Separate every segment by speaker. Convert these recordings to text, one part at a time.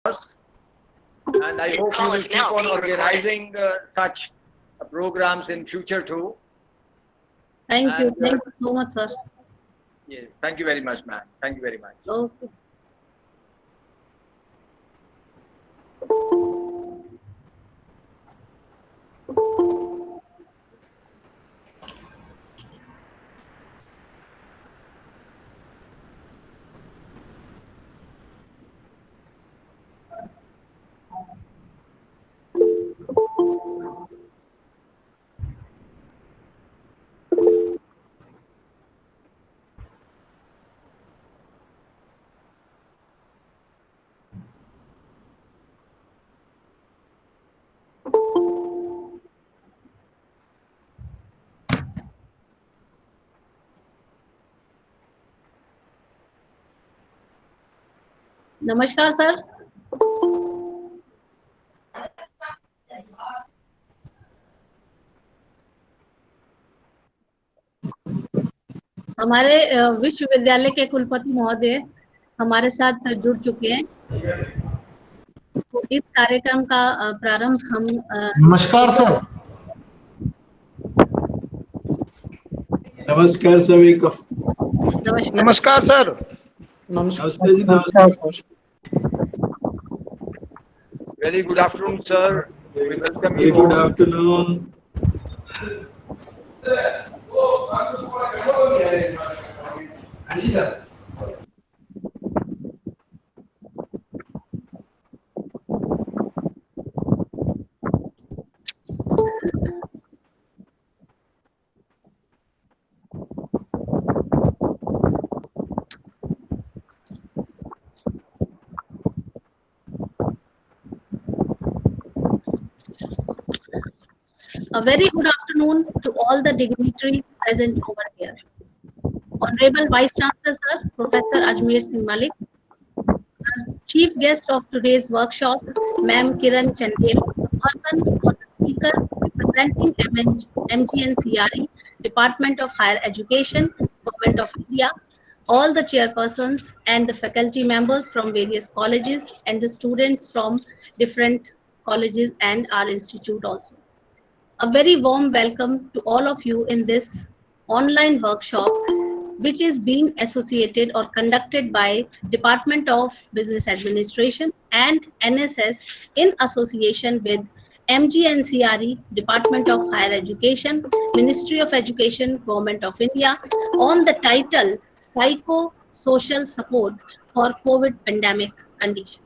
Speaker 1: us, and I hope you will keep on organizing such programs in future too.
Speaker 2: Thank you.
Speaker 1: And,
Speaker 2: Thank you so much, sir.
Speaker 1: yes, thank you very much, ma'am. Thank you very much.
Speaker 2: Okay. नमस्कार sir. हमारे विश्वविद्यालय के कुलपति महोदय हमारे साथ जुड़ चुके हैं. तो इस कार्यक्रम का प्रारंभ हम
Speaker 3: नमस्कार सर.
Speaker 4: नमस्कार सभी को.
Speaker 2: नमस्कार.
Speaker 1: नमस्कार सर.
Speaker 4: नमस्ते जी. नमस्कार.
Speaker 1: Very good afternoon, sir. We welcome
Speaker 4: Very
Speaker 1: you.
Speaker 4: good afternoon.
Speaker 2: A very good afternoon to all the dignitaries present over here. Honorable Vice Chancellor Sir, Professor Ajmer Singh Malik, Chief Guest of today's workshop, Ma'am Kiran Chandel, person or the speaker representing MGNCRE, Department of Higher Education, Government of India, all the chairpersons and the faculty members from various colleges and the students from different colleges and our institute also. A very warm welcome to all of you in this online workshop, which is being associated or conducted by Department of Business Administration and NSS in association with MGNCRE, Department of Higher Education, Ministry of Education, Government of India, on the title Psycho-Social Support for COVID Pandemic Condition.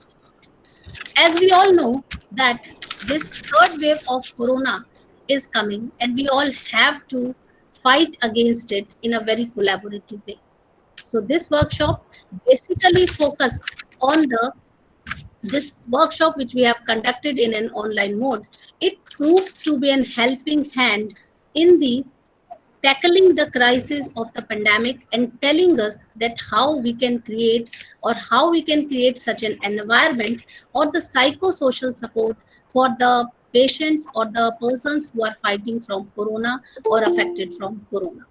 Speaker 2: As we all know that this third wave of Corona is coming and we all have to fight against it in a very collaborative way. So this workshop basically focused on this workshop which we have conducted in an online mode. It proves to be an helping hand in the tackling the crisis of the pandemic and telling us that how we can create or how we can create such an environment or the psychosocial support for the patients or the persons who are fighting from corona or affected from corona.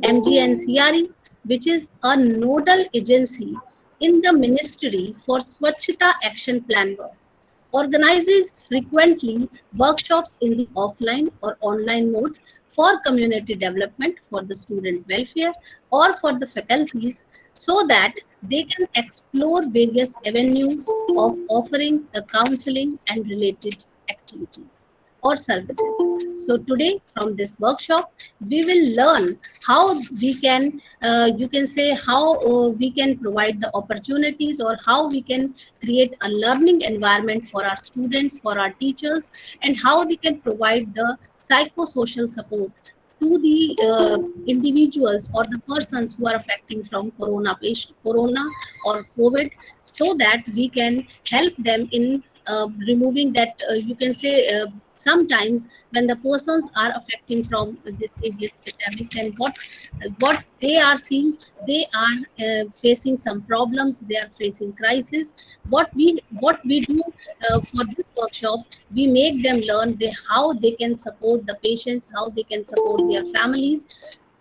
Speaker 2: MGNCRE, which is a nodal agency in the Ministry for Swachhata Action Plan work, organizes frequently workshops in the offline or online mode for community development, for the student welfare or for the faculties, so that they can explore various avenues of offering the counseling and related activities or services. So today from this workshop, we will learn how we can, you can say how we can provide the opportunities or how we can create a learning environment for our students, for our teachers, and how they can provide the psychosocial support to the individuals or the persons who are affecting from corona or COVID, so that we can help them in removing that you can say sometimes when the persons are affecting from this serious pandemic, and what they are seeing, they are facing some problems, they are facing crisis. What we do for this workshop, we make them learn how they can support the patients, how they can support their families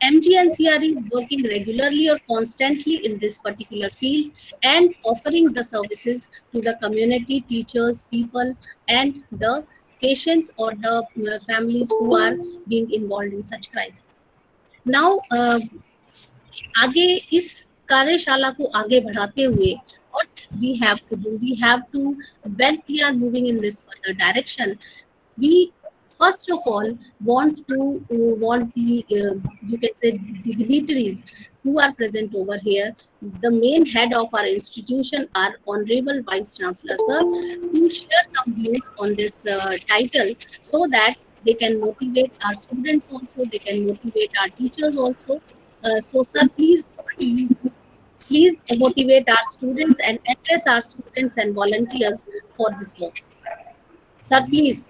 Speaker 2: MGNCRE is working regularly or constantly in this particular field and offering the services to the community, teachers, people, and the patients or the families who are being involved in such crises. Now, आगे इस कार्यशाला को आगे बढ़ाते हुए what we have to do, we have to, when we are moving in this further direction, we first of all want the you can say dignitaries who are present over here, the main head of our institution, our honorable vice chancellor sir, to share some views on this title, so that they can motivate our students also, they can motivate our teachers also. So sir, please, over to you. Please motivate our students and address our students and volunteers for this work. Sir, please.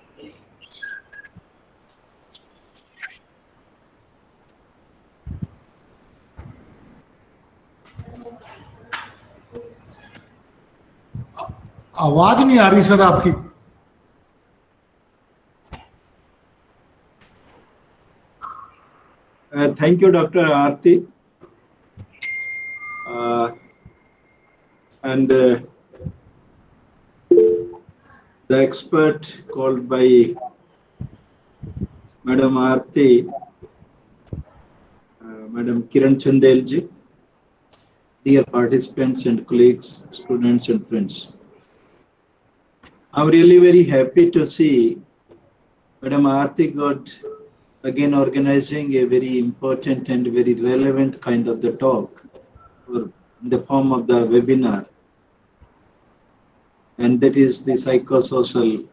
Speaker 3: आवाज नहीं आ रही sir आपकी।
Speaker 4: Thank you, Dr. Aarti. And the expert called by Madam Aarti, Madam Kiran Chandelji, dear participants and colleagues, students and friends. I'm really very happy to see Madam Aarti got again organizing a very important and very relevant kind of the talk in the form of the webinar, and that is the psychosocial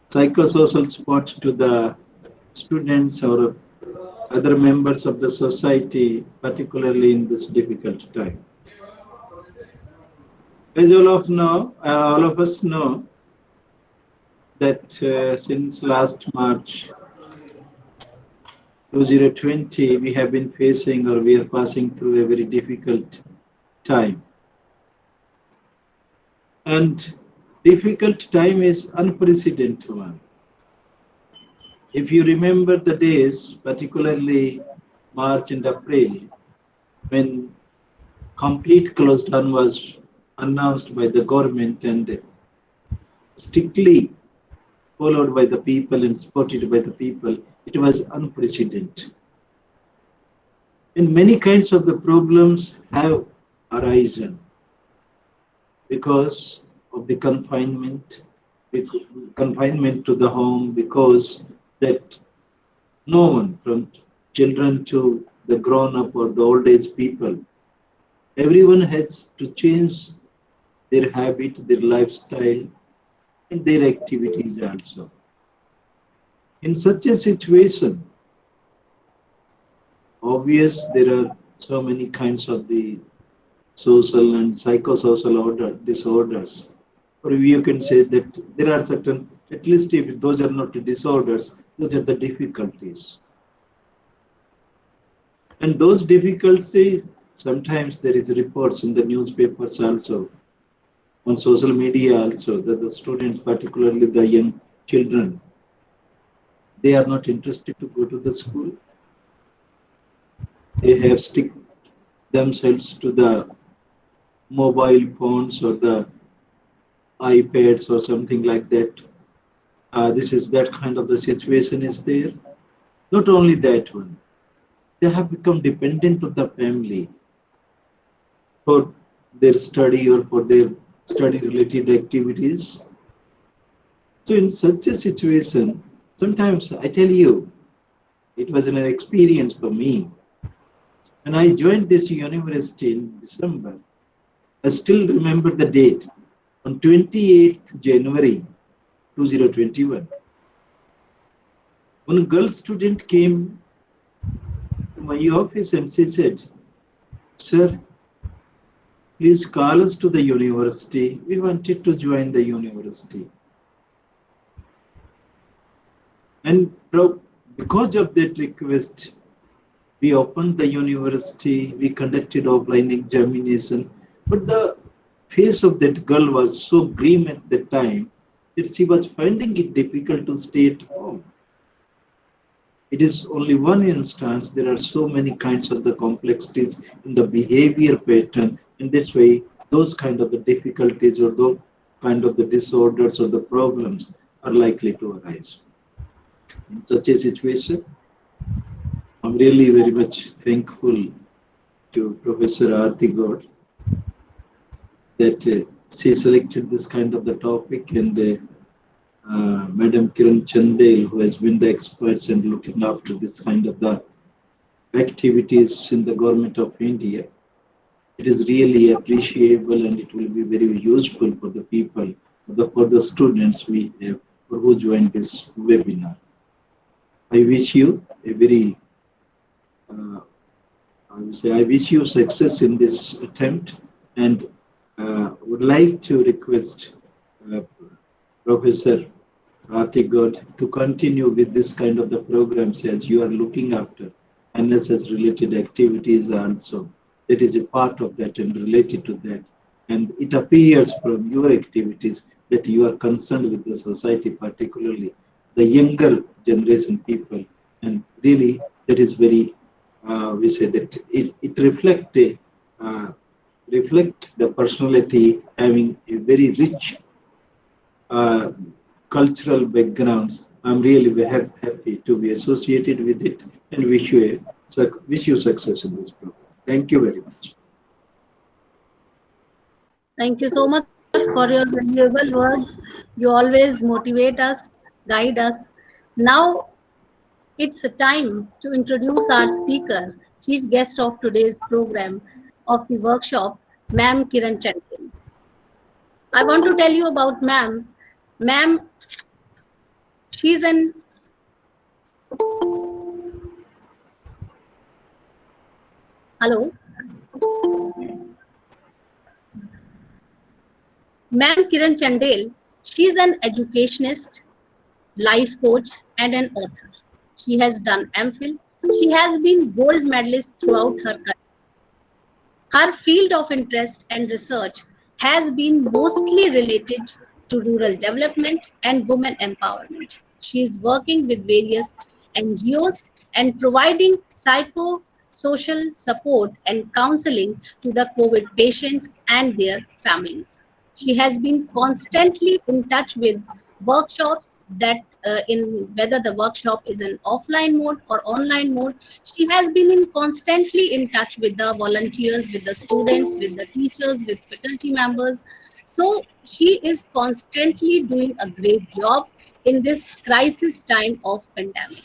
Speaker 4: psychosocial support to the students or other members of the society, particularly in this difficult time. As all of us know that since last March 2020, we have been facing, or we are passing through, a very difficult time. And difficult time is unprecedented one. If you remember the days, particularly March and April, when complete closed-down was announced by the government and strictly followed by the people and supported by the people, it was unprecedented. And many kinds of the problems have arisen because of the confinement to the home, because that no one, from children to the grown-up or the old age people, everyone has to change their habit, their lifestyle, and their activities also. In such a situation, obvious there are so many kinds of the social and psychosocial disorders. Or you can say that there are certain, at least if those are not disorders, those are the difficulties. And those difficulties, sometimes there is reports in the newspapers also, on social media also, that the students, particularly the young children, they are not interested to go to the school. They have stick themselves to the mobile phones or the iPads or something like that. This is that kind of the situation is there. Not only that one, they have become dependent on the family for their study or for their study related activities. So in such a situation, sometimes I tell you, it was an experience for me. When I joined this university in December, I still remember the date, on 28th January 2021. One girl student came to my office and she said, "Sir, please call us to the university. We wanted to join the university." And because of that request, we opened the university, we conducted offline examination, but the face of that girl was so grim at the time that she was finding it difficult to stay at home. It is only one instance. There are so many kinds of the complexities in the behavior pattern, and that's why those kind of the difficulties or those kind of the disorders or the problems are likely to arise. In such a situation, I'm really very much thankful to Professor Aarti Gaur that she selected this kind of the topic, and Madam Kiran Chandel, who has been the experts and looking after this kind of the activities in the government of India. It is really appreciable, and it will be very useful for the people, for the students we have who joined this webinar. I wish you a very, I wish you success in this attempt, and would like to request Professor Aarti Gaur to continue with this kind of the programs as you are looking after NSS related activities also. That is a part of that and related to that. And it appears from your activities that you are concerned with the society, particularly the younger generation people. And really, that is very, we say that it reflects the personality having a very rich cultural backgrounds. I'm really very happy to be associated with it, and wish you success in this program. Thank you very much.
Speaker 2: Thank you so much for your valuable words. You always motivate us, guide us. Now it's a time to introduce our speaker, chief guest of today's program of the workshop, Ma'am Kiran Chandel. I want to tell you about Ma'am. Ma'am, she's an hello. Ma'am Kiran Chandel, she's an educationist, life coach, and an author. She has done MPhil. She has been gold medalist throughout her career. Her field of interest and research has been mostly related to rural development and women empowerment. She is working with various NGOs and providing psychosocial support and counseling to the COVID patients and their families. She has been constantly in touch with workshops that in whether the workshop is an offline mode or online mode. She has been in constantly in touch with the volunteers, with the students, with the teachers, with faculty members. So she is constantly doing a great job in this crisis time of pandemic.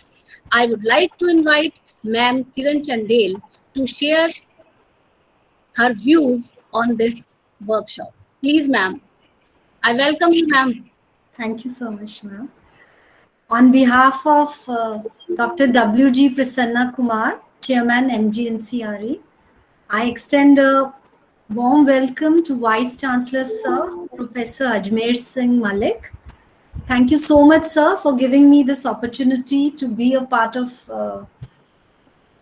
Speaker 2: I would like to invite Ma'am Kiran Chandel to share her views on this workshop. Please, ma'am. I welcome you, ma'am.
Speaker 3: Thank you so much, ma'am. On behalf of Dr. W.G. Prasanna Kumar, Chairman MGNCRE, I extend a warm welcome to Vice Chancellor Sir, Professor Ajmer Singh Malik. Thank you so much, sir, for giving me this opportunity to be a part of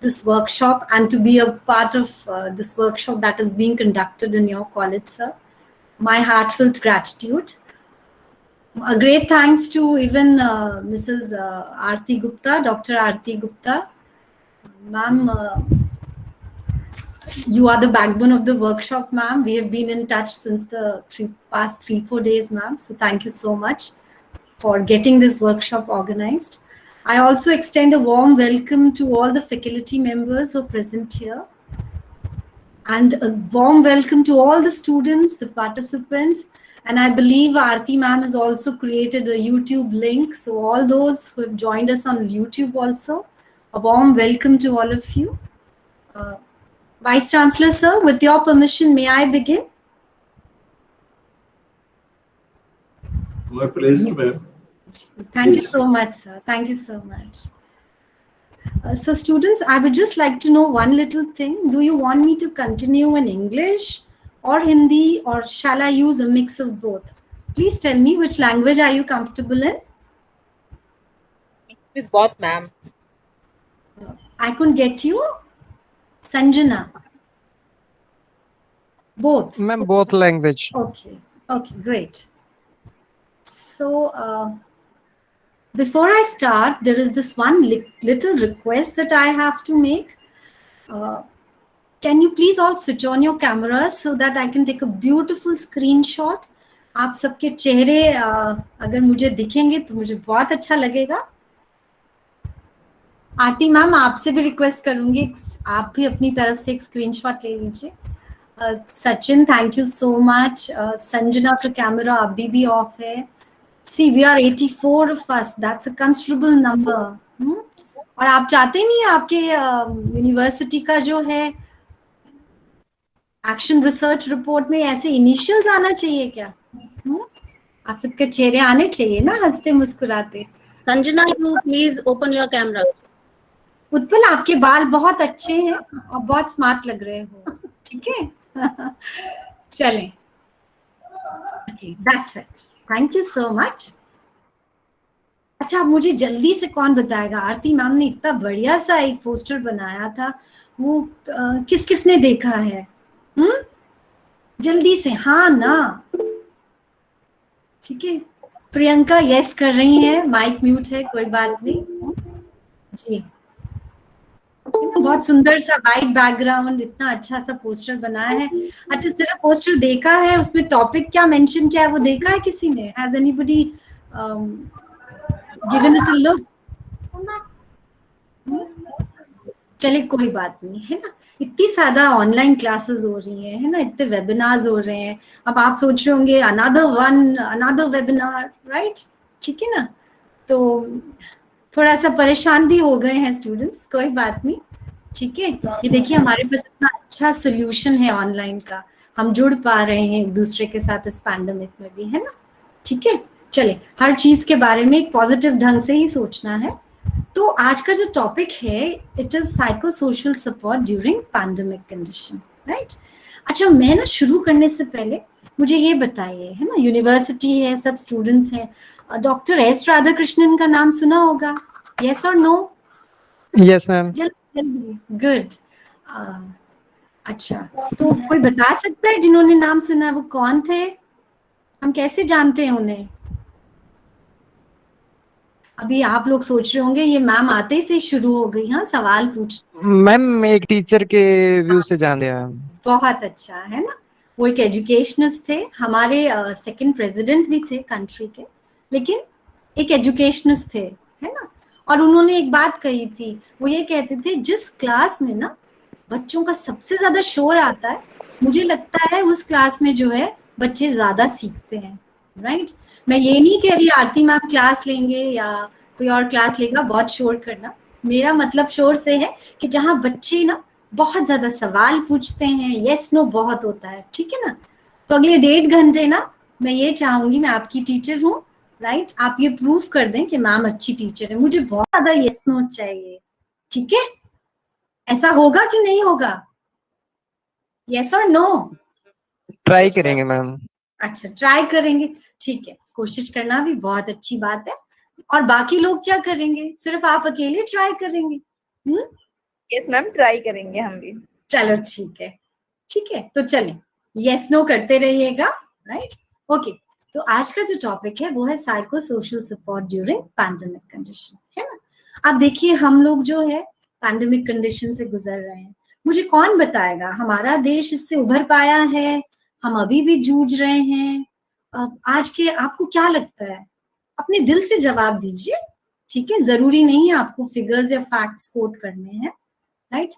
Speaker 3: this workshop and to be a part of this workshop that is being conducted in your college, sir. My heartfelt gratitude. A great thanks to even Mrs. Aarti Gupta, Dr. Aarti Gupta. Ma'am, you are the backbone of the workshop, ma'am. We have been in touch since the past 3-4 days, ma'am. So thank you so much for getting this workshop organized. I also extend a warm welcome to all the faculty members who are present here. And a warm welcome to all the students, the participants. And I believe Aarti ma'am has also created a YouTube link. So all those who have joined us on YouTube also, a warm welcome to all of you. Vice Chancellor, sir, with your permission, may I begin?
Speaker 4: My pleasure, ma'am.
Speaker 3: Thank you so much, sir. Thank you so much. So students, I would just like to know one little thing. Do you want me to continue in English or Hindi, or shall I use a mix of both? Please tell me, which language are you comfortable in?
Speaker 5: With both, ma'am.
Speaker 3: I couldn't get you. Sanjana. Both.
Speaker 6: Ma'am, both language.
Speaker 3: Okay. Okay, great. So, before I start, there is this one little request that I have to make. Can you please all switch on your cameras so that I can take a beautiful screenshot? आप सबके चेहरे अगर मुझे दिखेंगे तो मुझे बहुत अच्छा लगेगा. आरती मैम, आपसे भी रिक्वेस्ट करूंगी, आप भी अपनी तरफ से एक स्क्रीनशॉट ले लीजिए. Sachin, thank you so much. Sanjana का कैमरा अभी भी ऑफ है. See, we are 84 of us. That's a considerable number. और आप चाहते नहीं आपके यूनिवर्सिटी का जो है एक्शन रिसर्च रिपोर्ट में ऐसे इनिशियल्स आना चाहिए क्या? आप सबके चेहरे आने चाहिए ना, हंसते मुस्कुराते.
Speaker 2: Sanjana, you please open your camera.
Speaker 3: Utpal, आपके बाल बहुत अच्छे हैं और बहुत स्मार्ट लग रहे हो. ठीक है. चलें. Okay, that's it. Thank you so much. अच्छा, अब मुझे जल्दी से कौन बताएगा, आरती मैम ने इतना बढ़िया सा एक पोस्टर बनाया था, वो किस किसने देखा है? जल्दी से, हाँ ना. ठीक है, प्रियंका यस कर रही है, माइक म्यूट है, कोई बात नहीं जी. बहुत सुंदर सा वाइट बैकग्राउंड, इतना अच्छा सा पोस्टर बनाया है. अच्छा, सिर्फ पोस्टर देखा है, उसमें टॉपिक क्या मेंशन किया है वो देखा है किसी ने? Has anybody given it a look? चले, कोई बात नहीं है ना. इतनी सारा ऑनलाइन क्लासेस हो रही है ना, इतने वेबिनार्स हो रहे हैं. अब आप सोच रहे होंगे अनदर वेबिनार, राइट? ठीक है ना. तो थोड़ा सा परेशान भी हो गए हैं स्टूडेंट्स, कोई बात नहीं. ठीक है, ये देखिए हमारे पास इतना अच्छा सोल्यूशन है ऑनलाइन का, हम जुड़ पा रहे हैं एक दूसरे के साथ इस पैंडेमिक में भी, है ना. ठीक है, चले, हर चीज के बारे में एक पॉजिटिव ढंग से ही सोचना है. तो आज का जो टॉपिक है, it is psycho social support during pandemic condition, right. अच्छा, मैं ना शुरू करने से पहले मुझे ये बताइए, है ना, यूनिवर्सिटी है, सब स्टूडेंट्स हैं, डॉक्टर एस राधाकृष्णन का नाम सुना होगा? यस और नो?
Speaker 5: Yes ma'am.
Speaker 3: गुड. अच्छा, तो कोई बता सकता है जिन्होंने नाम सुना, वो कौन थे? हम कैसे जानते हैं उन्हें? अभी आप लोग सोच रहे होंगे ये मैम आते से शुरू हो गई, हाँ, सवाल पूछ.
Speaker 5: मैम, एक टीचर के व्यू से जानते हैं मैम.
Speaker 3: बहुत अच्छा, है ना. वो एक एजुकेशनिस्ट थे, हमारे सेकंड प्रेसिडेंट भी थे कंट्री के, लेकिन एक एजुकेशनिस्ट थे, है ना. और उन्होंने एक बात कही थी, वो ये कहते थे, जिस क्लास में ना बच्चों का सबसे ज्यादा शोर आता है, मुझे लगता है उस क्लास में जो है बच्चे ज्यादा सीखते हैं, राइट. मैं ये नहीं कह रही आरती मैम क्लास लेंगे या कोई और क्लास लेगा बहुत शोर करना. मेरा मतलब शोर से है कि जहाँ बच्चे ना बहुत ज्यादा सवाल पूछते हैं, यस नो बहुत होता है, ठीक है ना. तो अगले 1.5 घंटे ना मैं ये चाहूंगी, मैं आपकी टीचर हूँ, राइट, आप ये प्रूफ कर दें कि मैम अच्छी टीचर है, मुझे बहुत ज्यादा यस नो चाहिए. ठीक है, ऐसा होगा कि नहीं होगा? यस और नो?
Speaker 5: ट्राई करेंगे मैम.
Speaker 3: अच्छा, ट्राई करेंगे, ठीक है. कोशिश करना भी बहुत अच्छी बात है. और बाकी लोग क्या करेंगे? सिर्फ आप अकेले ट्राई करेंगे?
Speaker 6: यस मैम, ट्राई करेंगे हम भी.
Speaker 3: चलो ठीक है, ठीक है. तो चलें, यस नो करते रहिएगा, राइट. ओके, तो आज का जो टॉपिक है वो है psycho social support during pandemic condition, है ना. आप देखिए, हम लोग जो है पैंडेमिक कंडीशन से गुजर रहे हैं. मुझे कौन बताएगा हमारा देश इससे उभर पाया है? हम अभी भी जूझ रहे हैं? आज के आपको क्या लगता है? अपने दिल से जवाब दीजिए, ठीक है. जरूरी नहीं है आपको फिगर्स या फैक्ट्स कोट करने हैं, राइट.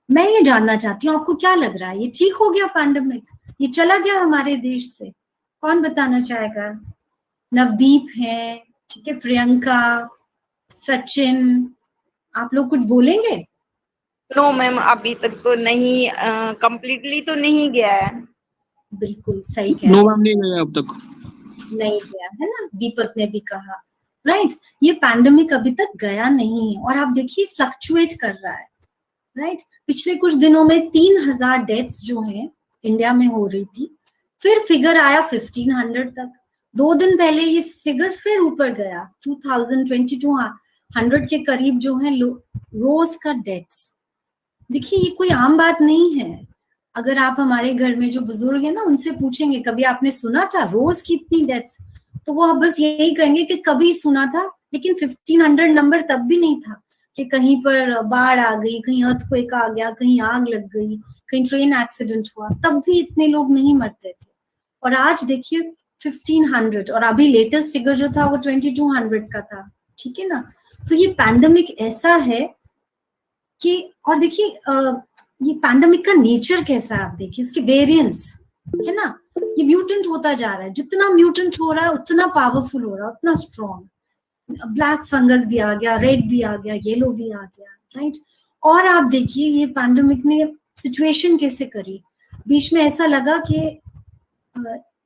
Speaker 3: मैं ये जानना चाहती हूँ, आपको क्या लग रहा है, ये ठीक हो गया पैंडेमिक? ये चला गया हमारे देश से? कौन बताना चाहेगा? नवदीप है, ठीक है, प्रियंका, सचिन, आप लोग कुछ बोलेंगे?
Speaker 6: नो मैम, अभी तक तो नहीं, कंप्लीटली तो नहीं गया है.
Speaker 3: बिल्कुल सही कह रहे.
Speaker 7: नो मैम, नहीं गया अब तक.
Speaker 3: नहीं गया है ना, दीपक ने भी कहा, राइट. ये पैंडेमिक अभी तक गया नहीं है, और आप देखिए फ्लक्चुएट कर रहा है, राइट. पिछले कुछ दिनों में 3000 डेथ्स जो हैं इंडिया में हो रही थी, फिर फिगर आया 1500 तक. 2 दिन पहले ये फिगर फिर ऊपर गया, 2200 के करीब जो है रोज का डेथ्स. देखिए, ये कोई आम बात नहीं है. अगर आप हमारे घर में जो बुजुर्ग है ना, उनसे पूछेंगे कभी आपने सुना था रोज की इतनी डेथ्स, तो वो अब बस यही कहेंगे कि कभी सुना था, लेकिन 1500 नंबर तब भी नहीं था कि कहीं पर बाढ़ आ गई, कहीं अर्थक्वेक आ गया, कहीं आग लग गई, कहीं ट्रेन एक्सीडेंट हुआ, तब भी इतने लोग नहीं मरते थे। और आज देखिए 1500, और अभी लेटेस्ट फिगर जो था वो 2200 का था, ठीक है ना। तो ये पैंडेमिक ऐसा है कि, और देखिए ये पैंडेमिक का नेचर कैसा है, आप देखिए इसके वेरिएंट्स, है ना, ये म्यूटेंट होता जा रहा है, जितना म्यूटेंट हो रहा है उतना पावरफुल हो रहा है, उतना स्ट्रॉन्ग। ब्लैक फंगस भी आ गया, रेड भी आ गया, येलो भी आ गया, राइट। और आप देखिए ये पैंडेमिक ने सिचुएशन कैसे करी, बीच में ऐसा लगा कि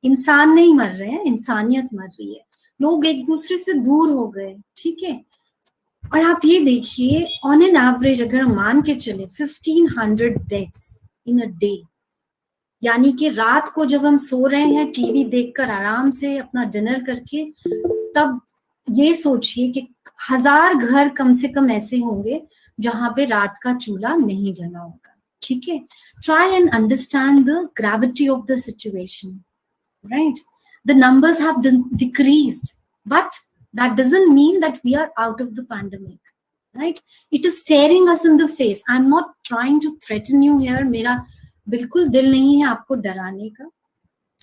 Speaker 3: इंसान नहीं मर रहे हैं, इंसानियत मर रही है, लोग एक दूसरे से दूर हो गए, ठीक है। और आप ये देखिए ऑन एन एवरेज अगर हम मान के चले 1500 डेथ्स इन अ डे, यानी कि रात को जब हम सो रहे हैं टीवी देखकर आराम से अपना डिनर करके, तब ये सोचिए कि 1000 घर कम से कम ऐसे होंगे जहां पे रात का चूल्हा नहीं जला होगा, ठीक है। Try and understand the gravity of the situation, right? The numbers have decreased, but that doesn't mean that we are out of the pandemic, right? It is staring us in the face. I'm not trying to threaten you here. मेरा बिल्कुल दिल नहीं है आपको डराने का,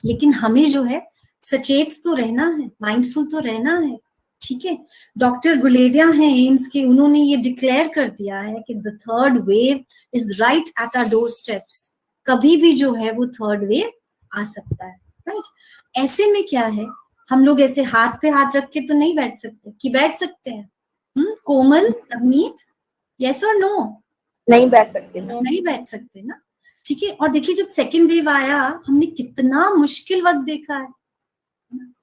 Speaker 3: लेकिन हमें जो है सचेत तो रहना है, माइंडफुल तो रहना है, ठीक है। डॉक्टर गुलेरिया हैं एम्स के, उन्होंने ये डिक्लेयर कर दिया है कि the third wave is right at our doorsteps, कभी भी जो है वो थर्ड वेव आ सकता है, राइट। ऐसे में क्या है, हम लोग ऐसे हाथ पे हाथ रख के तो नहीं बैठ सकते, कि बैठ सकते हैं? कोमल, नवनीत, यस और नो?
Speaker 6: नहीं बैठ सकते,
Speaker 3: नहीं बैठ सकते ना, ठीक है। और देखिए जब सेकेंड वेव आया, हमने कितना मुश्किल वक्त देखा है,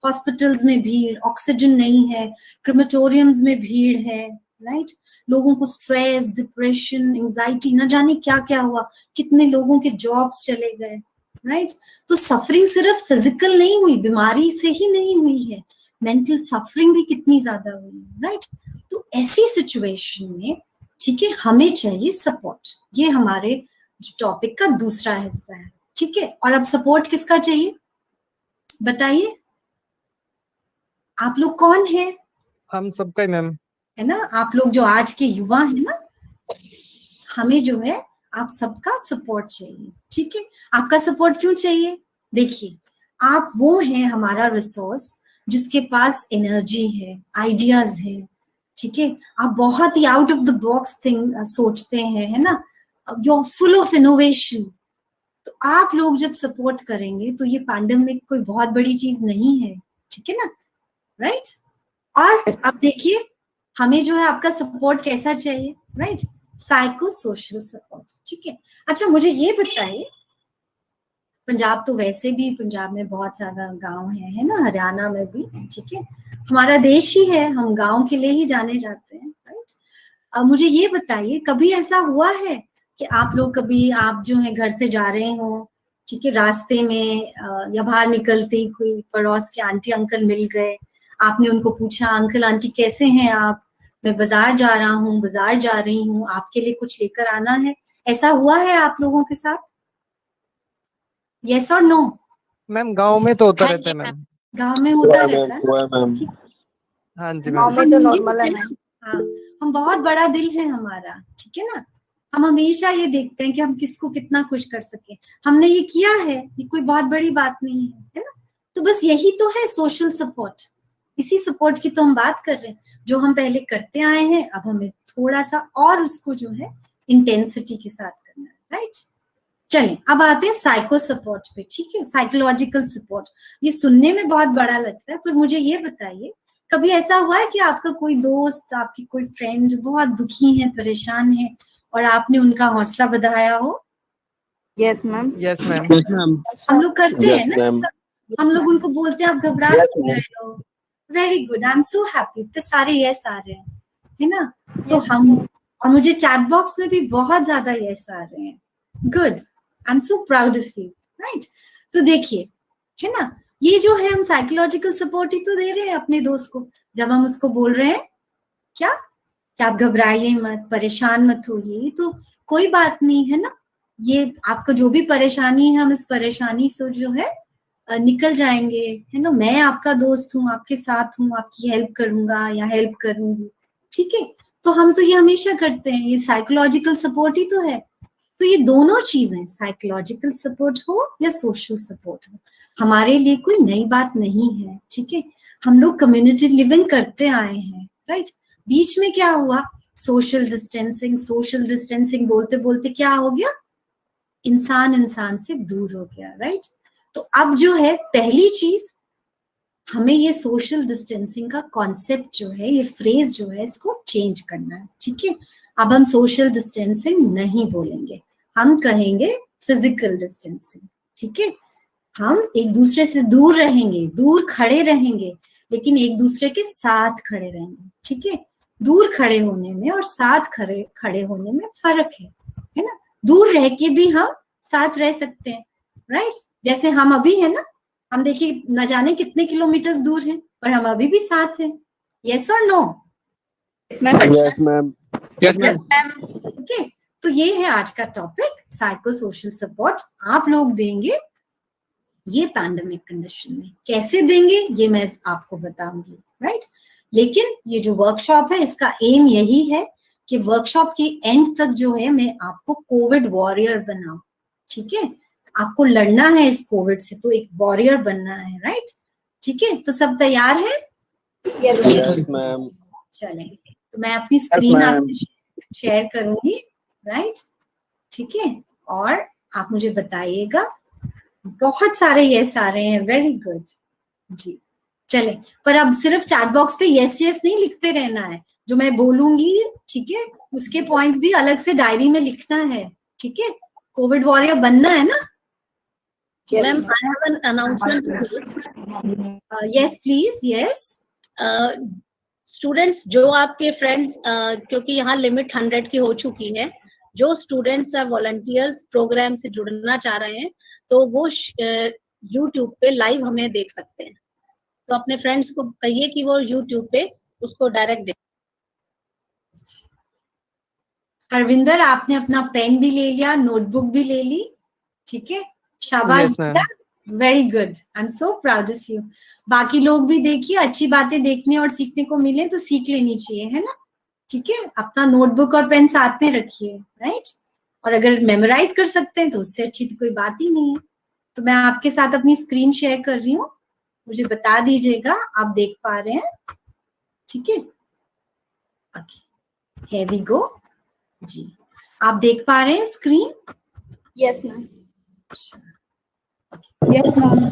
Speaker 3: हॉस्पिटल्स में भीड़, ऑक्सीजन नहीं है, क्रेमेटोरियम्स में भीड़ है, राइट। लोगों को स्ट्रेस, डिप्रेशन, एंजाइटी, न जाने क्या क्या हुआ, कितने लोगों के जॉब्स चले गए, राइट। तो सफरिंग सिर्फ फिजिकल नहीं हुई, बीमारी से ही नहीं हुई है, मेंटल सफरिंग भी कितनी ज्यादा हुई है, राइट। तो ऐसी सिचुएशन में, ठीक है, हमें चाहिए सपोर्ट। ये हमारे टॉपिक का दूसरा हिस्सा है, ठीक है। और अब सपोर्ट किसका चाहिए बताइए, आप लोग कौन है?
Speaker 5: हम सबका ही मैम,
Speaker 3: है ना, आप लोग जो आज के युवा है ना, हमें जो है आप सबका सपोर्ट चाहिए, ठीक है। आपका सपोर्ट क्यों चाहिए? देखिए आप वो हैं हमारा रिसोर्स जिसके पास एनर्जी है, आइडियाज है, ठीक है। आप बहुत ही out of the box thing सोचते हैं, है ना, you are full of innovation. तो आप लोग जब सपोर्ट करेंगे तो ये पैंडेमिक कोई बहुत बड़ी चीज नहीं है, ठीक है ना, राइट। और अब देखिए हमें जो है आपका सपोर्ट कैसा चाहिए, राइट, साइको सोशल सपोर्ट, ठीक है। अच्छा मुझे ये बताइए, पंजाब तो वैसे भी, पंजाब में बहुत ज्यादा गांव है ना, हरियाणा में भी, ठीक है, हमारा देश ही है, हम गांव के लिए ही जाने जाते हैं, राइट। अब मुझे ये बताइए, कभी ऐसा हुआ है कि आप लोग कभी, आप जो है घर से जा रहे हो, ठीक है, रास्ते में या बाहर निकलते ही कोई पड़ोस के आंटी अंकल मिल गए, आपने उनको पूछा अंकल आंटी कैसे हैं आप, मैं बाजार जा रहा हूँ, बाजार जा रही हूँ, आपके लिए कुछ लेकर आना है, ऐसा हुआ है आप लोगों के साथ? यस और नो?
Speaker 5: मैम गांव में तो होता रहता है मैम।
Speaker 3: गांव में होता रहता है,
Speaker 5: हाँ जी
Speaker 6: गाँव
Speaker 5: मैम।
Speaker 6: में तो नॉर्मल है मैम।
Speaker 3: हाँ, हम बहुत बड़ा दिल है हमारा, ठीक है ना, हम हमेशा ये देखते हैं कि हम किसको कितना खुश कर सके, हमने ये किया है, ये कोई बहुत बड़ी बात नहीं है ना। तो बस यही तो है सोशल सपोर्ट, इसी सपोर्ट की तो हम बात कर रहे हैं, जो हम पहले करते आए हैं, अब हमें थोड़ा सा और उसको जो है इंटेंसिटी के साथ करना है, राइट। चलिए अब आते हैं साइको सपोर्ट पे, ठीक है, साइकोलॉजिकल सपोर्ट। ये सुनने में बहुत बड़ा लगता है, पर मुझे ये बताइए, कभी ऐसा हुआ है कि आपका कोई दोस्त, आपकी कोई फ्रेंड जो बहुत दुखी है, परेशान है, और आपने उनका हौसला बढ़ाया हो?
Speaker 6: Yes ma'am.
Speaker 5: Yes ma'am.
Speaker 3: हम लोग करते हैं ना, हम लोग उनको बोलते हैं आप घबरा क्यों रहे हो, very good, I am so happy, इतने सारे यस आ रहे हैं, है ना। तो हम, और मुझे चैट बॉक्स में भी बहुत ज्यादा यस आ रहे हैं, good, I am so proud of you, right. तो देखिए, है ना, ये जो है हम साइकोलॉजिकल सपोर्ट ही तो दे रहे हैं अपने दोस्त को, जब हम उसको बोल रहे हैं क्या कि आप घबराइए मत, परेशान मत होइए, तो कोई बात नहीं है ना, ये आपको जो भी परेशानी है, हम इस परेशानी से जो है निकल जाएंगे, है ना, मैं आपका दोस्त हूँ, आपके साथ हूँ, आपकी हेल्प करूंगा या हेल्प करूंगी, ठीक है। तो हम तो ये हमेशा करते हैं, ये साइकोलॉजिकल सपोर्ट ही तो है। तो ये दोनों चीजें, साइकोलॉजिकल सपोर्ट हो या सोशल सपोर्ट हो, हमारे लिए कोई नई बात नहीं है, ठीक है। हम लोग कम्युनिटी लिविंग करते आए हैं, राइट। बीच में क्या हुआ, सोशल डिस्टेंसिंग बोलते बोलते क्या हो गया, इंसान इंसान से दूर हो गया, राइट। तो अब जो है पहली चीज, हमें ये सोशल डिस्टेंसिंग का कॉन्सेप्ट जो है, ये फ्रेज जो है, इसको चेंज करना है, ठीक है। अब हम सोशल डिस्टेंसिंग नहीं बोलेंगे, हम कहेंगे फिजिकल डिस्टेंसिंग, ठीक है। हम एक दूसरे से दूर रहेंगे, दूर खड़े रहेंगे, लेकिन एक दूसरे के साथ खड़े रहेंगे, ठीक है। दूर खड़े होने में और साथ खड़े होने में फर्क है ना। दूर रह के भी हम साथ रह सकते हैं, राइट। जैसे हम अभी है ना, हम देखिए न जाने कितने किलोमीटर दूर हैं, पर हम अभी भी साथ हैं। यस और no?
Speaker 7: Yes ma'am.
Speaker 5: Yes ma'am.
Speaker 3: Okay, तो ये है आज का टॉपिक, साइको सोशल सपोर्ट आप लोग देंगे ये पैंडेमिक कंडीशन में। कैसे देंगे ये मैं आपको बताऊंगी, राइट। लेकिन ये जो वर्कशॉप है, इसका एम यही है कि वर्कशॉप के एंड तक जो है मैं आपको कोविड वॉरियर बनाऊं, ठीक है। आपको लड़ना है इस कोविड से, तो एक वॉरियर बनना है, राइट। ठीक है, तो सब तैयार है?
Speaker 7: Yes ma'am.
Speaker 3: चलें, तो मैं अपनी स्क्रीन आपको शेयर करूंगी, राइट, ठीक है। और आप मुझे बताइएगा। बहुत सारे यस आ रहे हैं, वेरी गुड जी। चले, पर अब सिर्फ चैट बॉक्स पे यस यस नहीं लिखते रहना है, जो मैं बोलूंगी, ठीक है, उसके पॉइंट्स भी अलग से डायरी में लिखना है, ठीक है। कोविड वॉरियर बनना है ना?
Speaker 2: Ma'am, I have an announcement.
Speaker 3: Yes please, yes.
Speaker 2: Students, जो आपके फ्रेंड्स, क्योंकि यहाँ लिमिट 100 की हो चुकी है, जो स्टूडेंट्स या वॉलंटियर्स प्रोग्राम से जुड़ना चाह रहे हैं, तो वो यूट्यूब पे लाइव हमें देख सकते हैं। तो अपने फ्रेंड्स को कहिए कि वो यूट्यूब पे उसको डायरेक्ट देख।
Speaker 3: हरविंदर, आपने अपना पेन भी ले लिया, नोटबुक भी ले ली, ठीक है, शाबाश बेटा, very good, I am so proud of you. बाकी लोग भी देखिए, अच्छी बातें देखने और सीखने को मिले तो सीख लेनी चाहिए, है ना, ठीक है। अपना नोटबुक और पेन साथ में रखिए, राइट। और अगर मेमोराइज कर सकते हैं तो उससे अच्छी तो कोई बात ही नहीं है। तो मैं आपके साथ अपनी स्क्रीन शेयर कर रही हूँ, मुझे बता दीजिएगा आप देख पा रहे हैं, ठीक है। ओके, हियर वी गो जी। आप देख पा रहे हैं screen?
Speaker 6: Yes ma'am.
Speaker 3: Yes ma'am.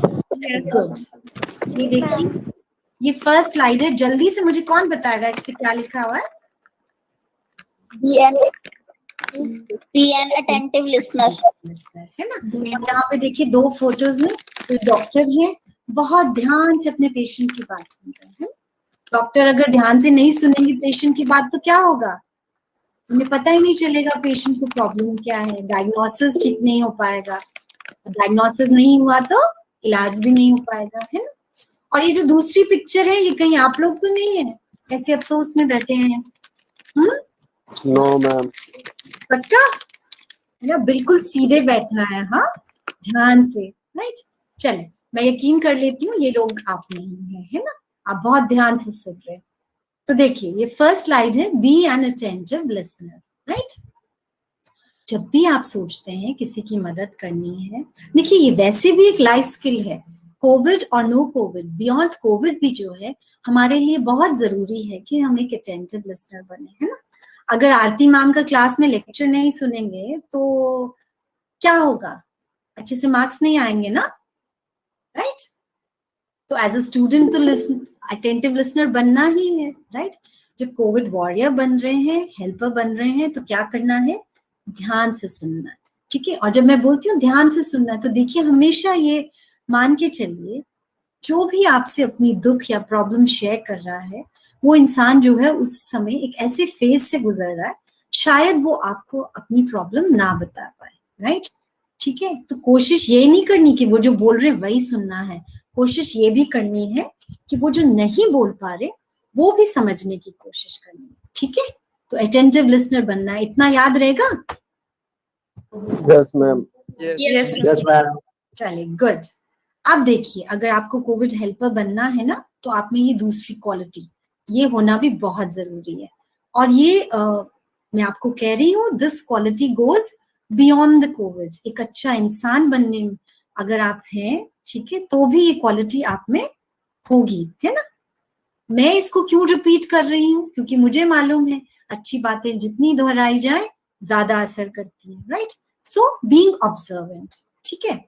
Speaker 3: Good. ये देखिए, ये फर्स्ट स्लाइड है, जल्दी से मुझे कौन बताएगा इस पे क्या लिखा हुआ है?
Speaker 8: Be an attentive listener,
Speaker 3: है ना। यहाँ पे देखिए 2 फोटोज में, कोई डॉक्टर है, बहुत ध्यान से अपने पेशेंट की बात सुन रहे हैं। डॉक्टर अगर ध्यान से नहीं सुनेंगे पेशेंट की बात तो क्या होगा, हमें पता ही नहीं चलेगा पेशेंट को प्रॉब्लम क्या है, डायग्नोसिस ठीक नहीं हो पाएगा, डायग्नोसिस नहीं हुआ तो इलाज भी नहीं हो पाएगा, है ना। और ये जो दूसरी पिक्चर है, ये कहीं आप लोग तो नहीं है ऐसे अफसोस में बैठे हैं?
Speaker 7: No ma'am.
Speaker 3: पक्का ना, बिल्कुल सीधे बैठना है, हाँ, ध्यान से, राइट। चले, मैं यकीन कर लेती हूँ ये लोग आप नहीं है ना, आप बहुत ध्यान से सुन रहे हैं। तो देखिए, ये फर्स्ट स्लाइड है, be an attentive listener, right. जब भी आप सोचते हैं किसी की मदद करनी है, देखिए ये वैसे भी एक लाइफ स्किल है, कोविड और नो कोविड, बियॉन्ड कोविड भी जो है हमारे लिए बहुत जरूरी है कि हम एक अटेंटिव लिसनर बने, है ना। अगर आरती मैम का क्लास में लेक्चर नहीं सुनेंगे तो क्या होगा, अच्छे से मार्क्स नहीं आएंगे ना, राइट। तो एज अ स्टूडेंट तो अटेंटिव लिसनर बनना ही है, राइट। जब कोविड वॉरियर बन रहे हैं, हेल्पर बन रहे हैं, तो क्या करना है, ध्यान से सुनना है, ठीक है। और जब मैं बोलती हूँ ध्यान से सुनना है, तो देखिए हमेशा ये मान के चलिए, जो भी आपसे अपनी दुख या प्रॉब्लम शेयर कर रहा है, वो इंसान जो है उस समय एक ऐसे फेज से गुजर रहा है, शायद वो आपको अपनी प्रॉब्लम ना बता पाए, राइट, ठीक है। तो कोशिश ये नहीं करनी कि वो जो बोल रहे वही सुनना है, कोशिश ये भी करनी है कि वो जो नहीं बोल पा रहे वो भी समझने की कोशिश करनी है, ठीक है। तो अटेंटिव लिसनर बनना है, इतना याद रहेगा?
Speaker 7: Yes ma'am.
Speaker 8: yes
Speaker 7: yes ma'am.
Speaker 3: चलिए, गुड। अब देखिए, अगर आपको कोविड हेल्पर बनना है ना, तो आप में ये दूसरी क्वालिटी, ये होना भी बहुत जरूरी है। और ये मैं आपको कह रही हूँ, this quality goes beyond the Covid. एक अच्छा इंसान बनने में अगर आप हैं, ठीक है, तो भी ये क्वालिटी आप में होगी, है ना। मैं इसको क्यों रिपीट कर रही हूँ, क्योंकि मुझे मालूम है अच्छी बातें जितनी दोहराई जाए ज्यादा असर करती है, राइट। सो बीइंग ऑब्जर्वेंट, ठीक है।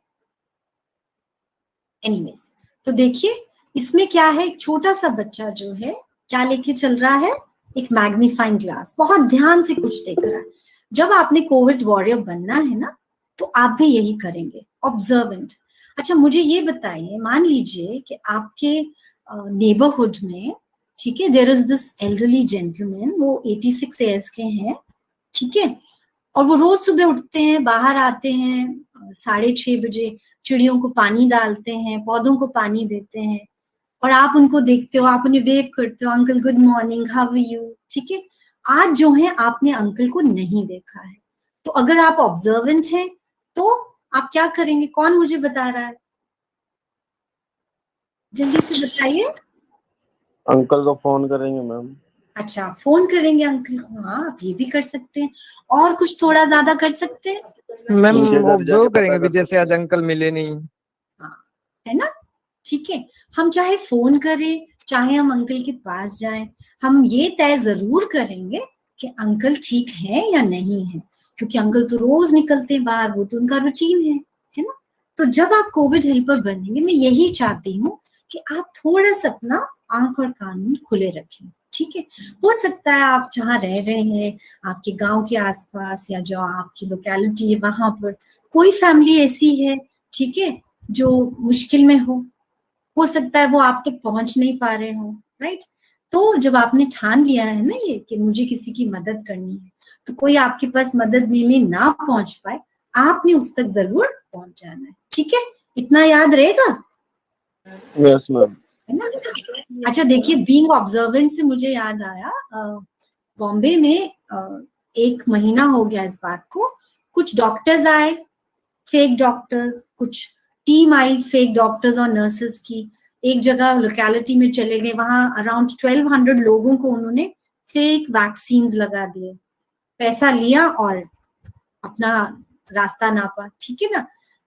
Speaker 3: एनीवेज, तो देखिए इसमें क्या है, एक छोटा सा बच्चा जो है क्या लेके चल रहा है, एक मैग्नीफाइंग ग्लास, बहुत ध्यान से कुछ देख रहा है। जब आपने कोविड वॉरियर बनना है ना, तो आप भी यही करेंगे, ऑब्जर्वेंट। अच्छा मुझे ये बताइए, मान लीजिए कि आपके नेबरहुड में, ठीक है, there is this elderly gentleman, वो 86 ईयर्स के हैं, ठीक है, और वो रोज सुबह उठते हैं, बाहर आते हैं 6:30 बजे, चिड़ियों को पानी डालते हैं, पौधों को पानी देते हैं, और आप उनको देखते हो, आप उन्हें वेव करते हो, uncle good morning, how are you, ठीक है। आज जो है आपने अंकल को नहीं देखा है, तो अगर आप ऑब्जर्वेंट हैं तो आप क्या करेंगे, कौन मुझे बता रहा है, जल्दी से बताइए।
Speaker 7: अंकल को फोन करेंगे मैम।
Speaker 3: अच्छा, फोन करेंगे अंकल को, हाँ आप ये भी कर सकते हैं, और कुछ थोड़ा ज्यादा कर सकते हैं
Speaker 5: मैम
Speaker 7: उनके घर
Speaker 5: ऑब्जर्व
Speaker 7: जाके पता
Speaker 5: करेंगे भी,
Speaker 7: कर
Speaker 5: जैसे आज
Speaker 7: सकते हैं।
Speaker 5: अंकल मिले नहीं।
Speaker 3: हाँ, है ना, ठीक है। हम चाहे फोन करें, चाहे हम अंकल के पास जाएं, हम ये तय जरूर करेंगे कि अंकल ठीक है या नहीं है, क्योंकि अंकल तो रोज निकलते हैं बाहर, वो तो उनका रूटीन है ना। तो जब आप कोविड हेल्पर बनेंगे, मैं यही चाहती हूँ कि आप थोड़ा सा अपना आंख और कान खुले रखें, ठीक है। हो सकता है आप जहाँ रह रहे हैं, आपके गांव के आसपास या जो आपकी लोकेलिटी है वहां पर कोई फैमिली ऐसी है, ठीक है, जो मुश्किल में हो सकता है वो आप तक पहुंच नहीं पा रहे हो, राइट। तो जब आपने ठान लिया है ना ये कि मुझे किसी की मदद करनी है, तो कोई आपके पास मदद लेने ना पहुंच पाए, आपने उस तक जरूर पहुंच जाना है, ठीक है। इतना याद रहेगा,
Speaker 7: यस मैम।
Speaker 3: है ना। अच्छा देखिए, बीइंग ऑब्जर्वेंट से मुझे याद आया, बॉम्बे में 1 महीना हो गया इस बात को, कुछ डॉक्टर्स आए, फेक डॉक्टर्स, कुछ टीम आई फेक डॉक्टर्स और नर्सेस की, एक जगह लोकेलिटी में चले गए, वहां अराउंड 1200 लोगों को उन्होंने फेक वैक्सीन लगा दिए, पैसा लिया और अपना रास्ता नापा, ठीक है ना।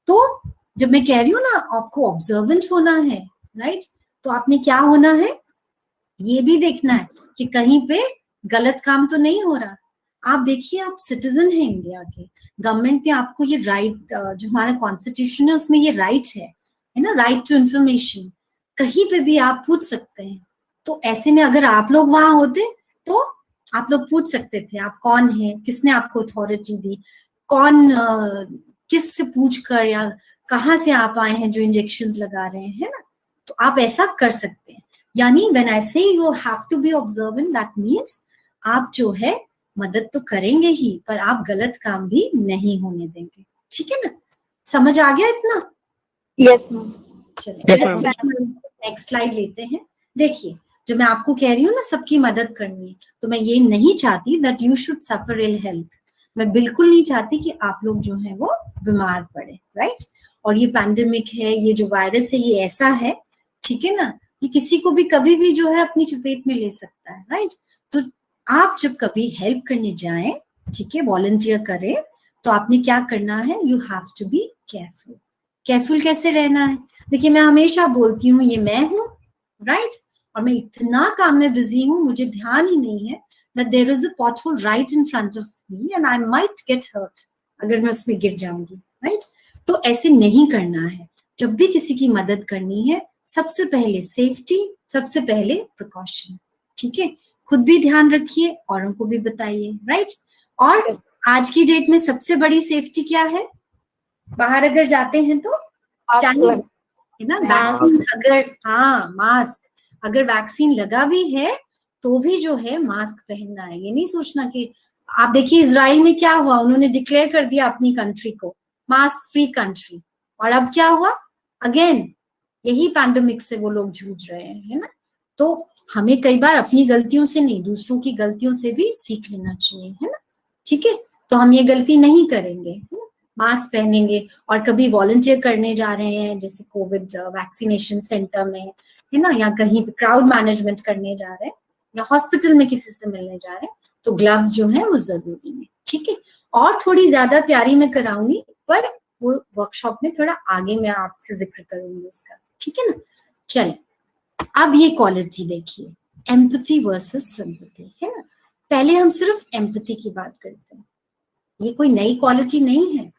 Speaker 3: तो जब मैं कह रही हूँ ना आपको ऑब्जर्वेंट होना है, राइट, तो आपने क्या होना है, ये भी देखना है कि कहीं पे गलत काम तो नहीं हो रहा। आप देखिए, आप सिटीजन हैं इंडिया के, गवर्नमेंट ने आपको ये राइट, जो हमारा कॉन्स्टिट्यूशन है उसमें ये राइट है ना, राइट टू इंफॉर्मेशन, कहीं पे भी आप पूछ सकते हैं। तो ऐसे में अगर आप लोग वहां होते तो आप लोग पूछ सकते थे, आप कौन है, किसने आपको अथॉरिटी दी, कौन किस से पूछ कर, या कहाँ से आप आए हैं जो इंजेक्शन लगा रहे हैं, है ना। तो आप ऐसा कर सकते हैं। यानी when I say you have to be observant, that means आप जो है मदद तो करेंगे ही, पर आप गलत काम भी नहीं होने देंगे, ठीक है ना। समझ आ गया इतना?
Speaker 8: Yes, ma'am.
Speaker 3: चलिए नेक्स्ट स्लाइड लेते हैं। देखिए, जब मैं आपको कह रही हूँ ना सबकी मदद करनी है, तो मैं ये नहीं चाहती that you should suffer ill health. मैं बिल्कुल नहीं चाहती कि आप लोग जो है वो बीमार पड़े, राइट। और ये पैंडेमिक है, ये जो वायरस है, ये ऐसा है, ठीक है ना, ये किसी को भी कभी भी जो है अपनी चपेट में ले सकता है, राइट। तो आप जब कभी हेल्प करने जाएं, ठीक है, वॉलंटियर करें, तो आपने क्या करना है, you have to be careful. Careful कैसे रहना है, देखिए मैं हमेशा बोलती हूँ, ये मैं हूँ, राइट, और मैं इतना काम में बिजी हूँ, मुझे ध्यान ही नहीं है that there is a pothole right in front of me and I might get hurt अगर मैं उसमें गिर जाऊंगी, राइट। तो ऐसे नहीं करना है। जब भी किसी की मदद करनी है, सबसे पहले सेफ्टी, सबसे पहले प्रिकॉशन, ठीक है। खुद भी ध्यान रखिए, औरों को भी बताइए, राइट। और आज की डेट में सबसे बड़ी सेफ्टी क्या है, बाहर अगर जाते हैं तो चाहिए, है ना, वैक्सीन अगर, हाँ मास्क, अगर वैक्सीन लगा भी है तो भी जो है मास्क पहनना है। ये नहीं सोचना कि, आप देखिए इजराइल में क्या हुआ, उन्होंने डिक्लेयर कर दिया अपनी कंट्री को मास्क फ्री कंट्री, और अब क्या हुआ, अगेन यही पैंडेमिक से वो लोग जूझ रहे हैं, है ना। तो हमें कई बार अपनी गलतियों से नहीं, दूसरों की गलतियों से भी सीख लेना चाहिए, है ना, ठीक है। तो हम ये गलती नहीं करेंगे, मास्क पहनेंगे, और कभी वॉलंटियर करने जा रहे हैं जैसे कोविड वैक्सीनेशन सेंटर में, है ना, या कहीं पे क्राउड मैनेजमेंट करने जा रहे हैं, या हॉस्पिटल में किसी से मिलने जा रहे हैं, तो ग्लव्स जो है वो जरूरी है, ठीक है। और थोड़ी ज्यादा तैयारी मैं कराऊंगी, पर वो वर्कशॉप में थोड़ा आगे मैं आपसे जिक्र करूंगी इसका, ठीक है ना। चलिए, अब ये क्वालिटी देखिए, एम्पैथी वर्सेस सिंपैथी, है ना। पहले हम सिर्फ एम्पैथी की बात करते हैं, ये कोई नई क्वालिटी नहीं है।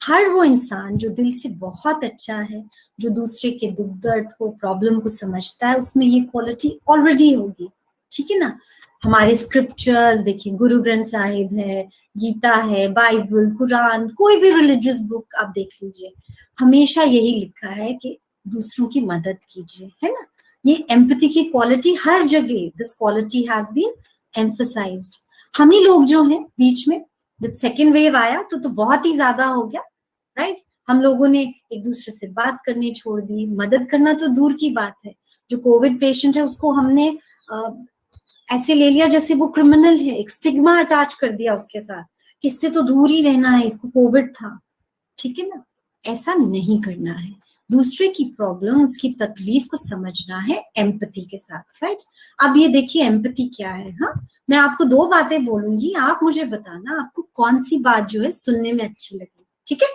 Speaker 3: हर वो इंसान जो दिल से बहुत अच्छा है, जो दूसरे के दुख दर्द को, प्रॉब्लम को समझता है, उसमें ये क्वालिटी ऑलरेडी होगी, ठीक है ना। हमारे स्क्रिप्चर्स देखिए, गुरु ग्रंथ साहिब है, गीता है, बाइबल, कुरान, कोई भी रिलीजियस बुक आप देख लीजिए, हमेशा यही लिखा है कि दूसरों की मदद कीजिए, है ना। ये एम्पैथी की क्वालिटी हर जगह, this quality has been emphasised. हम ही लोग जो हैं बीच में, जब सेकेंड वेव आया तो बहुत ही ज्यादा हो गया, राइट। हम लोगों ने एक दूसरे से बात करनी छोड़ दी, मदद करना तो दूर की बात है। जो कोविड पेशेंट है उसको हमने ऐसे ले लिया जैसे वो क्रिमिनल है, एक स्टिग्मा अटैच कर दिया उसके साथ, कि इससे तो दूर ही रहना है, इसको कोविड था, ठीक है ना। ऐसा नहीं करना है, दूसरे की प्रॉब्लम, उसकी तकलीफ को समझना है एम्पैथी के साथ, राइट। अब ये देखिए एम्पैथी क्या है। हाँ, मैं आपको 2 बातें बोलूंगी, आप मुझे बताना आपको कौन सी बात जो है सुनने में अच्छी लगी, ठीक है।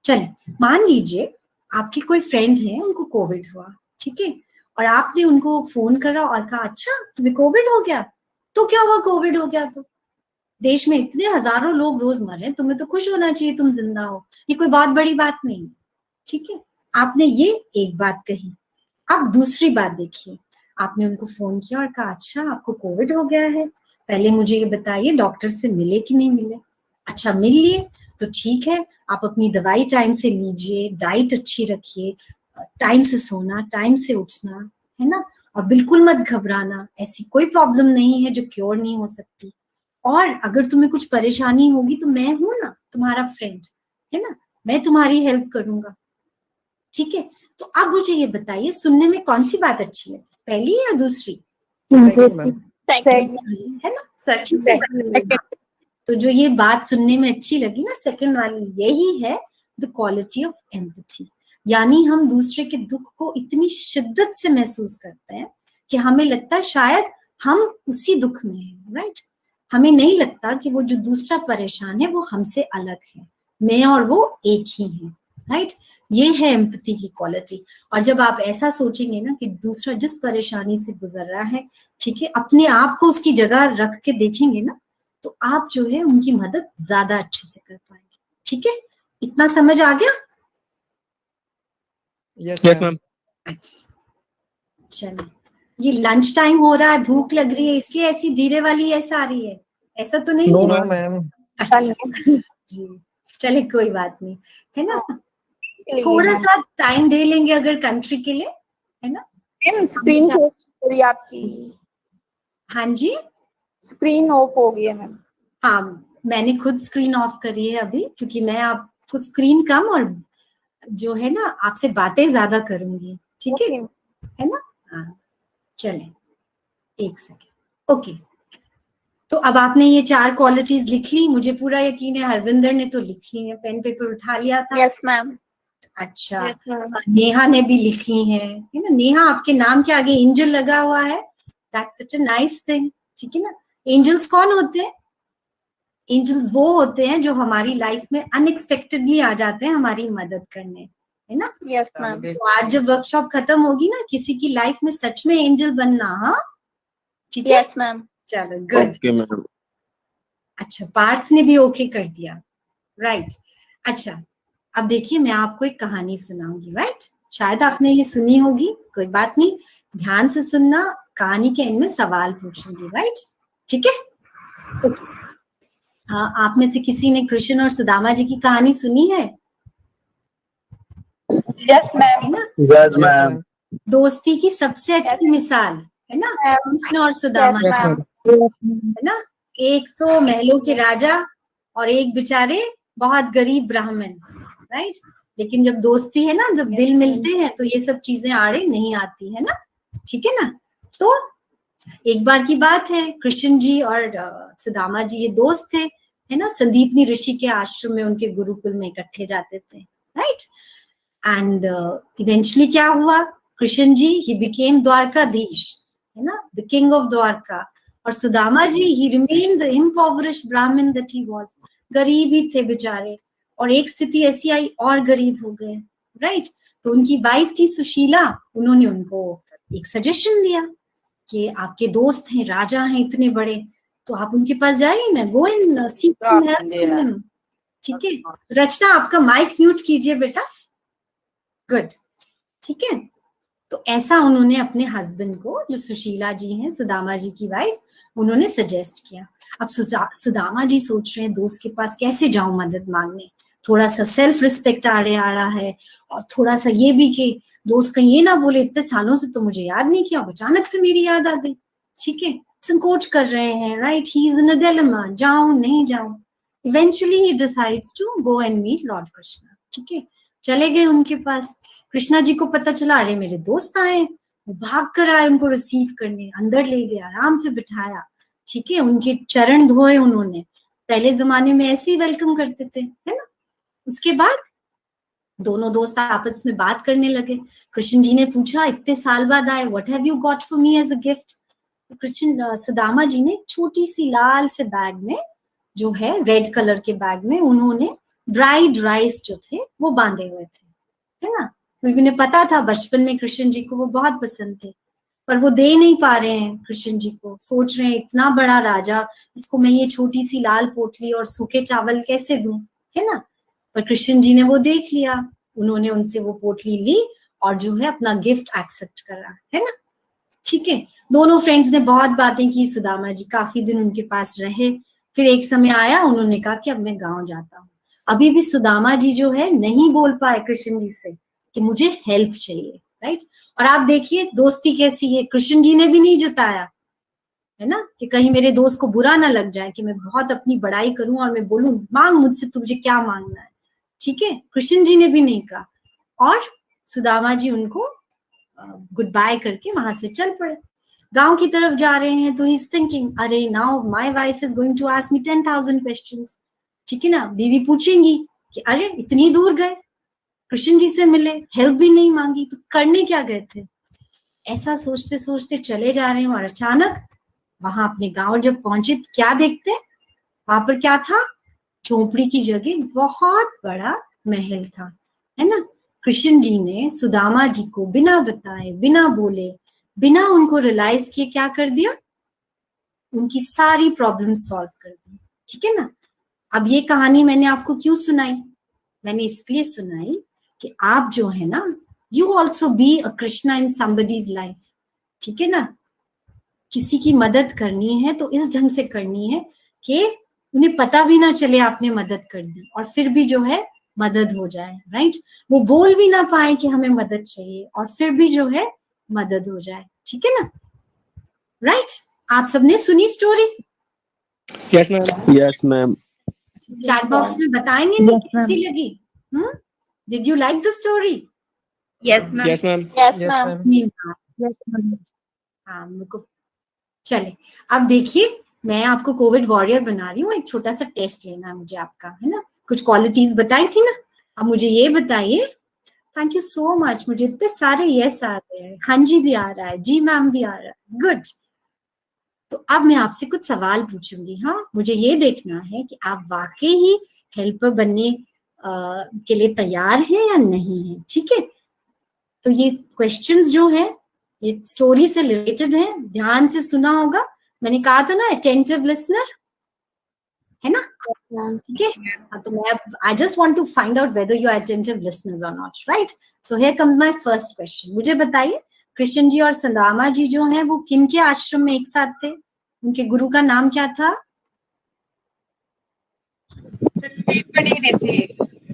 Speaker 3: चलिए, मान लीजिए आपके कोई फ्रेंड्स हैं, उनको कोविड हुआ, ठीक है, और आपने उनको फोन करा और कहा अच्छा तुम्हें कोविड हो गया, तो क्या हुआ, कोविड हो गया तो देश में इतने हजारों लोग रोज मर रहे हैं, तुम्हें तो खुश होना चाहिए, तुम जिंदा हो, ये कोई बहुत बड़ी बात नहीं, ठीक है। आपने ये एक बात कही। अब दूसरी बात देखिए, आपने उनको फोन किया और कहा अच्छा आपको कोविड हो गया है, पहले मुझे ये बताइए डॉक्टर से मिले कि नहीं मिले। अच्छा मिल लिए तो ठीक है, आप अपनी दवाई टाइम से लीजिए, डाइट अच्छी रखिए, टाइम से सोना, टाइम से उठना, है ना, और बिल्कुल मत घबराना, ऐसी कोई प्रॉब्लम नहीं है जो क्योर नहीं हो सकती। और अगर तुम्हें कुछ परेशानी होगी तो मैं हूं ना, तुम्हारा फ्रेंड, है ना, मैं तुम्हारी हेल्प करूंगा, ठीक है। तो अब मुझे ये बताइए सुनने में कौन सी बात अच्छी है, पहली या दूसरी?
Speaker 8: Second.
Speaker 3: है ना, सेकंड। तो जो ये बात सुनने में अच्छी लगी ना, सेकंड वाली, यही है द क्वालिटी ऑफ एम्पैथी। यानी हम दूसरे के दुख को इतनी शिद्दत से महसूस करते हैं कि हमें लगता है शायद हम उसी दुख में हैं, राइट। हमें नहीं लगता कि वो जो दूसरा परेशान है वो हमसे अलग है, मैं और वो एक ही हैं, राइट। ये है एम्पैथी की क्वालिटी। और जब आप ऐसा सोचेंगे ना कि दूसरा जिस परेशानी से गुजर रहा है, ठीक है, अपने आप को उसकी जगह रख के देखेंगे ना, तो आप जो है उनकी मदद ज्यादा अच्छे से कर पाएंगे, ठीक है। इतना समझ आ गया?
Speaker 5: Yes ma'am.
Speaker 3: अच्छा, चलिए, ये लंच टाइम हो रहा है, भूख लग रही है, इसलिए ऐसी धीरे वाली ऐसा आ रही है, ऐसा तो नहीं है?
Speaker 5: No ma'am.
Speaker 3: अच्छा जी, चलिए कोई बात नहीं, है ना, थोड़ा सा टाइम दे लेंगे अगर कंट्री के लिए, है ना।
Speaker 6: स्क्रीन करी आपकी,
Speaker 3: हाँ जी,
Speaker 6: स्क्रीन ऑफ हो गई है मैम।
Speaker 3: हाँ, मैंने खुद स्क्रीन ऑफ करी है अभी, क्योंकि मैं आपको स्क्रीन कम और जो है ना आपसे बातें ज्यादा करूंगी, ठीक है ना। हाँ, चले, एक सेकेंड, ओके। तो अब आपने ये 4 क्वालिटीज लिख ली, मुझे पूरा यकीन है हरविंदर ने तो लिख ली है, पेन पेपर उठा लिया था।
Speaker 8: Yes, ma'am.
Speaker 3: अच्छा,
Speaker 8: Yes, ma'am.
Speaker 3: नेहा ने भी लिख ली है ना। नेहा, आपके नाम के आगे एंजल लगा हुआ है, that's such a nice thing, ठीक है ना। एंजल्स कौन होते हैं? एंजल्स वो होते हैं जो हमारी लाइफ में अनएक्सपेक्टेडली आ जाते हैं हमारी मदद करने, है ना।
Speaker 8: Yes, ma'am.
Speaker 3: तो आज जब वर्कशॉप खत्म होगी ना, किसी की लाइफ में सच में एंजल बनना, हाँ, ठीक है।
Speaker 8: Yes, ma'am.
Speaker 3: चलो, गुड।
Speaker 7: Okay ma'am.
Speaker 3: अच्छा, पार्थ ने भी ओके कर दिया, राइट। अच्छा, अब देखिए मैं आपको एक कहानी सुनाऊंगी, राइट। शायद आपने ये सुनी होगी, कोई बात नहीं, ध्यान से सुनना, कहानी के एंड में सवाल पूछूंगी, राइट, ठीक है। हाँ, आप में से किसी ने कृष्ण और सुदामा जी की कहानी सुनी है?
Speaker 6: Yes ma'am.
Speaker 3: है ना,
Speaker 7: यस मैम।
Speaker 3: दोस्ती की सबसे अच्छी मिसाल, है ना, कृष्ण और सुदामा
Speaker 8: Yes,
Speaker 3: जी,
Speaker 8: ma'am.
Speaker 3: है ना। एक तो महलों के राजा और एक बेचारे बहुत गरीब ब्राह्मण, राइट। लेकिन जब दोस्ती है ना, जब दिल मिलते हैं तो ये सब चीजें आड़े नहीं आती, है ना, ठीक है ना। तो एक बार की बात है, कृष्ण जी और सुदामा जी ये दोस्त थे, है ना, संदीपनी ऋषि के आश्रम में उनके गुरुकुल में इकट्ठे जाते थे, राइट। एंड इवेंचुअली क्या हुआ, कृष्ण जी ही बिकेम द्वारकाधीश, है ना, द किंग ऑफ द्वारका, और सुदामा जी ही रिमेन्ड द इम्पोवरिश्ड ब्राह्मण दैट ही वाज, गरीब ही थे बेचारे, और एक स्थिति ऐसी आई और गरीब हो गए, राइट। तो उनकी वाइफ थी सुशीला, उन्होंने उनको एक सजेशन दिया कि आपके दोस्त हैं, राजा हैं इतने बड़े, तो आप उनके पास जाइए ना, go and seek some help from them, ठीक है। रचना आपका माइक म्यूट कीजिए बेटा, गुड, ठीक है। तो ऐसा उन्होंने अपने हस्बैंड को, जो सुशीला जी हैं, सुदामा जी की वाइफ, उन्होंने सजेस्ट किया। अब सुदामा जी सोच रहे हैं दोस्त के पास कैसे जाऊं मदद मांगने, थोड़ा सा सेल्फ रिस्पेक्ट आ रहा है, और थोड़ा सा ये भी कि दोस्त कहीं ये ना बोले इतने सालों से तो मुझे याद नहीं किया, अचानक से मेरी याद आ गई, ठीक है, संकोच कर रहे हैं, right, he is in a dilemma, जाऊं नहीं जाऊं। Eventually he decides to go and meet lord Krishna, ठीक है। चले गए उनके पास, कृष्णा जी को पता चला, अरे मेरे दोस्त आए, वो भाग कर आए उनको रिसीव करने, अंदर ले गया, आराम से बिठाया, ठीक है, उनके चरण धोए उन्होंने, पहले जमाने में ऐसे ही वेलकम करते थे, है ना। उसके बाद दोनों दोस्त आपस में बात करने लगे। कृष्ण जी ने पूछा, इतने साल बाद आए, what have you got for me as a gift. तो कृष्ण सुदामा जी ने छोटी सी लाल से बैग में, जो है रेड कलर के बैग में, उन्होंने ड्राइड राइस जो थे वो बांधे हुए थे, है ना, क्योंकि उन्हें पता था बचपन में कृष्ण जी को वो बहुत पसंद थे, पर वो दे नहीं पा रहे हैं कृष्ण जी को, सोच रहे हैं इतना बड़ा राजा, इसको मैं ये छोटी सी लाल पोटली और सूखे चावल कैसे दूं, है ना। पर कृष्ण जी ने वो देख लिया, उन्होंने उनसे वो पोटली ली और जो है अपना गिफ्ट एक्सेप्ट करा, है ना, ठीक है। दोनों फ्रेंड्स ने बहुत बातें की, सुदामा जी काफी दिन उनके पास रहे, फिर एक समय आया, उन्होंने कहा कि अब मैं गांव जाता हूँ। अभी भी सुदामा जी जो है नहीं बोल पाए कृष्ण जी से कि मुझे हेल्प चाहिए, राइट। और आप देखिए दोस्ती कैसी है, कृष्ण जी ने भी नहीं जताया, है ना, कि कहीं मेरे दोस्त को बुरा ना लग जाए कि मैं बहुत अपनी बड़ाई करूं और मैं बोलूं मांग मुझसे, तुझे क्या मांगना है, ठीक है, कृष्ण जी ने भी नहीं कहा। और सुदामा जी उनको गुड बाय करके वहां से चल पड़े। गांव की तरफ जा रहे हैं तो ही इज थिंकिंग, अरे now my wife is going to ask me 10,000 questions, ठीक है ना, बीवी पूछेंगी कि अरे इतनी दूर गए, कृष्ण जी से मिले, हेल्प भी नहीं मांगी, तो करने क्या गए थे। ऐसा सोचते सोचते चले जा रहे हैं, और अचानक वहां अपने गांव जब पहुंचे तो क्या देखते, वहां पर क्या था, झोपड़ी की जगह बहुत बड़ा महल था, है ना। कृष्ण जी ने सुदामा जी को बिना बताए, बिना बोले, बिना उनको रियलाइज किए क्या कर दिया, उनकी सारी प्रॉब्लम सॉल्व कर दी, ठीक है ना। अब ये कहानी मैंने आपको क्यों सुनाई, मैंने इसलिए सुनाई कि आप जो है ना, you also be a Krishna in somebody's life, ठीक है ना। किसी की मदद करनी है तो इस ढंग से करनी है कि उन्हें पता भी ना चले आपने मदद कर दी, और फिर भी जो है मदद हो जाए, राइट। वो बोल भी ना पाए कि हमें मदद चाहिए, और फिर भी जो है मदद हो जाए, ठीक है ना, राइट। आप सबने सुनी story?
Speaker 5: Yes ma'am.
Speaker 7: Yes ma'am.
Speaker 3: Chat box में बताएंगे ना कैसी लगी, did you like the story?
Speaker 6: Yes ma'am.
Speaker 5: Yes ma'am.
Speaker 8: Yes,
Speaker 5: yes
Speaker 8: ma'am.
Speaker 5: Ma'am.
Speaker 3: हाँ मुझको, चले अब देखिए, मैं आपको कोविड वॉरियर बना रही हूँ, एक छोटा सा टेस्ट लेना है मुझे आपका, है ना। कुछ क्वालिटीज बताई थी ना, अब मुझे ये बताइए, थैंक यू सो मच, मुझे इतने सारे यस आ रहे हैं, हाँ जी भी आ रहा है, जी मैम भी आ रहा है, गुड। तो अब मैं आपसे कुछ सवाल पूछूंगी, हाँ, मुझे ये देखना है कि आप वाकई ही हेल्पर बनने के लिए तैयार हैं या नहीं है, ठीक है। तो ये क्वेश्चंस जो है ये स्टोरी से रिलेटेड है, ध्यान से सुना होगा, मैंने कहा था ना अटेंटिव लिसनर, है ना, ठीक है। तो मैं I just want to find out whether you are attentive listeners और not, right. So here comes my first question, मुझे बताइए कृष्ण जी और सुदामा जी जो हैं वो किन के आश्रम में एक साथ थे, उनके गुरु का नाम क्या था?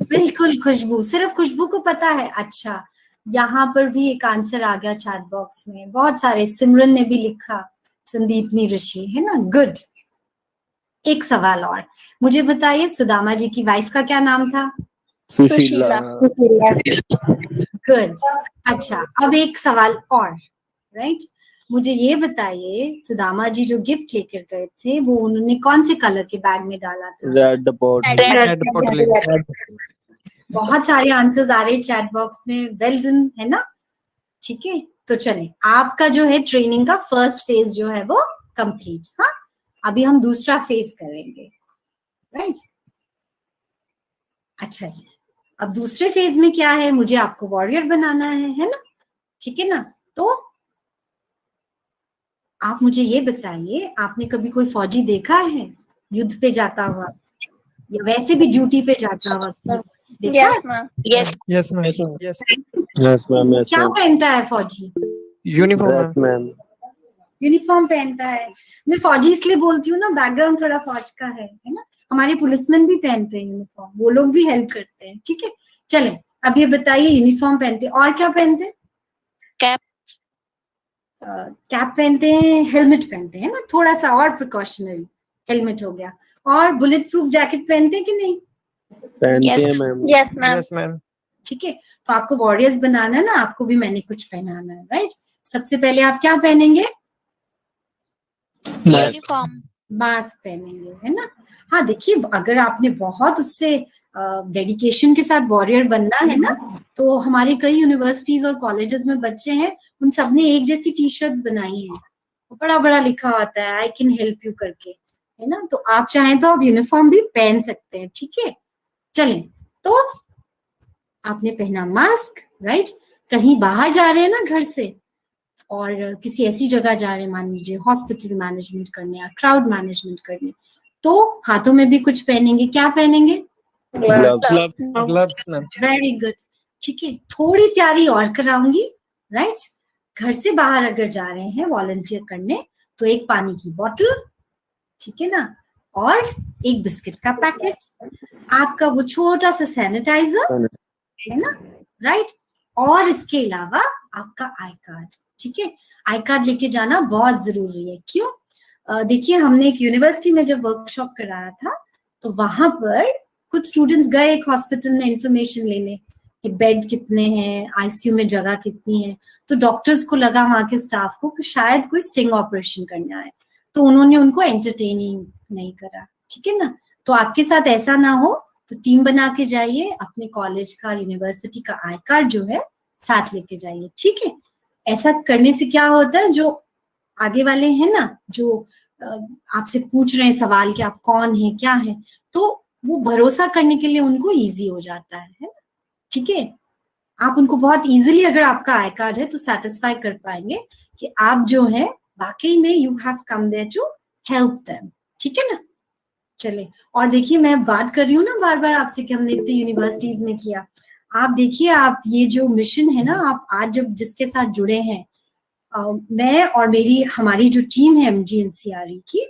Speaker 3: बिल्कुल खुशबू, सिर्फ खुशबू को पता है, अच्छा यहाँ पर भी एक आंसर आ गया चैट बॉक्स में, बहुत सारे, सिमरन ने भी लिखा संदीपनी ऋषि, है ना, गुड। एक सवाल और, मुझे बताइए सुदामा जी की वाइफ का क्या नाम था?
Speaker 7: सुशीला।
Speaker 3: गुड। अच्छा अब एक सवाल और, राइट, मुझे ये बताइए सुदामा जी जो गिफ्ट लेकर गए थे वो उन्होंने कौन से कलर के बैग में डाला था?
Speaker 7: रेड पॉट
Speaker 5: रेड पोटली
Speaker 3: बहुत सारे आंसर्स आ रहे हैं चैट बॉक्स में, वेल डन, है ना? ठीक है, तो चले, आपका जो है ट्रेनिंग का फर्स्ट फेज जो है वो कंप्लीट। हाँ, अभी हम दूसरा फेज करेंगे, राइट? अच्छा जी, अब दूसरे फेज में क्या है, मुझे आपको वॉरियर बनाना है ना? ठीक है ना? तो आप मुझे ये बताइए, आपने कभी कोई फौजी देखा है युद्ध पे जाता हुआ या वैसे भी ड्यूटी पे जाता हुआ? देखा है?
Speaker 8: Yes, ma'am. Yes.
Speaker 5: Yes ma'am yes
Speaker 7: yes ma'am yes
Speaker 3: क्या
Speaker 7: मैम
Speaker 3: पहनता है फौजी?
Speaker 5: यूनिफॉर्म
Speaker 7: ड्रेस मैम
Speaker 3: यूनिफॉर्म पहनता है। मैं फौजी इसलिए बोलती हूँ ना, बैकग्राउंड थोड़ा फौज का है ना? हमारे पुलिसमैन भी पहनते हैं यूनिफॉर्म, वो लोग भी हेल्प करते हैं। ठीक है, चले, अब ये बताइए, यूनिफॉर्म पहनते हैं और क्या पहनते हैं?
Speaker 8: Cap.
Speaker 3: कैप पहनते हैं, हेलमेट पहनते हैं ना, थोड़ा सा और प्रिकॉशनरी हेलमेट हो गया, और बुलेट प्रूफ जैकेट पहनते हैं कि नहीं?
Speaker 7: पहनते
Speaker 8: Yes.
Speaker 7: हैं ma'am
Speaker 8: Yes, ma'am.
Speaker 5: Yes ma'am
Speaker 3: ठीक है, तो आपको वॉरियर्स बनाना है ना, आपको भी मैंने कुछ पहनाना है, राइट? सबसे पहले आप क्या पहनेंगे?
Speaker 8: Uniform.
Speaker 3: मास्क पहनेंगे, है ना? हाँ, देखिए, अगर आपने बहुत उससे डेडिकेशन के साथ वॉरियर बनना है ना, तो हमारे कई यूनिवर्सिटीज और कॉलेजेस में बच्चे हैं, उन सब ने एक जैसी टी शर्ट्स बनाई हैं, बड़ा बड़ा लिखा होता है आई कैन हेल्प यू करके, है ना? तो आप चाहें तो आप यूनिफॉर्म भी पहन सकते हैं। ठीक है, चलें, तो आपने पहना मास्क, राइट? कहीं बाहर जा रहे हैं ना घर से, और किसी ऐसी जगह जा रहे हैं, मान लीजिए हॉस्पिटल मैनेजमेंट करने या क्राउड मैनेजमेंट करने, तो हाथों में भी कुछ पहनेंगे। क्या पहनेंगे?
Speaker 5: Gloves ma'am
Speaker 3: very good. ठीक है, थोड़ी तैयारी और कराऊंगी, राइट? घर से बाहर अगर जा रहे हैं वॉलंटियर करने, तो एक पानी की बोतल, ठीक है ना, और एक बिस्किट का पैकेट, आपका वो छोटा सा सैनिटाइजर, है ना, राइट? और इसके अलावा आपका आई कार्ड। ठीक है, आई कार्ड लेके जाना बहुत जरूरी है। क्यों? देखिए, हमने एक यूनिवर्सिटी में जब वर्कशॉप कराया था, तो वहां पर कुछ स्टूडेंट्स गए एक हॉस्पिटल में इंफॉर्मेशन लेने कि बेड कितने हैं, आईसीयू में जगह कितनी है, तो डॉक्टर्स को लगा, वहां के स्टाफ को, कि शायद कोई स्टिंग ऑपरेशन करना है, तो उन्होंने उनको एंटरटेनिंग नहीं करा। ठीक है ना? तो आपके साथ ऐसा ना हो, तो टीम बना के जाइए, अपने कॉलेज का, यूनिवर्सिटी का आई कार्ड जो है साथ लेके जाइए। ठीक है, ऐसा करने से क्या होता है, जो आगे वाले हैं ना, जो आपसे पूछ रहे हैं सवाल कि आप कौन हैं, क्या हैं, तो वो भरोसा करने के लिए उनको इजी हो जाता है ना? ठीक है, आप उनको बहुत इजीली, अगर आपका आई कार्ड है, तो सेटिस्फाई कर पाएंगे कि आप जो है वाकई में you have come there to help them. ठीक है ना? चले, और देखिए, मैं बात कर रही हूँ ना बार बार आपसे कि हमने इतनी यूनिवर्सिटीज में किया, आप देखिए, आप ये जो मिशन है ना, आप आज जब जिसके साथ जुड़े हैं, मैं और हमारी जो टीम है MGNCRE की,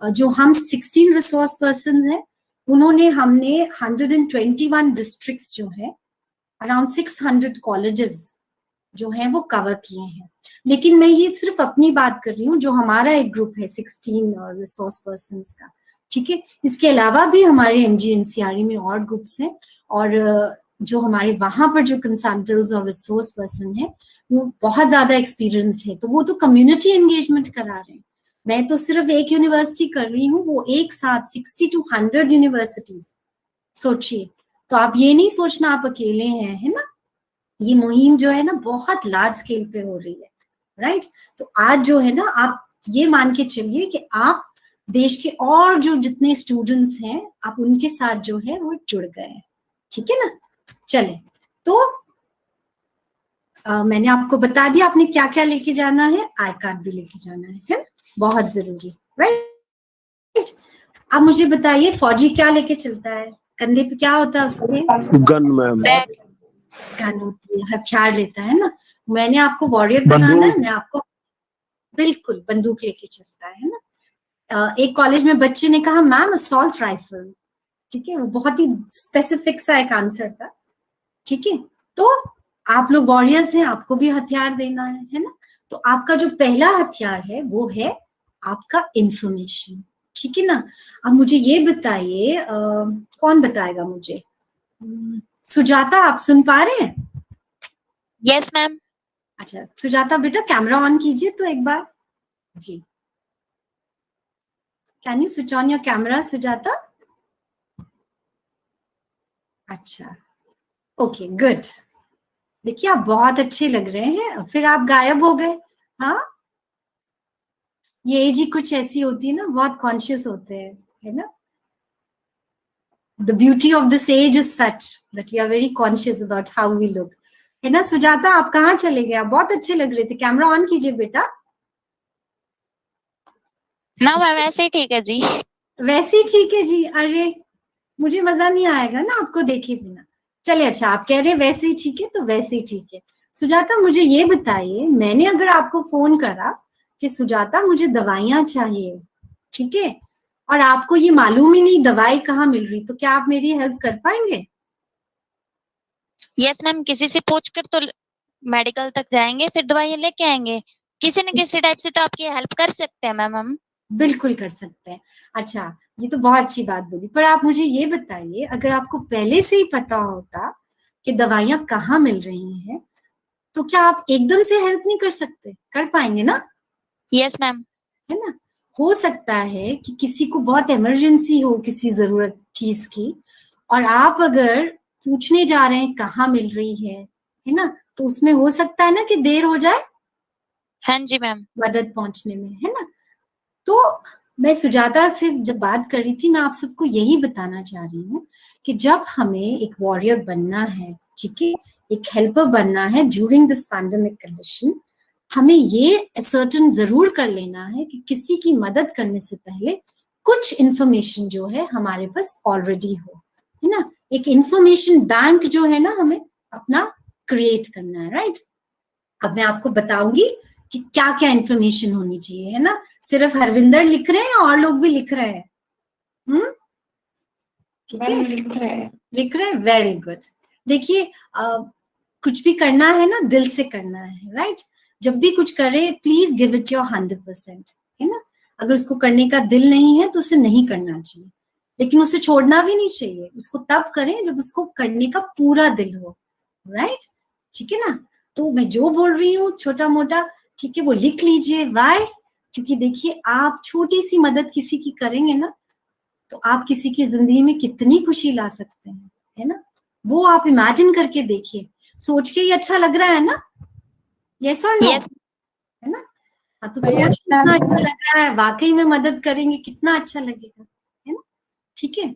Speaker 3: जो हम 16 रिसोर्स पर्सन हैं, उन्होंने, हमने 121 डिस्ट्रिक्ट्स जो है, अराउंड 600 कॉलेजेस जो हैं वो कवर किए हैं। लेकिन मैं ये सिर्फ अपनी बात कर रही हूँ, जो हमारा एक ग्रुप है 16 रिसोर्स पर्सन का। ठीक है, इसके अलावा भी हमारे MGNCRE में और ग्रुप्स हैं, और जो हमारे वहां पर जो कंसल्टेंट्स और रिसोर्स पर्सन है, वो बहुत ज्यादा एक्सपीरियंस्ड है, तो वो तो कम्युनिटी एंगेजमेंट करा रहे हैं। मैं तो सिर्फ एक यूनिवर्सिटी कर रही हूँ, वो एक साथ 60 to 100 यूनिवर्सिटीज, सोचिए। तो आप ये नहीं सोचना आप अकेले हैं, है ना? ये मुहिम जो है ना, बहुत लार्ज स्केल पे हो रही है, राइट? तो आज जो है ना, आप ये मान के चलिए कि आप देश के और जो जितने स्टूडेंट्स हैं, आप उनके साथ जो है वो जुड़ गए हैं। ठीक है ना? चले, तो मैंने आपको बता दिया आपने क्या क्या लेके जाना है, आई कार्ड भी लेके जाना है ना? बहुत जरूरी, राइट? अब मुझे बताइए, फौजी क्या लेके चलता है? कंधे पे क्या होता है उसके?
Speaker 7: गन मैम
Speaker 3: गन होती है, हथियार लेता है ना? मैंने आपको वॉरियर बनाना है, मैं आपको बिल्कुल बंदूक लेके चलता है ना? एक कॉलेज में बच्चे ने कहा, मैम असॉल्ट राइफल। ठीक है, वो बहुत ही स्पेसिफिक सा एक आंसर था। ठीक है, तो आप लोग वॉरियर्स हैं, आपको भी हथियार देना है ना? तो आपका जो पहला हथियार है वो है आपका इंफॉर्मेशन। ठीक है ना? अब मुझे ये बताइए, कौन बताएगा मुझे? सुजाता, आप सुन पा रहे हैं?
Speaker 8: Yes, ma'am.
Speaker 3: अच्छा सुजाता बेटा कैमरा ऑन कीजिए तो एक बार जी। Can you switch on your camera Sujata? अच्छा ओके गुड। देखिए आप बहुत अच्छे लग रहे हैं, फिर आप गायब हो गए। हाँ ये एज ही कुछ ऐसी होती है ना, बहुत कॉन्शियस होते हैं, है ना। The beauty of this age is such that we are very conscious about how we look, है ना। सुजाता आप कहाँ चले गए? आप बहुत अच्छे लग रहे थे। कैमरा ऑन कीजिए बेटा।
Speaker 8: ना मैम ऐसे ही ठीक है जी।
Speaker 3: वैसे ही ठीक है जी। अरे मुझे मजा नहीं आएगा ना आपको देखे बिना। चलिए अच्छा आप कह रहे हैं वैसे ही ठीक है तो वैसे ही ठीक है। सुजाता मुझे ये बताइए, मैंने अगर आपको फोन करा कि सुजाता मुझे दवाइयां चाहिए, ठीक है, और आपको ये मालूम ही नहीं दवाई कहाँ मिल रही, तो क्या आप मेरी हेल्प कर पाएंगे?
Speaker 8: यस मैम, किसी से पूछ कर तो मेडिकल तक जाएंगे, फिर दवाइयाँ लेके आएंगे। किसी न किसी टाइप से तो आपकी हेल्प कर सकते हैं मैम हम।
Speaker 3: बिल्कुल कर सकते हैं। अच्छा ये तो बहुत अच्छी बात बोली, पर आप मुझे ये बताइए अगर आपको पहले से ही पता होता कि दवाइयां कहाँ मिल रही हैं, तो क्या आप एकदम से हेल्प नहीं कर सकते? कर पाएंगे ना?
Speaker 8: Yes ma'am.
Speaker 3: है ना। हो सकता है कि किसी को बहुत इमरजेंसी हो किसी जरूरत चीज की, और आप अगर पूछने जा रहे हैं कहाँ मिल रही है ना, तो उसमें हो सकता है ना कि देर हो जाए
Speaker 8: हाँ जी मैम।
Speaker 3: मदद पहुंचने में, है ना। तो मैं सुजाता से जब बात कर रही थी, मैं आप सबको यही बताना चाह रही हूँ कि जब हमें एक वॉरियर बनना है, ठीक है, एक हेल्पर बनना है ड्यूरिंग दिस पैंडेमिक कंडीशन, हमें ये सर्टेन जरूर कर लेना है कि किसी की मदद करने से पहले कुछ इंफॉर्मेशन जो है हमारे पास ऑलरेडी हो, है ना। एक इंफॉर्मेशन बैंक जो है ना हमें अपना क्रिएट करना है, राइट। अब मैं आपको बताऊंगी कि क्या क्या इंफॉर्मेशन होनी चाहिए, है ना। सिर्फ हरविंदर लिख रहे हैं और लोग भी लिख रहे हैं? ठीक है लिख रहे हैं, वेरी गुड। देखिए कुछ भी करना है ना दिल से करना है, राइट। जब भी कुछ करे प्लीज गिव इट योर 100%, है ना। अगर उसको करने का दिल नहीं है तो उसे नहीं करना चाहिए, लेकिन उसे छोड़ना भी नहीं चाहिए। उसको तब करें जब उसको करने का पूरा दिल हो, राइट। ठीक है ना। तो मैं जो बोल रही हूँ छोटा मोटा, ठीक है, वो लिख लीजिए। वाई? क्योंकि देखिए आप छोटी सी मदद किसी की करेंगे ना, तो आप किसी की जिंदगी में कितनी खुशी ला सकते हैं, है ना। वो आप इमेजिन करके देखिए, सोच के ही अच्छा लग रहा है ना। यस और नो?
Speaker 8: यस।
Speaker 3: है ना। हाँ तो सोच कितना अच्छा लग रहा है, वाकई में मदद करेंगे कितना अच्छा लगेगा, है ना। ठीक है।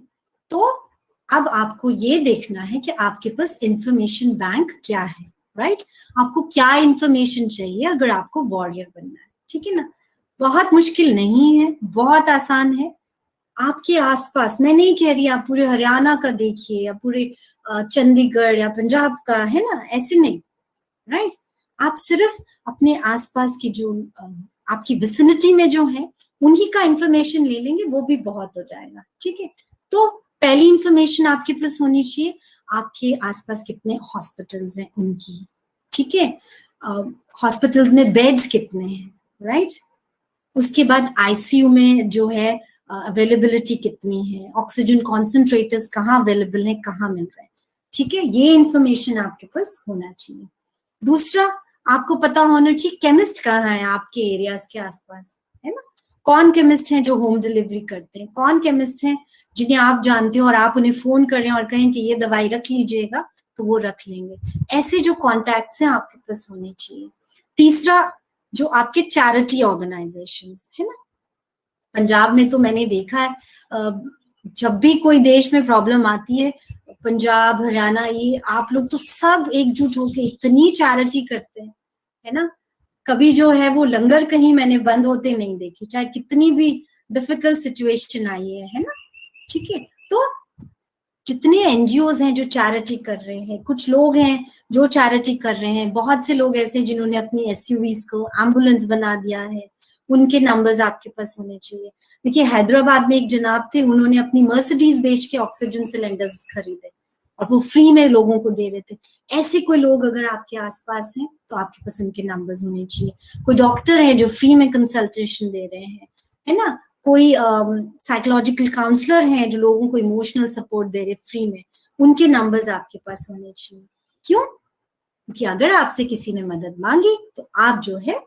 Speaker 3: तो अब आपको ये देखना है कि आपके पास इंफॉर्मेशन बैंक क्या है, राइट। आपको क्या इंफॉर्मेशन चाहिए अगर आपको वॉरियर बनना है, ठीक है ना। बहुत मुश्किल नहीं है, बहुत आसान है। आपके आसपास, मैं नहीं कह रही आप पूरे हरियाणा का देखिए या पूरे चंडीगढ़ या पंजाब का, है ना, ऐसे नहीं, राइट। आप सिर्फ अपने आसपास की जो आपकी विसिनिटी में जो है उन्हीं का इंफॉर्मेशन ले लेंगे, वो भी बहुत हो जाएगा, ठीक है। तो पहली इंफॉर्मेशन आपके पास होनी चाहिए आपके आसपास कितने हॉस्पिटल्स हैं उनकी, ठीक है। हॉस्पिटल्स में बेड्स कितने हैं, राइट। उसके बाद आईसीयू में जो है अवेलेबिलिटी कितनी है, ऑक्सीजन कॉन्सेंट्रेटर्स कहाँ अवेलेबल है, कहाँ मिल रहे हैं, ठीक है। ये इंफॉर्मेशन आपके पास होना चाहिए। दूसरा आपको पता होना चाहिए केमिस्ट कहाँ है आपके एरियाज के आसपास, है ना। कौन केमिस्ट हैं जो होम डिलीवरी करते हैं, कौन केमिस्ट हैं जिन्हें आप जानते हो और आप उन्हें फोन करें और कहें कि ये दवाई रख लीजिएगा तो वो रख लेंगे। ऐसे जो कॉन्टैक्ट्स हैं आपके पास होने चाहिए। तीसरा जो आपके चैरिटी ऑर्गेनाइजेशंस है ना, पंजाब में तो मैंने देखा है जब भी कोई देश में प्रॉब्लम आती है, पंजाब हरियाणा ये आप लोग तो सब एकजुट होकर इतनी चैरिटी करते हैं, है ना। कभी जो है वो लंगर कहीं मैंने बंद होते नहीं देखी, चाहे कितनी भी डिफिकल्ट सिचुएशन आई है ना। ठीक है। तो जितने एनजीओज हैं जो चैरिटी कर रहे हैं, कुछ लोग हैं जो चैरिटी कर रहे हैं, बहुत से लोग ऐसे जिन्होंने अपनी एसयूवीज को एम्बुलेंस बना दिया है, उनके नंबर्स आपके पास होने चाहिए। देखिए हैदराबाद में एक जनाब थे, उन्होंने अपनी मर्सिडीज बेच के ऑक्सीजन सिलेंडर्स खरीदे और वो फ्री में लोगों को दे रहे थे। ऐसे कोई लोग अगर आपके आसपास हैं तो आपके पास उनके नंबर्स होने चाहिए। कोई डॉक्टर है जो फ्री में कंसल्टेशन दे रहे हैं, है ना। कोई साइकोलॉजिकल काउंसलर हैं जो लोगों को इमोशनल सपोर्ट दे रहे फ्री में, उनके नंबर्स आपके पास होने चाहिए। क्यों? क्योंकि अगर आपसे किसी ने मदद मांगी तो आप जो है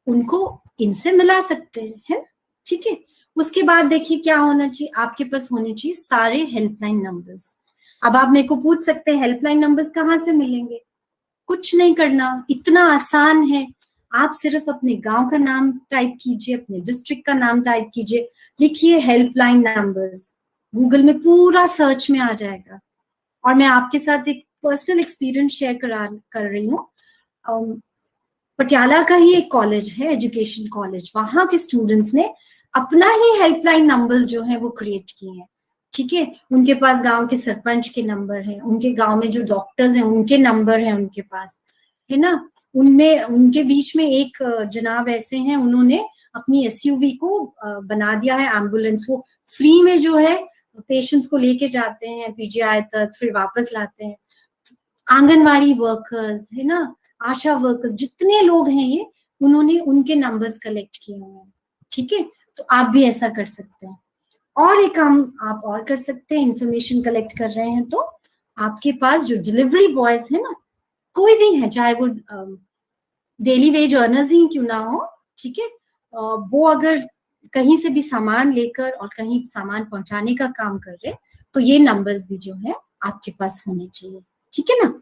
Speaker 3: उनको इनसे मिला सकते हैं, है ना? ठीक है। उसके बाद देखिए क्या होना चाहिए, आपके पास होने चाहिए सारे हेल्पलाइन नंबर्स। अब आप मेरे को पूछ सकते हैं हेल्पलाइन नंबर्स कहाँ से मिलेंगे? कुछ नहीं करना, इतना आसान है। आप सिर्फ अपने गांव का नाम टाइप कीजिए, अपने डिस्ट्रिक्ट का नाम टाइप कीजिए, लिखिए हेल्पलाइन नंबर्स, गूगल में पूरा सर्च में आ जाएगा। और मैं आपके साथ एक पर्सनल एक्सपीरियंस शेयर कर रही हूँ। पटियाला का ही एक कॉलेज है, एजुकेशन कॉलेज, वहां के स्टूडेंट्स ने अपना ही हेल्पलाइन नंबर्स जो है वो क्रिएट किए हैं। ठीक है, उनके पास गांव के सरपंच के नंबर हैं, उनके गांव में जो डॉक्टर्स हैं उनके नंबर हैं उनके पास, है ना? उनमें उनके बीच में एक जनाब ऐसे हैं, उन्होंने अपनी एसयूवी को बना दिया है एम्बुलेंस। वो फ्री में जो है पेशेंट्स को लेके जाते हैं पीजीआई तक, फिर वापस लाते हैं। आंगनवाड़ी वर्कर्स, है ना, आशा वर्कर्स, जितने लोग हैं ये, उन्होंने उनके नंबर्स कलेक्ट किए हुए हैं। ठीक है, तो आप भी ऐसा कर सकते हैं। और एक काम आप और कर सकते हैं, इंफॉर्मेशन कलेक्ट कर रहे हैं तो आपके पास जो डिलीवरी बॉयज है ना, कोई भी है, चाहे वो डेली वेज अर्नर्स ही क्यों ना हो, ठीक है, वो अगर कहीं से भी सामान लेकर और कहीं सामान पहुंचाने का काम कर रहे, तो ये नंबर्स भी जो है आपके पास होने चाहिए। ठीक है ना?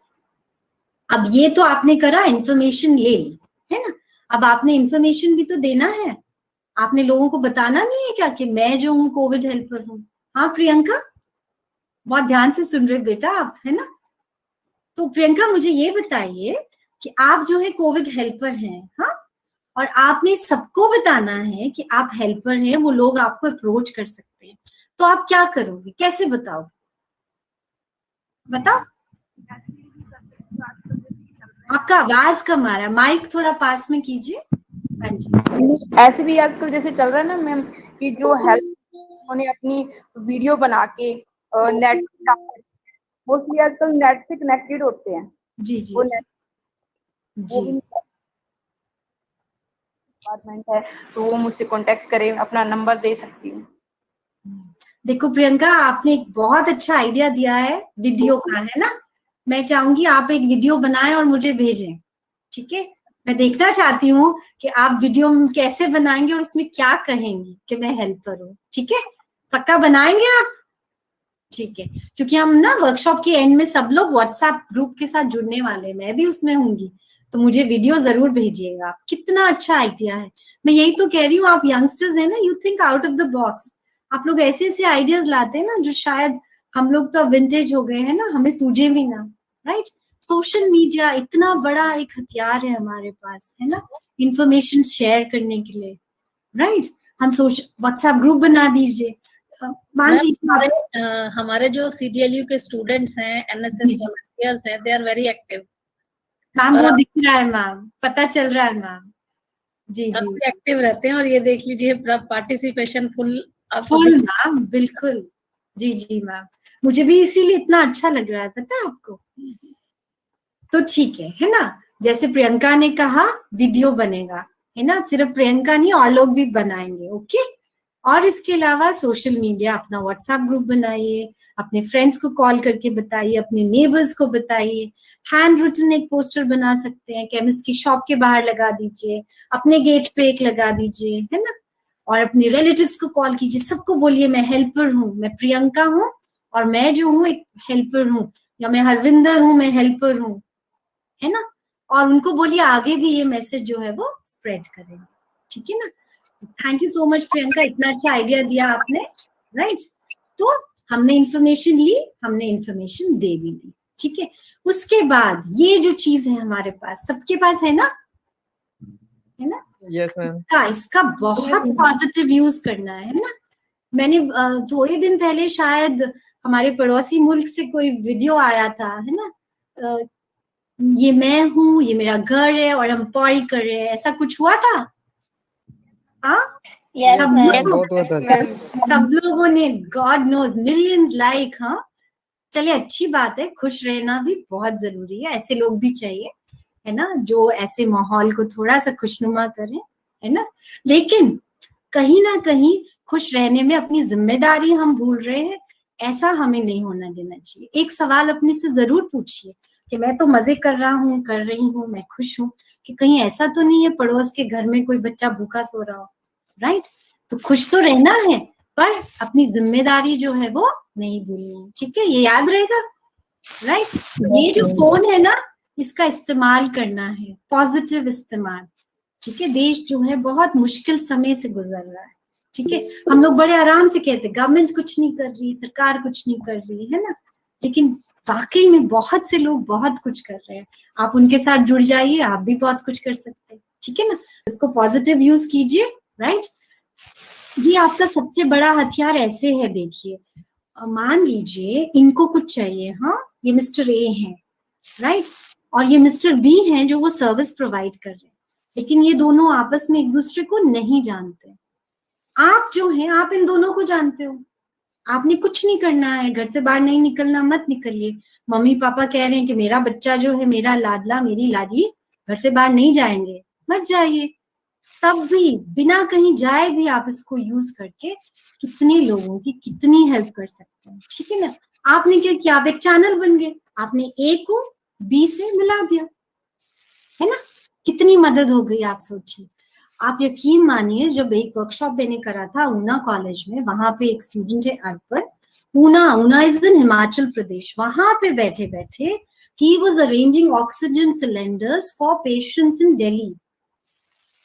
Speaker 3: अब ये तो आपने करा, इंफॉर्मेशन ले ली, है ना? अब आपने इंफॉर्मेशन भी तो देना है। आपने लोगों को बताना नहीं है क्या कि मैं जो हूँ कोविड हेल्पर हूँ? हाँ प्रियंका, बहुत ध्यान से सुन रहे बेटा आप, है ना? तो प्रियंका मुझे ये बताइए कि आप जो है कोविड हेल्पर हैं, हाँ, और आपने सबको बताना है कि आप हेल्पर हैं, वो लोग आपको अप्रोच कर सकते हैं, तो आप क्या करोगे, कैसे बताओगे? बताओ। आपका आवाज कम आ रहा है, माइक थोड़ा पास में कीजिए। हाँ जी।
Speaker 6: ऐसे भी आजकल जैसे चल रहा है ना मैम, कि जो हेल्प उन्होंने अपनी वीडियो बना के नेट, मोस्टली आजकल नेट से कनेक्टेड होते हैं।
Speaker 3: जी जी
Speaker 6: वो
Speaker 3: जी,
Speaker 6: नेट, वो भी
Speaker 3: जी।
Speaker 6: डिपार्टमेंट है, तो वो मुझसे कांटेक्ट करें, अपना नंबर दे सकती हूँ।
Speaker 3: देखो प्रियंका, आपने एक बहुत अच्छा आइडिया दिया है वीडियो का, है ना? मैं चाहूंगी आप एक वीडियो बनाएं और मुझे भेजें। ठीक है, मैं देखना चाहती हूँ कि आप वीडियो कैसे बनाएंगे और उसमें क्या कहेंगी कि मैं हेल्पर हूँ। ठीक है, पक्का बनाएंगे आप? ठीक है, क्योंकि हम ना वर्कशॉप के एंड में सब लोग व्हाट्सएप ग्रुप के साथ जुड़ने वाले, मैं भी उसमें होंगी, तो मुझे वीडियो जरूर भेजिएगा। कितना अच्छा आइडिया है, मैं यही तो कह रही हूँ, आप यंगस्टर्स है ना, you think out of the box. आप लोग ऐसे ऐसे आइडियाज लाते हैं ना जो शायद हम लोग तो विंटेज हो गए हैं ना, हमें सूझे भी ना। राइट, सोशल मीडिया इतना बड़ा एक हथियार है हमारे पास, है ना, इंफॉर्मेशन शेयर करने के लिए। राइट, हम व्हाट्सएप ग्रुप बना दीजिए, मान लीजिए
Speaker 2: हमारे जो CDLU के स्टूडेंट्स हैं, NSS वॉलंटियर्स हैं, they are very active.
Speaker 3: Ma'am वो दिख रहा है मैम, पता चल रहा है मैम। जी जी,
Speaker 2: एक्टिव रहते हैं, और ये देख लीजिए पार्टिसिपेशन फुल
Speaker 3: मैम, बिल्कुल। जी जी मैम, मुझे भी इसीलिए इतना अच्छा लग रहा है, पता है आपको? तो ठीक है ना? जैसे प्रियंका ने कहा वीडियो बनेगा, है ना, सिर्फ प्रियंका नहीं और लोग भी बनाएंगे। ओके, और इसके अलावा सोशल मीडिया, अपना व्हाट्सएप ग्रुप बनाइए, अपने फ्रेंड्स को कॉल करके बताइए, अपने नेबर्स को बताइए। हैंड रिटन एक पोस्टर बना सकते हैं, केमिस्ट की शॉप के बाहर लगा दीजिए, अपने गेट पे एक लगा दीजिए, है ना, और अपने रिलेटिव्स को कॉल कीजिए, सबको बोलिए मैं हेल्पर हूँ, मैं प्रियंका हूँ और मैं जो हूँ एक हेल्पर हूँ, या मैं हरविंदर हूँ, मैं हेल्पर हूँ, है ना, और उनको बोलिए आगे भी ये मैसेज जो है वो स्प्रेड करेंगे। ठीक है ना? Thank you so much Priyanka, इतना अच्छा आइडिया दिया आपने। राइट, तो हमने इंफॉर्मेशन ली, हमने इंफॉर्मेशन दे भी दी। ठीक है, उसके बाद ये जो चीज है हमारे पास, सबके पास है ना, है ना?
Speaker 5: Yes ma'am.
Speaker 3: इसका बहुत पॉजिटिव यूज करना है ना। मैंने थोड़े दिन पहले शायद हमारे पड़ोसी मुल्क से कोई वीडियो आया था, है ना, ये मैं हूँ, ये मेरा घर है और हम पॉरी कर रहे हैं, ऐसा कुछ हुआ था? हाँ, सब लोगों ने, गॉड नोज, मिलियंस लाइक। हाँ, चलिए अच्छी बात है, खुश रहना भी बहुत जरूरी है, ऐसे लोग भी चाहिए, है ना, जो ऐसे माहौल को थोड़ा सा खुशनुमा करें, है ना। लेकिन कहीं ना कहीं खुश रहने में अपनी जिम्मेदारी हम भूल रहे हैं, ऐसा हमें नहीं होना देना चाहिए। एक सवाल अपने से जरूर पूछिए, कि मैं तो मजे कर रहा हूँ, कर रही हूँ, मैं खुश हूँ, कि कहीं ऐसा तो नहीं है पड़ोस के घर में कोई बच्चा भूखा सो रहा हो, राइट? तो खुश तो रहना है, पर अपनी जिम्मेदारी जो है वो नहीं भूलनी, ठीक है? ये याद रहेगा, राइट? ये जो फोन है ना, इसका इस्तेमाल करना है, पॉजिटिव इस्तेमाल, ठीक है? देश जो है बहुत मुश्किल समय से गुजर रहा है, ठीक है? हम लोग बड़े आराम से कहते हैं गवर्नमेंट कुछ नहीं कर रही, सरकार कुछ नहीं कर रही है ना, लेकिन वाकई में बहुत से लोग बहुत कुछ कर रहे हैं। आप उनके साथ जुड़ जाइए, आप भी बहुत कुछ कर सकते हैं, ठीक है ना? इसको पॉजिटिव यूज कीजिए, राइट? ये आपका सबसे बड़ा हथियार ऐसे है, देखिए, मान लीजिए इनको कुछ चाहिए, हाँ, ये मिस्टर ए हैं, राइट, और ये मिस्टर बी हैं जो वो सर्विस प्रोवाइड कर रहे हैं, लेकिन ये दोनों आपस में एक दूसरे को नहीं जानते। आप जो हैं, आप इन दोनों को जानते हो, आपने कुछ नहीं करना है, घर से बाहर नहीं निकलना, मत निकलिए। मम्मी पापा कह रहे हैं कि मेरा बच्चा जो है, मेरा लाडला, मेरी लाडली घर से बाहर नहीं जाएंगे, मत जाइए। तब भी बिना कहीं जाए भी आप इसको यूज करके कितने लोगों की कितनी हेल्प कर सकते हैं, ठीक है ना? आपने क्या किया, आप एक चैनल बन गए, आपने ए को बी से मिला दिया, है ना? कितनी मदद हो गई, आप सोचिए। आप यकीन मानिए, जब एक वर्कशॉप मैंने करा था ऊना कॉलेज में, वहां पे एक स्टूडेंट है अर्पण, ऊना इज इन हिमाचल प्रदेश, वहां पे बैठे बैठे he was arranging oxygen cylinders for patients इन दिल्ली।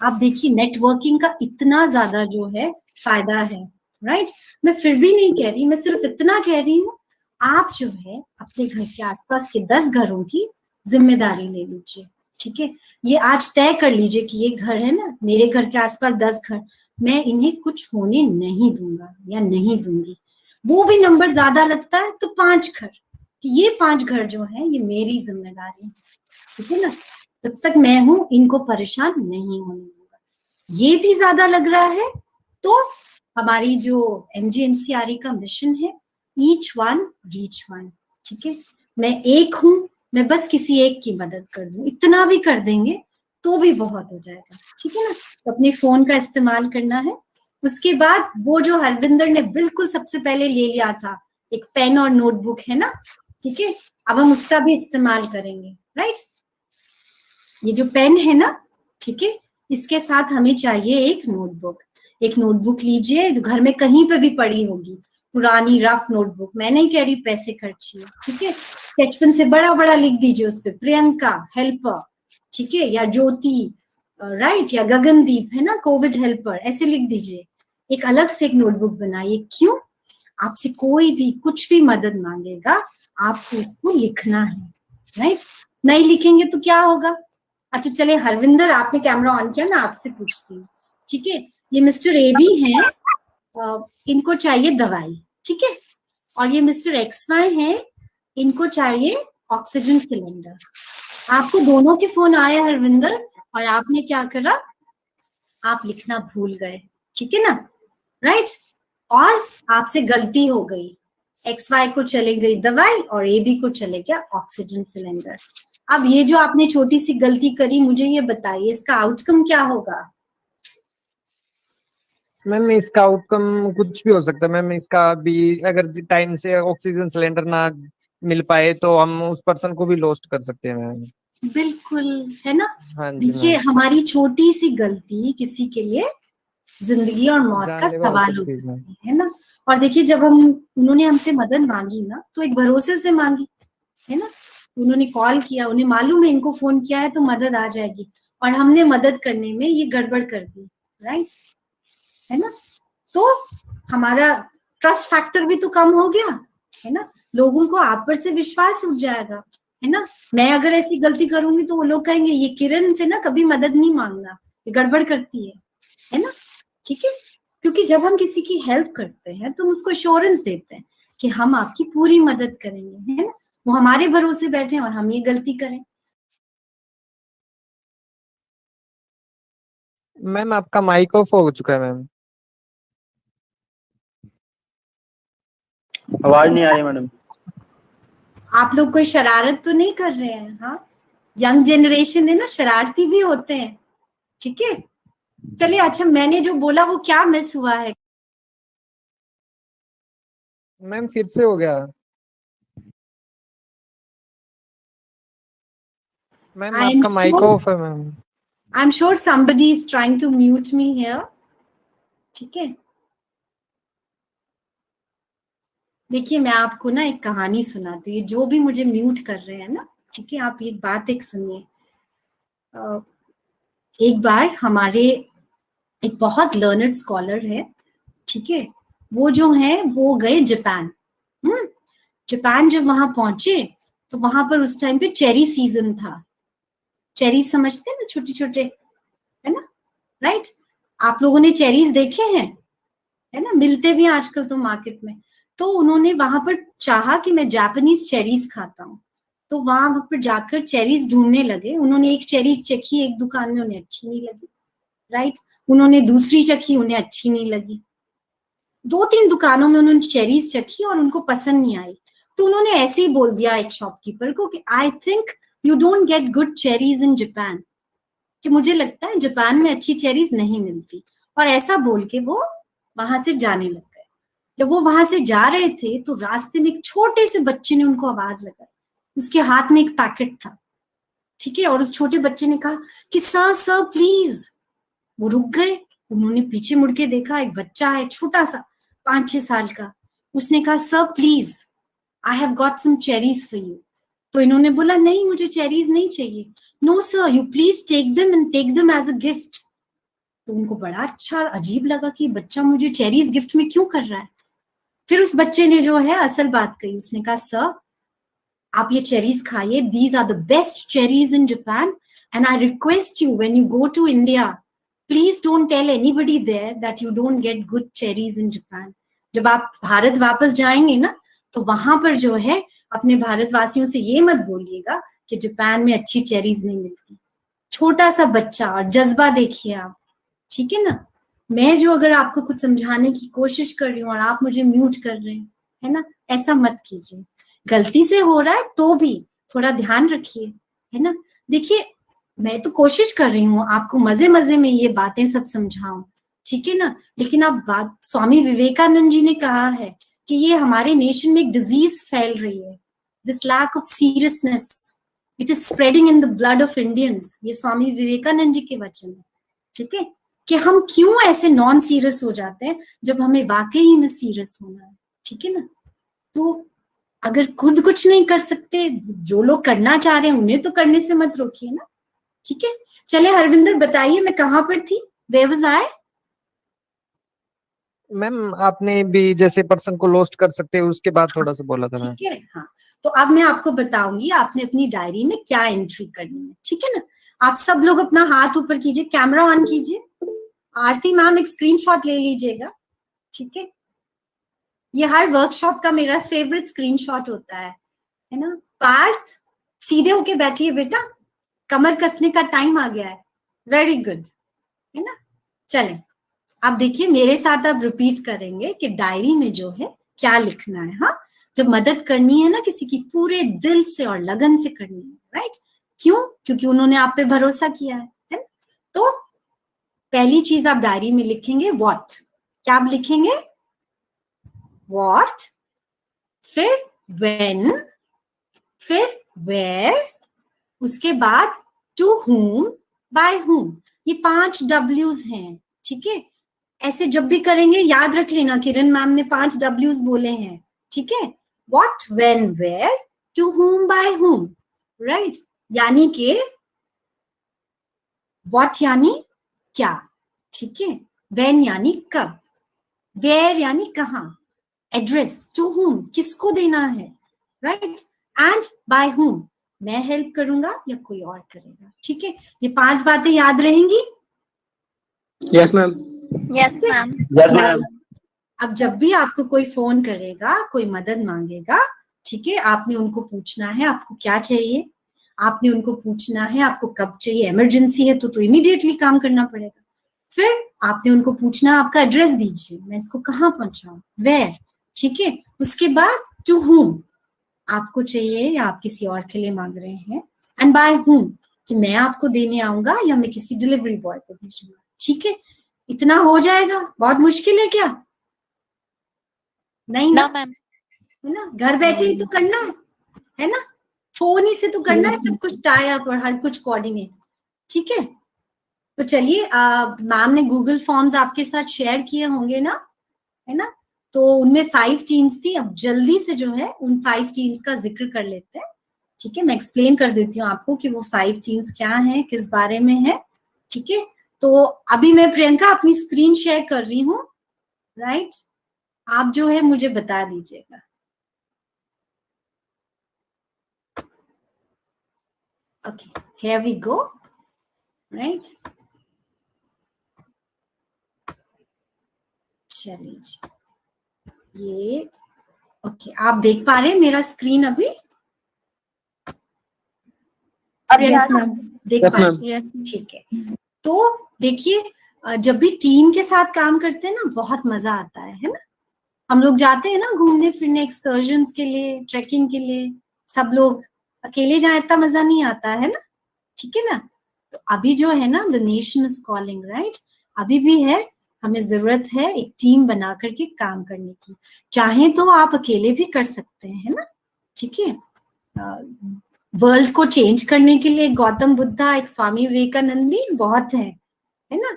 Speaker 3: आप देखिए, नेटवर्किंग का इतना ज्यादा जो है फायदा है, राइट? मैं फिर भी नहीं कह रही, मैं सिर्फ इतना कह रही हूँ, आप जो है अपने घर के आसपास के 10 घरों की जिम्मेदारी ले लीजिए, ठीक है? ये आज तय कर लीजिए कि ये घर है ना, मेरे घर के आसपास 10 घर, मैं इन्हें कुछ होने नहीं दूंगा या नहीं दूंगी। वो भी नंबर ज्यादा लगता है तो 5 घर, कि ये 5 घर जो है ये मेरी जिम्मेदारी है, ठीक है ना? तब तक मैं हूं, इनको परेशान नहीं होने दूंगा। ये भी ज्यादा लग रहा है तो हमारी जो MGNCRE का मिशन है, ईच वन रीच वन, ठीक है? मैं एक हूं, मैं बस किसी एक की मदद कर दूं, इतना भी कर देंगे तो भी बहुत हो जाएगा, ठीक है ना? तो अपने फोन का इस्तेमाल करना है। उसके बाद वो जो हरविंदर ने बिल्कुल सबसे पहले ले लिया था, एक पेन और नोटबुक, है ना, ठीक है? अब हम उसका भी इस्तेमाल करेंगे, राइट? ये जो पेन है ना, ठीक है, इसके साथ हमें चाहिए एक नोटबुक। एक नोटबुक लीजिए, घर में कहीं पे भी पड़ी होगी, पुरानी रफ नोटबुक, मैं नहीं कह रही पैसे खर्चिए, ठीक है? स्केच पेन से बड़ा बड़ा लिख दीजिए उस पे, प्रियंका हेल्पर, ठीक है, या ज्योति, राइट, या गगनदीप, है ना, कोविड हेल्पर, ऐसे लिख दीजिए। एक अलग से एक नोटबुक बनाइए। क्यों? आपसे कोई भी कुछ भी मदद मांगेगा, आपको उसको लिखना है, राइट? नहीं लिखेंगे तो क्या होगा? अच्छा चले हरविंदर, आपने कैमरा ऑन किया, मैं आपसे पूछती हूँ, ठीक है? ये मिस्टर ए बी हैं, इनको चाहिए दवाई, ठीक है? और ये मिस्टर XY हैं, इनको चाहिए ऑक्सीजन सिलेंडर। आपको दोनों के फोन आए हरविंदर, और आपने क्या करा? आप लिखना भूल गए, ठीक है ना, राइट? और आपसे गलती हो गई, XY को चले गई दवाई और AB को चले गया ऑक्सीजन सिलेंडर। अब ये जो आपने छोटी सी गलती करी, मुझे ये बताइए इसका आउटकम क्या होगा?
Speaker 5: मैम इसका आउटकम कुछ भी हो सकता है मैम। इसका भी अगर टाइम से ऑक्सीजन सिलेंडर ना मिल पाए तो हम उस पर्सन को भी लॉस्ट कर सकते हैं मैम।
Speaker 3: बिल्कुल, है ना?
Speaker 5: हाँ जी
Speaker 3: देखिए,
Speaker 5: मैम,
Speaker 3: हमारी छोटी सी गलती किसी के लिए जिंदगी और मौत का
Speaker 5: जानलेवा हो
Speaker 3: सवाल हो
Speaker 5: सकती है मैम।
Speaker 3: सकती है ना? और देखिए, जब उन्होंने हमसे मदद मांगी ना, तो एक भरोसे से मांगी, है ना? उन्होंने कॉल किया, उन्हें मालूम है इनको फोन किया है तो मदद आ जाएगी, और हमने मदद करने में ये गड़बड़ कर दी, राइट, है ना? तो हमारा ट्रस्ट फैक्टर भी तो कम हो गया, है ना? लोगों को आप पर से विश्वास उठ जाएगा, है ना? मैं अगर ऐसी गलती करूंगी तो वो लोग कहेंगे ये किरण से ना कभी मदद नहीं मांगना, ये गड़बड़ करती है ना? ठीक है? क्योंकि जब हम किसी की हेल्प करते हैं तो हम उसको एश्योरेंस देते हैं कि हम आपकी पूरी मदद करेंगे, है ना? वो हमारे भरोसे बैठे और हम ये गलती करें।
Speaker 5: मैम आपका माइक ऑफ हो चुका है मैम।
Speaker 7: आवाज नहीं आ रही मैडम।
Speaker 3: आप लोग कोई शरारत तो नहीं कर रहे हैं? हाँ, यंग जनरेशन है ना, शरारती भी होते हैं, ठीक है? चलिए, अच्छा मैंने जो बोला वो क्या मिस हुआ है?
Speaker 5: मैम फिर से हो गया। मैम
Speaker 3: I am
Speaker 5: आपका माइक
Speaker 3: sure-
Speaker 5: ऑफ है ma'am.
Speaker 3: I'm sure somebody is trying to mute me here. ठीक है, देखिए मैं आपको ना एक कहानी सुनाती हूँ, ये जो भी मुझे म्यूट कर रहे हैं ना, ठीक है, आप एक बात एक सुनिए। एक बार हमारे एक बहुत लर्नड स्कॉलर है, ठीक है, वो जो है वो गए जापान। जापान जब वहां पहुंचे तो वहां पर उस टाइम पे चेरी सीजन था। चेरी समझते हैं ना, छोटे छोटे, है ना, राइट? आप लोगों ने चेरीज देखे हैं, है ना, मिलते भी आजकल तो मार्केट में। तो उन्होंने वहां पर चाहा कि मैं जापानीज चेरीज खाता हूँ, तो वहां पर जाकर चेरीज ढूंढने लगे। उन्होंने एक चेरी चखी एक दुकान में, उन्हें अच्छी नहीं लगी, राइट? उन्होंने दूसरी चखी, उन्हें अच्छी नहीं लगी। 2-3 दुकानों में उन्होंने चेरीज चखी और उनको पसंद नहीं आई। तो उन्होंने ऐसे ही बोल दिया एक शॉपकीपर को कि I think you don't get good cherries in Japan, कि मुझे लगता है जापान में अच्छी चेरीज नहीं मिलती। और ऐसा बोल के वो वहां से जाने लग गए। जब वो वहां से जा रहे थे तो रास्ते में एक छोटे से बच्चे ने उनको आवाज लगाई। उसके हाथ में एक पैकेट था, ठीक है, और उस छोटे बच्चे ने कहा कि सर सर प्लीज। वो रुक गए, उन्होंने पीछे मुड़ के देखा, एक बच्चा है छोटा सा 5-6 साल का। उसने कहा sir please I have got some cherries for you. तो इन्होंने बोला नहीं मुझे चेरीज नहीं चाहिए। No sir you please take them and take them as a gift. तो उनको बड़ा अच्छा अजीब लगा कि बच्चा मुझे चेरीज गिफ्ट में क्यों कर रहा है। फिर उस बच्चे ने जो है असल बात कही, उसने कहा सर आप ये चेरीज खाइए, these are the best cherries in Japan and I request you when you go to India please don't tell anybody there that you don't get good cherries in Japan. जब आप भारत वापस जाएंगे ना तो वहां पर जो है अपने भारतवासियों से ये मत बोलिएगा कि जापान में अच्छी चेरीज नहीं मिलती। छोटा सा बच्चा, और जज्बा देखिए आप, ठीक है ना। मैं जो अगर आपको कुछ समझाने की कोशिश कर रही हूँ और आप मुझे म्यूट कर रहे हैं, है ना, ऐसा मत कीजिए। गलती से हो रहा है तो भी थोड़ा ध्यान रखिए, है ना। देखिए मैं तो कोशिश कर रही हूँ आपको मजे मजे में ये बातें सब समझाऊं, ठीक है ना। लेकिन आप बात, स्वामी विवेकानंद जी ने कहा है कि ये हमारे नेशन में एक डिजीज फैल रही है, this lack of seriousness, it is spreading in the blood of Indians. ये स्वामी विवेकानंद जी के वचन है, ठीक है, कि हम क्यों ऐसे नॉन सीरियस हो जाते हैं जब हमें वाकई में सीरियस होना है, ठीक है ना। तो अगर खुद कुछ नहीं कर सकते, जो लोग करना चाह रहे हैं उन्हें तो करने से मत रोकिए ना, ठीक है। चले हरविंदर बताइए मैं कहाँ पर थी, वेयर वाज आई?
Speaker 5: मैम आपने भी जैसे पर्सन को लोस्ट कर सकते हैं उसके बाद थोड़ा सा बोला था मैम।
Speaker 3: ठीक है, हाँ। तो अब मैं आपको बताऊंगी आपने अपनी डायरी में क्या एंट्री करनी है, ठीक है ना। आप सब लोग अपना हाथ ऊपर कीजिए, कैमरा ऑन कीजिए। आरती मैम एक स्क्रीनशॉट ले लीजिएगा, ठीक है। ये हर वर्कशॉप का मेरा फेवरेट स्क्रीनशॉट होता है ना। पार्थ सीधे होके बैठिए बेटा, कमर कसने का टाइम आ गया है। वेरी गुड, है ना। चलें आप देखिए मेरे साथ आप रिपीट करेंगे कि डायरी में जो है क्या लिखना है। हाँ, जब मदद करनी है ना किसी की, पूरे दिल से और लगन से करनी है, राइट। क्यों? क्योंकि उन्होंने आप पे भरोसा किया है ना? तो पहली चीज आप डायरी में लिखेंगे व्हाट। क्या आप लिखेंगे? व्हाट, फिर व्हेन, फिर वेयर, उसके बाद टू whom, बाय whom। ये 5 W's हैं, ठीक है। ऐसे जब भी करेंगे याद रख लेना, किरण मैम ने 5 W's बोले हैं, ठीक है। What, when, where, to whom, by whom, right. यानी कि व्हाट यानी क्या, ठीक है। व्हेन यानी कब, वेयर यानी कहाँ, एड्रेस, टू whom किसको देना है, राइट, एंड बाय whom मैं हेल्प करूंगा या कोई और करेगा, ठीक है। ये 5 बातें याद रहेंगी?
Speaker 7: Yes ma'am.
Speaker 8: Yes ma'am.
Speaker 7: Yes ma'am.
Speaker 3: अब जब भी आपको कोई फोन करेगा, कोई मदद मांगेगा, ठीक है, आपने उनको पूछना है आपको क्या चाहिए, आपने उनको पूछना है आपको कब चाहिए, इमरजेंसी है तो इमीडिएटली काम करना पड़ेगा। फिर आपने उनको पूछना आपका एड्रेस दीजिए, मैं इसको कहाँ पहुंचाऊं, वेयर, ठीक है। उसके बाद टू whom आपको चाहिए या आप किसी और के लिए मांग रहे हैं, एंड बाय whom कि मैं आपको देने आऊंगा या मैं किसी डिलीवरी बॉय को भेजूंगा, ठीक है। इतना हो जाएगा? बहुत मुश्किल है क्या? नहीं ना,
Speaker 8: नो मैम।
Speaker 3: है ना। घर बैठे ही तो करना है ना। फोन ही से तो करना है सब कुछ, टाई अप और हर कुछ कोऑर्डिनेट, ठीक है। तो चलिए, मैम ने गूगल फॉर्म्स आपके साथ शेयर किए होंगे ना, है ना। तो उनमें 5 टीम्स थी। अब जल्दी से जो है उन 5 टीम्स का जिक्र कर लेते हैं, ठीक है। मैं एक्सप्लेन कर देती हूँ आपको कि वो 5 टीम्स क्या हैं, किस बारे में है, ठीक है। तो अभी मैं प्रियंका अपनी स्क्रीन शेयर कर रही हूँ, राइट। आप जो है मुझे बता दीजिएगा। Okay, here we go, right? चलिए, ये ओके, आप देख पा रहे हैं मेरा स्क्रीन अभी? देख पा रहे हैं, ठीक है। तो देखिए, जब भी टीम के साथ काम करते हैं ना, बहुत मजा आता है ना। हम लोग जाते हैं ना घूमने फिरने, एक्सकर्जन्स के लिए, ट्रैकिंग के लिए, सब लोग। अकेले जाए इतना मजा नहीं आता है ना, ठीक है ना। तो अभी जो है ना, the nation is calling, right. अभी भी है, हमें जरूरत है एक टीम बना करके काम करने की। चाहे तो आप अकेले भी कर सकते हैं, है ना, ठीक है। वर्ल्ड को चेंज करने के लिए गौतम बुद्धा, एक स्वामी विवेकानंद भी बहुत है ना,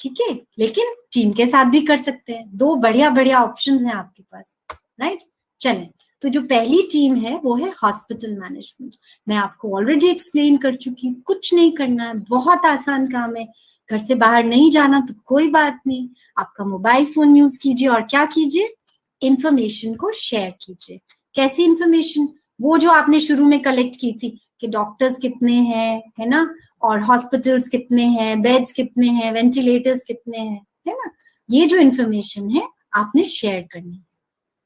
Speaker 3: ठीक है। लेकिन टीम के साथ भी कर सकते हैं, 2 बढ़िया बढ़िया ऑप्शंस हैं आपके पास, राइट। चलें, तो जो पहली टीम है वो है हॉस्पिटल मैनेजमेंट। मैं आपको ऑलरेडी एक्सप्लेन कर चुकी, कुछ नहीं करना है, बहुत आसान काम है। घर से बाहर नहीं जाना तो कोई बात नहीं, आपका मोबाइल फोन यूज कीजिए और क्या कीजिए, इंफॉर्मेशन को शेयर कीजिए। कैसी इंफॉर्मेशन? वो जो आपने शुरू में कलेक्ट की थी कि डॉक्टर्स कितने हैं, है ना, और हॉस्पिटल्स कितने हैं, बेड्स कितने हैं, वेंटिलेटर्स कितने हैं, है ना। ये जो इंफॉर्मेशन है आपने शेयर करनी है।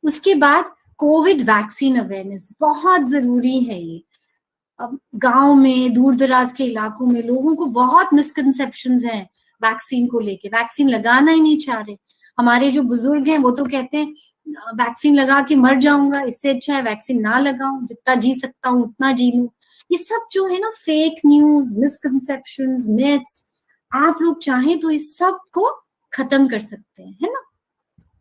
Speaker 3: उसके बाद कोविड वैक्सीन अवेयरनेस बहुत जरूरी है। ये अब गांव में, दूर दराज के इलाकों में लोगों को बहुत मिसकंसेप्शंस हैं वैक्सीन को लेके, वैक्सीन लगाना ही नहीं चाह रहे। हमारे जो बुजुर्ग हैं वो तो कहते हैं वैक्सीन लगा के मर जाऊंगा, इससे अच्छा है वैक्सीन ना लगाऊं, जितना जी सकता हूं उतना जी लूं। ये सब जो है ना फेक न्यूज, मिसकंसेप्शंस, मिथ्स, आप लोग चाहें तो इस सब को खत्म कर सकते हैं, है ना।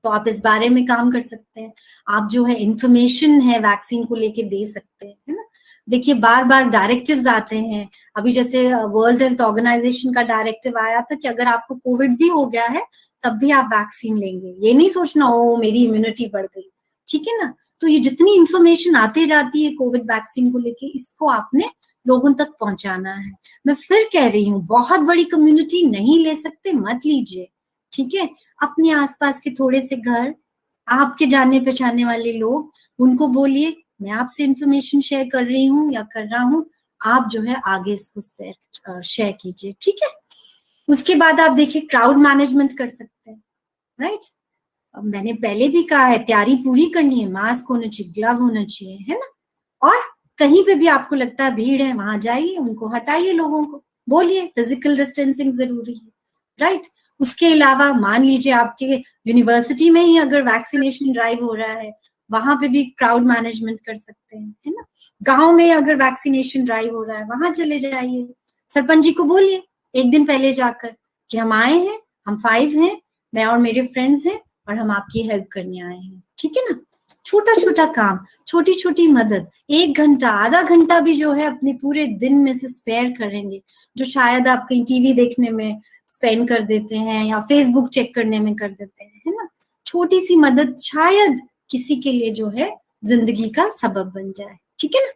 Speaker 3: तो आप इस बारे में काम कर सकते हैं। आप जो है इंफॉर्मेशन है वैक्सीन को लेके दे सकते हैं, है ना। देखिए, बार बार डायरेक्टिव्स आते हैं। अभी जैसे वर्ल्ड हेल्थ ऑर्गेनाइजेशन का डायरेक्टिव आया था कि अगर आपको कोविड भी हो गया है तब भी आप वैक्सीन लेंगे। ये नहीं सोचना ओ मेरी इम्यूनिटी बढ़ गई, ठीक है ना। तो ये जितनी इंफॉर्मेशन आती जाती है कोविड वैक्सीन को लेके, इसको आपने लोगों तक पहुंचाना है। मैं फिर कह रही हूँ, बहुत बड़ी कम्युनिटी नहीं ले सकते, मत लीजिए, ठीक है। अपने आसपास के थोड़े से घर, आपके जानने पहचानने वाले लोग, उनको बोलिए मैं आपसे इंफॉर्मेशन शेयर कर रही हूँ या कर रहा हूँ, आप जो है आगे इसको शेयर कीजिए, ठीक है। उसके बाद आप देखिए क्राउड मैनेजमेंट कर सकते हैं, राइट। अब मैंने पहले भी कहा है, तैयारी पूरी करनी है, मास्क होना चाहिए, ग्लव होना चाहिए, है ना। और कहीं पे भी आपको लगता है भीड़ है, वहां जाइए, उनको हटाइए, लोगों को बोलिए फिजिकल डिस्टेंसिंग जरूरी है, राइट। उसके अलावा मान लीजिए आपके यूनिवर्सिटी में ही अगर वैक्सीनेशन ड्राइव हो रहा है, वहां पे भी क्राउड मैनेजमेंट कर सकते हैं, है ना। गांव में अगर वैक्सीनेशन ड्राइव हो रहा है, वहां चले जाइए, सरपंच जी को बोलिए एक दिन पहले जाकर कि हम आए हैं, हम 5 हैं, मैं और मेरे फ्रेंड्स हैं और हम आपकी हेल्प करने आए हैं, ठीक है ना। छोटा छोटा काम, छोटी छोटी मदद, 1 घंटा, आधा घंटा भी जो है अपने पूरे दिन में से स्पेयर करेंगे, जो शायद आप कहीं टीवी देखने में स्पेंड कर देते हैं या फेसबुक चेक करने में कर देते हैं, है ना। छोटी सी मदद शायद किसी के लिए जो है जिंदगी का सबब बन जाए, ठीक है ना।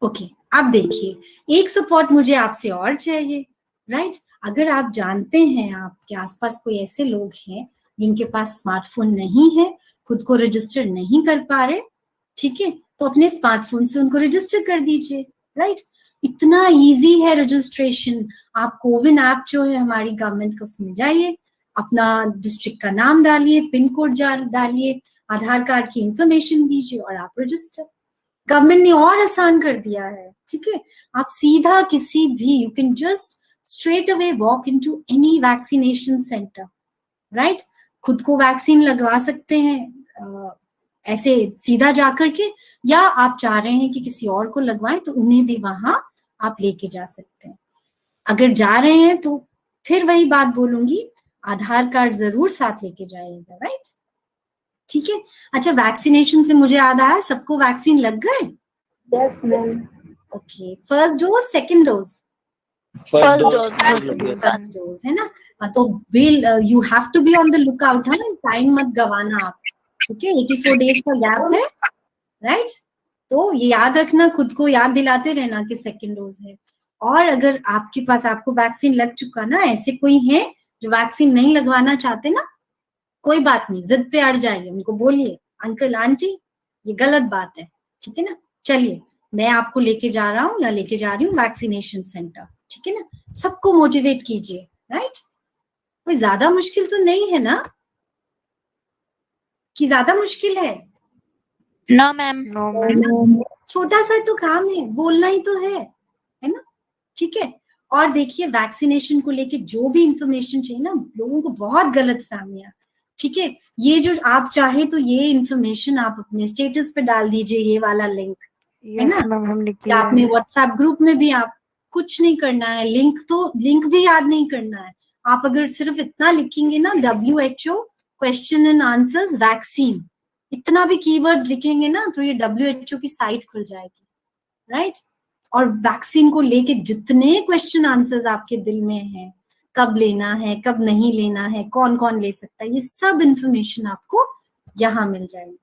Speaker 3: ओके, आप देखिए, एक सपोर्ट मुझे आपसे और चाहिए, राइट। अगर आप जानते हैं आपके आसपास कोई ऐसे लोग हैं जिनके पास स्मार्टफोन नहीं है, खुद को रजिस्टर नहीं कर पा रहे, ठीक है, तो अपने स्मार्टफोन से उनको रजिस्टर कर दीजिए, राइट। इतना इजी है रजिस्ट्रेशन। आप कोविन ऐप जो है हमारी गवर्नमेंट का, उसमें जाइए, अपना डिस्ट्रिक्ट का नाम डालिए, पिन कोड डालिए, आधार कार्ड की इंफॉर्मेशन दीजिए और आप रजिस्टर। गवर्नमेंट ने और आसान कर दिया है, ठीक है। आप सीधा किसी भी, you can just straight away walk into any vaccination centre, right. खुद को वैक्सीन लगवा सकते हैं ऐसे सीधा जाकर के, या आप चाह रहे हैं कि किसी और को लगवाएं तो उन्हें भी वहां आप लेके जा सकते हैं। अगर जा रहे हैं तो फिर वही बात बोलूंगी, आधार कार्ड जरूर साथ लेके जाइएगा, राइट। ठीक है। अच्छा, वैक्सीनेशन से मुझे याद आया, सबको वैक्सीन लग गए?
Speaker 6: Yes ma'am.
Speaker 3: Okay, first dose, second dose?
Speaker 8: First dose
Speaker 3: first dose है ना। तो well you have to be on the look out, है ना, टाइम मत गवाना आप, ठीक है। 84 डेज का गैप है, राइट। तो ये याद रखना, खुद को याद दिलाते रहना कि सेकंड डोज है। और अगर आपके पास, आपको वैक्सीन लग चुका ना, ऐसे कोई है जो वैक्सीन नहीं लगवाना चाहते ना, कोई बात नहीं, जिद पे अड़ जाइए, उनको बोलिए अंकल आंटी ये गलत बात है, ठीक है ना, चलिए मैं आपको लेके जा रहा हूँ या लेके जा रही हूँ वैक्सीनेशन सेंटर, ठीक है ना। सबको मोटिवेट कीजिए, राइट। कोई ज्यादा मुश्किल तो नहीं है ना, कि ज्यादा मुश्किल है?
Speaker 8: No ma'am.
Speaker 3: छोटा सा तो काम है, बोलना ही तो है ना, ठीक है। और देखिए, वैक्सीनेशन को लेके जो भी इंफॉर्मेशन चाहिए ना, लोगों को बहुत गलत फहमियां, ठीक है। ये जो आप चाहे तो ये इंफॉर्मेशन आप अपने स्टेटस पे डाल दीजिए, ये वाला लिंक, है ना, या अपने व्हाट्सएप ग्रुप में भी। आप कुछ नहीं करना है, लिंक भी याद नहीं करना है। आप अगर सिर्फ इतना लिखेंगे ना, WHO question and answers vaccine, इतना भी कीवर्ड्स लिखेंगे ना, तो ये WHO की साइट खुल जाएगी, राइट। और वैक्सीन को लेके जितने क्वेश्चन आंसर्स आपके दिल में हैं, कब लेना है, कब नहीं लेना है, कौन कौन ले सकता है, ये सब इंफॉर्मेशन आपको यहाँ मिल जाएगी।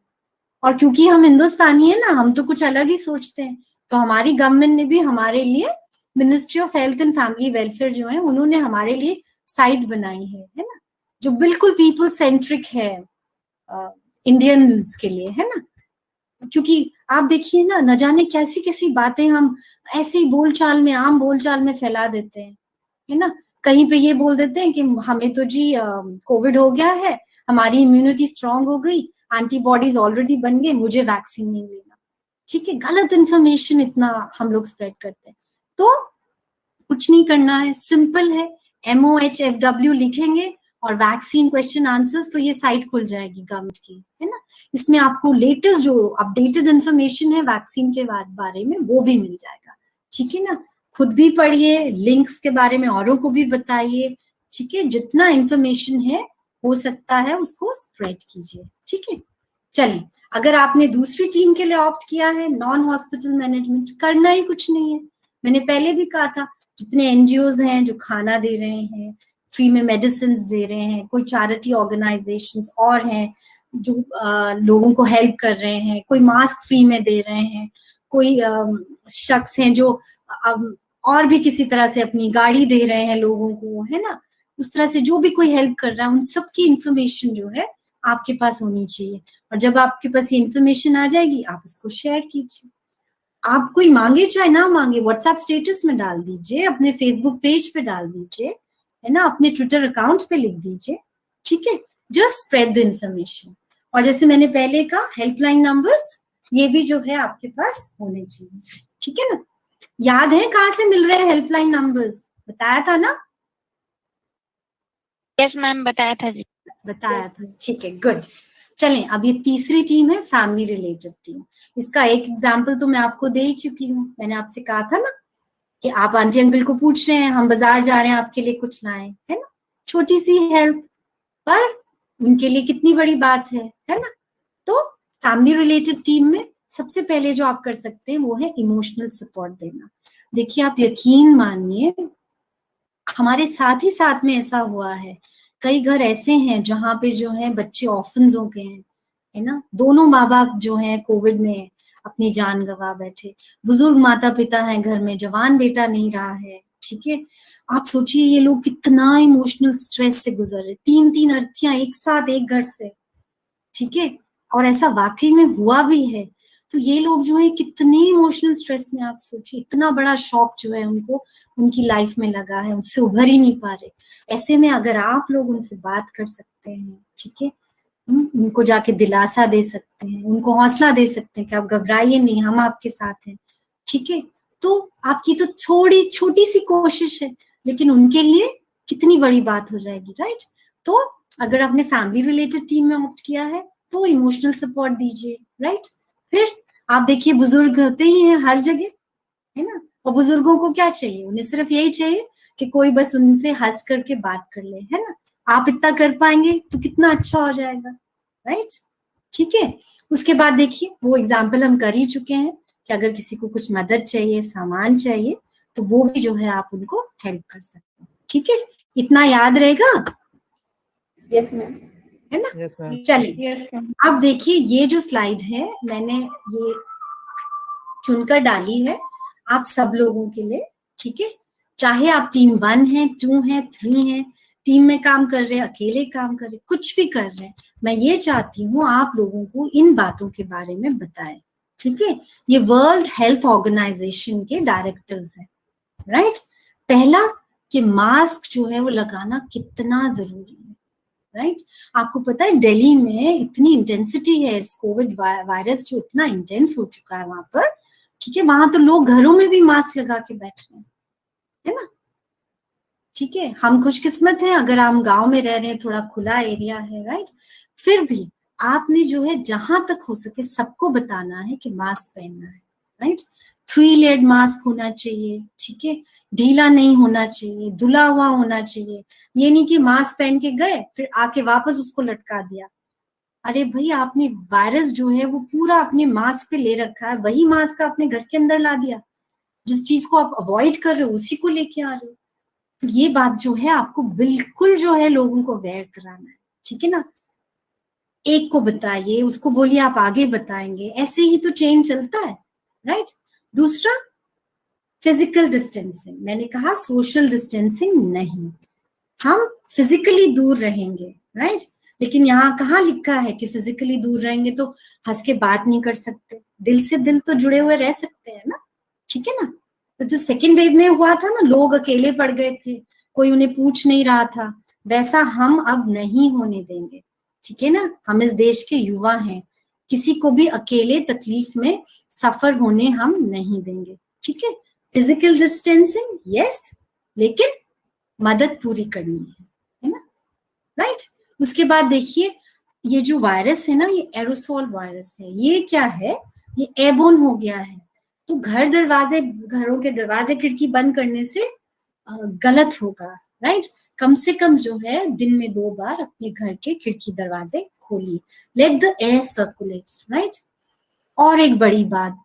Speaker 3: और क्योंकि हम हिंदुस्तानी है ना, हम तो कुछ अलग ही सोचते हैं, तो हमारी गवर्नमेंट ने भी हमारे लिए, ministry of health and family welfare जो है, उन्होंने हमारे लिए साइट बनाई है ना, जो बिल्कुल पीपल सेंट्रिक है, इंडियंस के लिए, है ना। क्योंकि आप देखिए ना, न जाने कैसी कैसी बातें हम ऐसे ही बोलचाल में, आम बोलचाल में फैला देते हैं, है ना। कहीं पे ये बोल देते हैं कि हमें तो जी कोविड हो गया है, हमारी इम्यूनिटी स्ट्रांग हो गई, एंटीबॉडीज ऑलरेडी बन गए, मुझे वैक्सीन नहीं लेना, ठीक है। गलत इंफॉर्मेशन इतना हम लोग स्प्रेड करते हैं। तो कुछ नहीं करना है, सिंपल है, MOHFW लिखेंगे और वैक्सीन क्वेश्चन आंसर्स, तो ये साइट खुल जाएगी गवर्नमेंट की, है ना। इसमें आपको लेटेस्ट जो अपडेटेड इंफॉर्मेशन है वैक्सीन के बारे में, वो भी मिल जाएगा, ठीक है ना। खुद भी पढ़िए, लिंक्स के बारे में औरों को भी बताइए, ठीक है। जितना इंफॉर्मेशन है हो सकता है उसको स्प्रेड कीजिए, ठीक है। चलिए, अगर आपने दूसरी टीम के लिए ऑप्ट किया है, नॉन हॉस्पिटल मैनेजमेंट, करना ही कुछ नहीं है। मैंने पहले भी कहा था, जितने NGOs हैं जो खाना दे रहे हैं, फ्री में मेडिसिन दे रहे हैं, कोई चैरिटी ऑर्गेनाइजेशंस और हैं जो लोगों को हेल्प कर रहे हैं, कोई मास्क फ्री में दे रहे हैं, कोई शख्स हैं जो और भी किसी तरह से अपनी गाड़ी दे रहे हैं लोगों को, है ना। उस तरह से जो भी कोई हेल्प कर रहा है, उन सबकी इंफॉर्मेशन जो है आपके पास होनी चाहिए। और जब आपके पास ये इंफॉर्मेशन आ जाएगी, आप इसको शेयर कीजिए। आप कोई मांगे चाहे ना मांगे, व्हाट्सएप स्टेटस में डाल दीजिए, अपने फेसबुक पेज पे डाल दीजिए, है ना, अपने ट्विटर अकाउंट पे लिख दीजिए, ठीक है। Just spread the information. और जैसे मैंने पहले कहा, हेल्पलाइन नंबर्स ये भी जो है आपके पास होने चाहिए, ठीक है ना। याद है कहाँ से मिल रहे हैं हेल्पलाइन नंबर्स? बताया था ना?
Speaker 8: यस मैम, बताया था जी।
Speaker 3: बताया था, ठीक है, गुड। चलें, अब ये तीसरी टीम है, फैमिली रिलेटेड टीम। इसका एक एग्जाम्पल तो मैं आपको दे ही चुकी हूँ। मैंने आपसे कहा था ना कि आप आंटी अंकल को पूछ रहे हैं, हम बाजार जा रहे हैं, आपके लिए कुछ लाएं, है ना। छोटी सी हेल्प, पर उनके लिए कितनी बड़ी बात है ना। तो फैमिली रिलेटेड टीम में सबसे पहले जो आप कर सकते हैं वो है इमोशनल सपोर्ट देना। देखिए, आप यकीन मानिए, हमारे साथ ही साथ में ऐसा हुआ है। कई घर ऐसे हैं जहां पे जो है बच्चे ऑर्फन्स हो गए हैं, है ना। दोनों माँ बाप जो हैं कोविड में अपनी जान गंवा बैठे, बुजुर्ग माता पिता हैं घर में, जवान बेटा नहीं रहा है, ठीक है। आप सोचिए ये लोग कितना इमोशनल स्ट्रेस से गुजर रहे, 3-3 अर्थियां एक साथ एक घर से, ठीक है। और ऐसा वाकई में हुआ भी है। तो ये लोग जो है कितने इमोशनल स्ट्रेस में, आप सोचिए, इतना बड़ा शॉक जो है उनको उनकी लाइफ में लगा है, उनसे उभर ही नहीं पा रहे। ऐसे में अगर आप लोग उनसे बात कर सकते हैं, ठीक है, उनको जाके दिलासा दे सकते हैं, उनको हौसला दे सकते हैं कि आप घबराइए नहीं, हम आपके साथ हैं, ठीक है। तो आपकी तो थोड़ी छोटी सी कोशिश है, लेकिन उनके लिए कितनी बड़ी बात हो जाएगी, राइट। तो अगर आपने फैमिली रिलेटेड टीम में ऑप्ट किया है तो इमोशनल सपोर्ट दीजिए, राइट। फिर आप देखिए, बुजुर्ग होते ही हैं हर जगह, है ना। और बुजुर्गों को क्या चाहिए? उन्हें सिर्फ यही चाहिए कि कोई बस उनसे हंस करके बात कर ले, है ना। आप इतना कर पाएंगे तो कितना अच्छा हो जाएगा, राइट। ठीक है। उसके बाद देखिए वो एग्जाम्पल हम कर ही चुके हैं कि अगर किसी को कुछ मदद चाहिए, सामान चाहिए, तो वो भी जो है आप उनको हेल्प कर सकते हैं। ठीक है, इतना याद रहेगा?
Speaker 6: Yes ma'am.
Speaker 3: है ना?
Speaker 5: Yes ma'am.
Speaker 3: चलिए अब देखिए ये जो स्लाइड है मैंने ये चुनकर डाली है आप सब लोगों के लिए। ठीक है, चाहे आप टीम 1 है, 2 है, 3 है, टीम में काम कर रहे हैं, अकेले काम कर रहे हैं, कुछ भी कर रहे हैं, मैं ये चाहती हूँ आप लोगों को इन बातों के बारे में बताएं। ठीक है, ये वर्ल्ड हेल्थ ऑर्गेनाइजेशन के डायरेक्टर्स हैं, राइट। पहला कि मास्क जो है वो लगाना कितना जरूरी है, राइट। आपको पता है दिल्ली में इतनी इंटेंसिटी है इस कोविड वायरस जो इतना इंटेंस हो चुका है वहां पर। ठीक है, वहां तो लोग घरों में भी मास्क लगा के बैठ रहे हैं, है ना। ठीक है, हम खुशकिस्मत हैं अगर हम गांव में रह रहे हैं, थोड़ा खुला एरिया है, राइट। फिर भी आपने जो है जहां तक हो सके सबको बताना है कि मास्क पहनना है, राइट। 3 लेयर्ड मास्क होना चाहिए, ठीक है, ढीला नहीं होना चाहिए, धुला हुआ होना चाहिए। ये नहीं कि मास्क पहन के गए फिर आके वापस उसको लटका दिया। अरे भाई आपने वायरस जो है वो पूरा अपने मास्क पे ले रखा है, वही मास्क आपने घर के अंदर ला दिया। जिस चीज को आप अवॉइड कर रहे हो उसी को लेके आ रहे हो। तो ये बात जो है आपको बिल्कुल जो है लोगों को अवेयर कराना है, ठीक है ना। एक को बताइए, उसको बोलिए आप आगे बताएंगे, ऐसे ही तो चेन चलता है, राइट। दूसरा फिजिकल डिस्टेंसिंग, मैंने कहा सोशल डिस्टेंसिंग नहीं, हम फिजिकली दूर रहेंगे, राइट। लेकिन यहाँ कहाँ लिखा है कि फिजिकली दूर रहेंगे तो हंस के बात नहीं कर सकते, दिल से दिल तो जुड़े हुए रह सकते हैं ना, ठीक है ना। तो जो सेकेंड वेव में हुआ था ना, लोग अकेले पड़ गए थे, कोई उन्हें पूछ नहीं रहा था, वैसा हम अब नहीं होने देंगे, ठीक है ना। हम इस देश के युवा हैं, किसी को भी अकेले तकलीफ में सफर होने हम नहीं देंगे, ठीक है। फिजिकल डिस्टेंसिंग यस, लेकिन मदद पूरी करनी है ना, राइट। उसके बाद देखिए ये जो वायरस है ना, ये एरोसोल वायरस है। ये क्या है, ये एयरबोर्न हो गया है। तो घरों के दरवाजे खिड़की बंद करने से गलत होगा, राइट। कम से कम जो है दिन में 2 बार अपने घर के खिड़की दरवाजे खोलिए, let the air circulate, right. और एक बड़ी बात,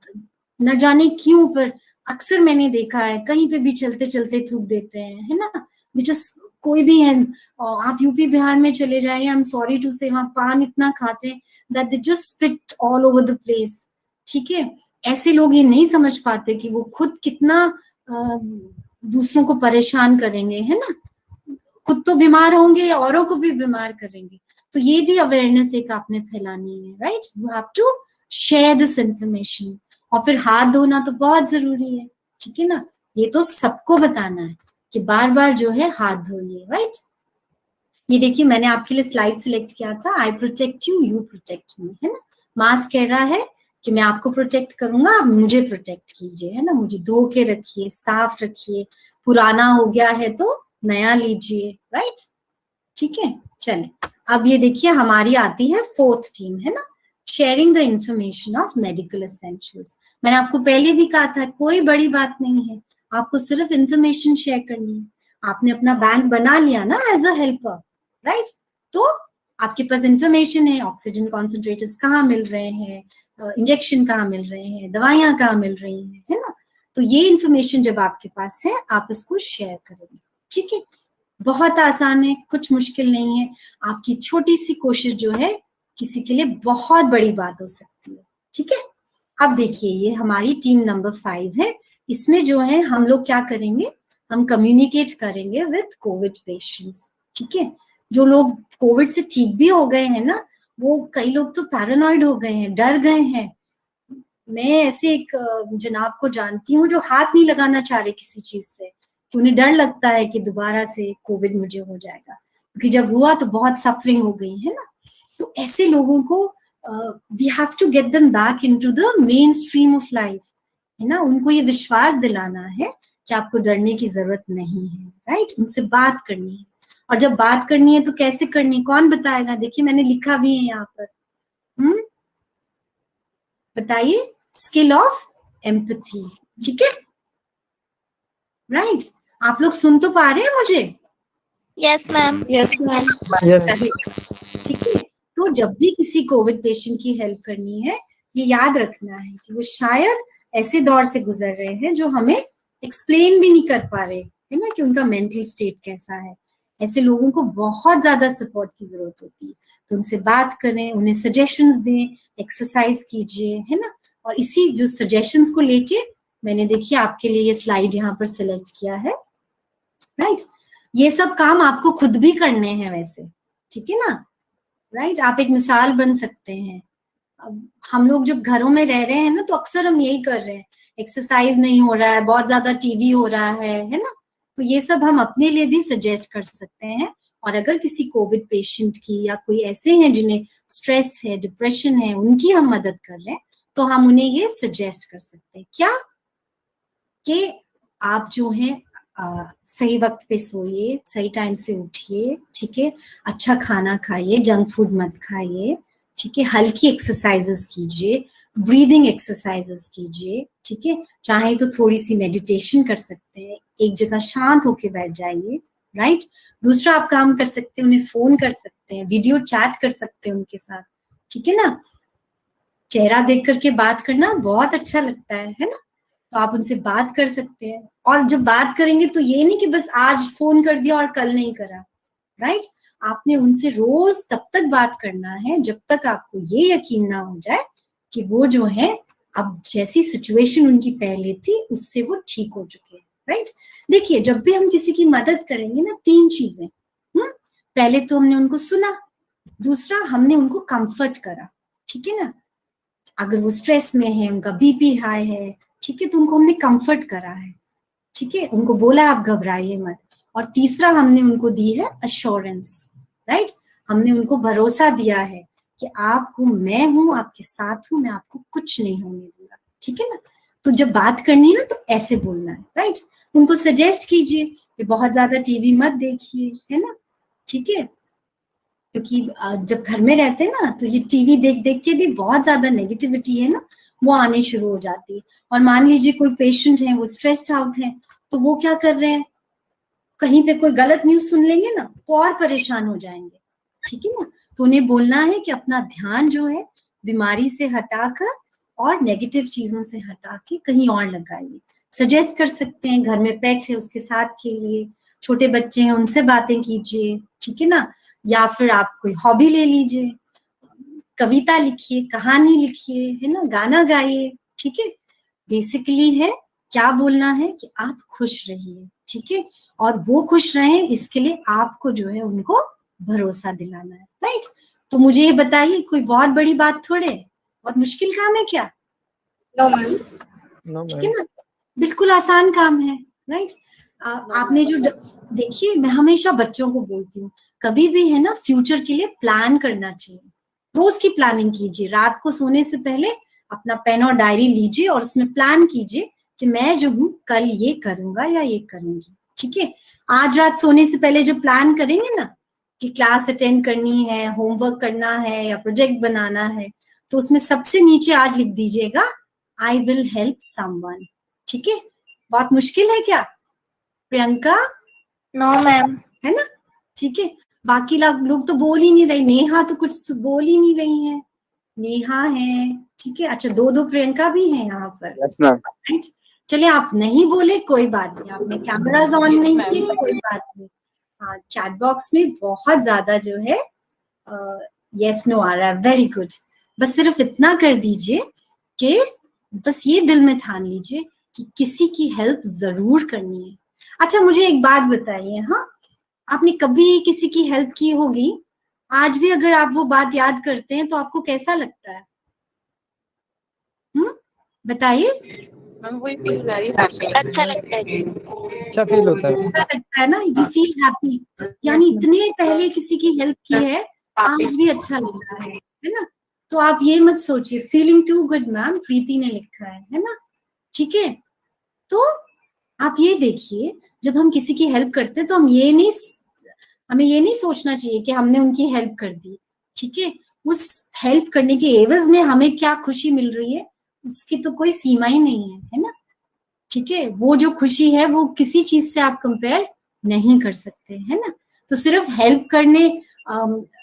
Speaker 3: न जाने क्यों पर अक्सर मैंने देखा है कहीं पे भी चलते चलते थूक देते हैं, है ना। जस्ट कोई भी है, आप यूपी बिहार में चले जाए, आई एम सॉरी टू से, वहां पान इतना खाते हैं that they just spit all over the place, ठीक है। ऐसे लोग ये नहीं समझ पाते कि वो खुद कितना दूसरों को परेशान करेंगे, है ना। खुद तो बीमार होंगे, औरों को भी बीमार करेंगे। तो ये भी अवेयरनेस एक आपने फैलानी है, right. You have to share this information. और फिर हाथ धोना तो बहुत जरूरी है, ठीक है ना। ये तो सबको बताना है कि बार बार जो है हाथ धोइए, राइट। ये देखिए मैंने आपके लिए स्लाइड सिलेक्ट किया था, I protect you, you protect me, है ना। मास्क कह रहा है कि मैं आपको प्रोटेक्ट करूंगा, आप मुझे प्रोटेक्ट कीजिए, है ना। मुझे धो के रखिए, साफ रखिए, पुराना हो गया है तो नया लीजिए, राइट। ठीक है, चले अब ये देखिए हमारी आती है 4th टीम, है ना, sharing the information of medical essentials. मैंने आपको पहले भी कहा था कोई बड़ी बात नहीं है, आपको सिर्फ इंफॉर्मेशन शेयर करनी है। आपने अपना बैंक बना लिया ना एज अ हेल्पर, राइट। तो आपके पास इंफॉर्मेशन है, ऑक्सीजन कॉन्सेंट्रेटर्स कहाँ मिल रहे हैं, इंजेक्शन कहाँ मिल रहे हैं, दवाइयां कहाँ मिल रही हैं, है ना। तो ये इंफॉर्मेशन जब आपके पास है आप इसको शेयर करेंगे, ठीक है। बहुत आसान है, कुछ मुश्किल नहीं है। आपकी छोटी सी कोशिश जो है किसी के लिए बहुत बड़ी बात हो सकती है, ठीक है। अब देखिए ये हमारी टीम नंबर 5 है। इसमें जो है हम लोग क्या करेंगे, हम कम्युनिकेट करेंगे विद कोविड पेशेंट्स, ठीक है। जो लोग कोविड से ठीक भी हो गए हैं ना, वो कई लोग तो पैरानॉइड हो गए हैं, डर गए हैं। मैं ऐसे एक जनाब को जानती हूँ जो हाथ नहीं लगाना चाह रहे किसी चीज से, कि उन्हें डर लगता है कि दोबारा से कोविड मुझे हो जाएगा, क्योंकि जब हुआ तो बहुत सफरिंग हो गई, है ना। तो ऐसे लोगों को we have to get them back into the mainstream of life, है ना। उनको ये विश्वास दिलाना है कि आपको डरने की जरूरत नहीं है, राइट। उनसे बात करनी है, और जब बात करनी है तो कैसे करनी, कौन बताएगा। देखिए मैंने लिखा भी है यहाँ पर, बताइए, स्किल ऑफ एम्पैथी, ठीक है, राइट। आप लोग सुन तो पा रहे हैं मुझे?
Speaker 8: Yes ma'am. Yes ma'am.
Speaker 5: Yes.
Speaker 3: ठीक है, तो आपको जब भी किसी कोविड पेशेंट की हेल्प करनी है, ये याद रखना है कि वो शायद ऐसे दौर से गुजर रहे हैं जो हमें एक्सप्लेन भी नहीं कर पा रहे, है ना, कि उनका मेंटल स्टेट कैसा है। ऐसे लोगों को बहुत ज्यादा सपोर्ट की जरूरत होती है, तो उनसे बात करें, उन्हें सजेशंस दें, एक्सरसाइज कीजिए, है ना। और इसी जो सजेशंस को लेके मैंने देखिए आपके लिए ये स्लाइड यहाँ पर सिलेक्ट किया है, राइट। ये सब काम आपको खुद भी करने हैं वैसे, ठीक है ना, राइट। आप एक मिसाल बन सकते हैं। अब हम लोग जब घरों में रह रहे हैं ना, तो अक्सर हम यही कर रहे हैं, एक्सरसाइज नहीं हो रहा है, बहुत ज्यादा टीवी हो रहा है ना। तो ये सब हम अपने लिए भी सजेस्ट कर सकते हैं। और अगर किसी कोविड पेशेंट की या कोई ऐसे हैं जिन्हें स्ट्रेस है, डिप्रेशन है, उनकी हम मदद कर रहे हैं, तो हम उन्हें ये सजेस्ट कर सकते हैं क्या, कि आप जो है सही वक्त पे सोइए, सही टाइम से उठिए, ठीक है, अच्छा खाना खाइए, जंक फूड मत खाइए, ठीक है, हल्की एक्सरसाइजेस कीजिए, ब्रीदिंग एक्सरसाइजेस कीजिए, ठीक है, चाहे तो थोड़ी सी मेडिटेशन कर सकते हैं, एक जगह शांत होके बैठ जाइए, राइट। दूसरा आप काम कर सकते हैं, उन्हें फोन कर सकते हैं, वीडियो चैट कर सकते हैं उनके साथ, ठीक है ना। चेहरा देख करके बात करना बहुत अच्छा लगता है ना, तो आप उनसे बात कर सकते हैं। और जब बात करेंगे तो ये नहीं कि बस आज फोन कर दिया और कल नहीं करा, राइट। आपने उनसे रोज तब तक बात करना है जब तक आपको ये यकीन ना हो जाए कि वो जो है अब जैसी सिचुएशन उनकी पहले थी उससे वो ठीक हो चुके हैं, राइट। देखिए जब भी हम किसी की मदद करेंगे ना, 3 चीजें, पहले तो हमने उनको सुना, दूसरा हमने उनको कंफर्ट करा, ठीक है ना। अगर वो स्ट्रेस में है, उनका बीपी हाई है, ठीक है, तो उनको हमने कंफर्ट करा है, ठीक है, उनको बोला आप घबराइए मत। और तीसरा हमने उनको दी है अश्योरेंस, राइट। हमने उनको भरोसा दिया है कि आपको, मैं हूं, आपके साथ हूं, मैं आपको कुछ नहीं होने दूंगा, ठीक है ना। तो जब बात करनी है ना तो ऐसे बोलना है, राइट। उनको सजेस्ट कीजिए कि बहुत ज्यादा टीवी मत देखिए, है ना, ठीक है, क्योंकि जब घर में रहते हैं ना तो ये टीवी देख देख के भी बहुत ज्यादा नेगेटिविटी है ना, वो आने शुरू हो जाती है। और मान लीजिए कोई पेशेंट है, वो स्ट्रेस्ड आउट है, तो वो क्या कर रहे हैं, कहीं पे कोई गलत न्यूज सुन लेंगे ना तो और परेशान हो जाएंगे, ठीक है ना। तो उन्हें बोलना है कि अपना ध्यान जो है बीमारी से हटाकर और नेगेटिव चीजों से हटा के कहीं और लगाइए। सजेस्ट कर सकते हैं, घर में पेट है उसके साथ खेलिए, छोटे बच्चे हैं उनसे बातें कीजिए, ठीक है ना। या फिर आप कोई हॉबी ले लीजिए, कविता लिखिए, कहानी लिखिए, है ना, गाना गाइए, ठीक है। बेसिकली है क्या बोलना है कि आप खुश रहिए, ठीक है, और वो खुश रहें इसके लिए आपको जो है उनको भरोसा दिलाना है, राइट। तो मुझे ये बताइए, कोई बहुत बड़ी बात थोड़े, बहुत मुश्किल काम है क्या?
Speaker 6: No ma'am.
Speaker 3: ठीक है ना, बिल्कुल आसान काम है, राइट। आपने जो देखिए, मैं हमेशा बच्चों को बोलती हूँ, कभी भी है ना फ्यूचर के लिए प्लान करना चाहिए, रोज की प्लानिंग कीजिए, रात को सोने से पहले अपना पेन और डायरी लीजिए और उसमें प्लान कीजिए कि मैं जो हूँ कल ये करूंगा या ये करूंगी, ठीक है। आज रात सोने से पहले जो प्लान करेंगे ना कि क्लास अटेंड करनी है, होमवर्क करना है या प्रोजेक्ट बनाना है, तो उसमें सबसे नीचे आज लिख दीजिएगा आई विल हेल्प समवन, ठीक है। बहुत मुश्किल है क्या प्रियंका?
Speaker 8: No ma'am.
Speaker 3: है ना, ठीक है। बाकी लोग तो बोल ही नहीं रही, नेहा तो कुछ बोल ही नहीं रही है, नेहा है, ठीक है। अच्छा, 2 प्रियंका भी हैं यहाँ पर।
Speaker 9: Yes ma'am.
Speaker 3: राइट, चलिए आप नहीं बोले कोई बात नहीं, आपने कैमराज ऑन नहीं किए कोई बात नहीं। हाँ, चैट बॉक्स में बहुत ज्यादा जो है यस नो आ रहा है, वेरी गुड। बस सिर्फ इतना कर दीजिए कि बस ये दिल में ठान लीजिए कि किसी की हेल्प जरूर करनी है। अच्छा, मुझे एक बात बताइए, हाँ, आपने कभी किसी की हेल्प की होगी, आज भी अगर आप वो बात याद करते हैं तो आपको कैसा लगता है? बताइए।
Speaker 8: अच्छा लगता है,
Speaker 5: अच्छा फील होता है,
Speaker 3: अच्छा लगता है ना, यू फील हैप्पी, यानी इतने पहले किसी की हेल्प की है, आज भी अच्छा लग रहा है ना। तो आप ये मत सोचिए, फीलिंग टू गुड मैम, प्रीति ने लिखा है ना, ठीक है। तो आप ये देखिए, जब हम किसी की हेल्प करते हैं तो हमें ये नहीं सोचना चाहिए कि हमने उनकी हेल्प कर दी, ठीक है। उस हेल्प करने के एवज में हमें क्या खुशी मिल रही है उसकी तो कोई सीमा ही नहीं है ना, ठीक है। वो जो खुशी है वो किसी चीज से आप कंपेयर नहीं कर सकते, है ना। तो सिर्फ हेल्प करने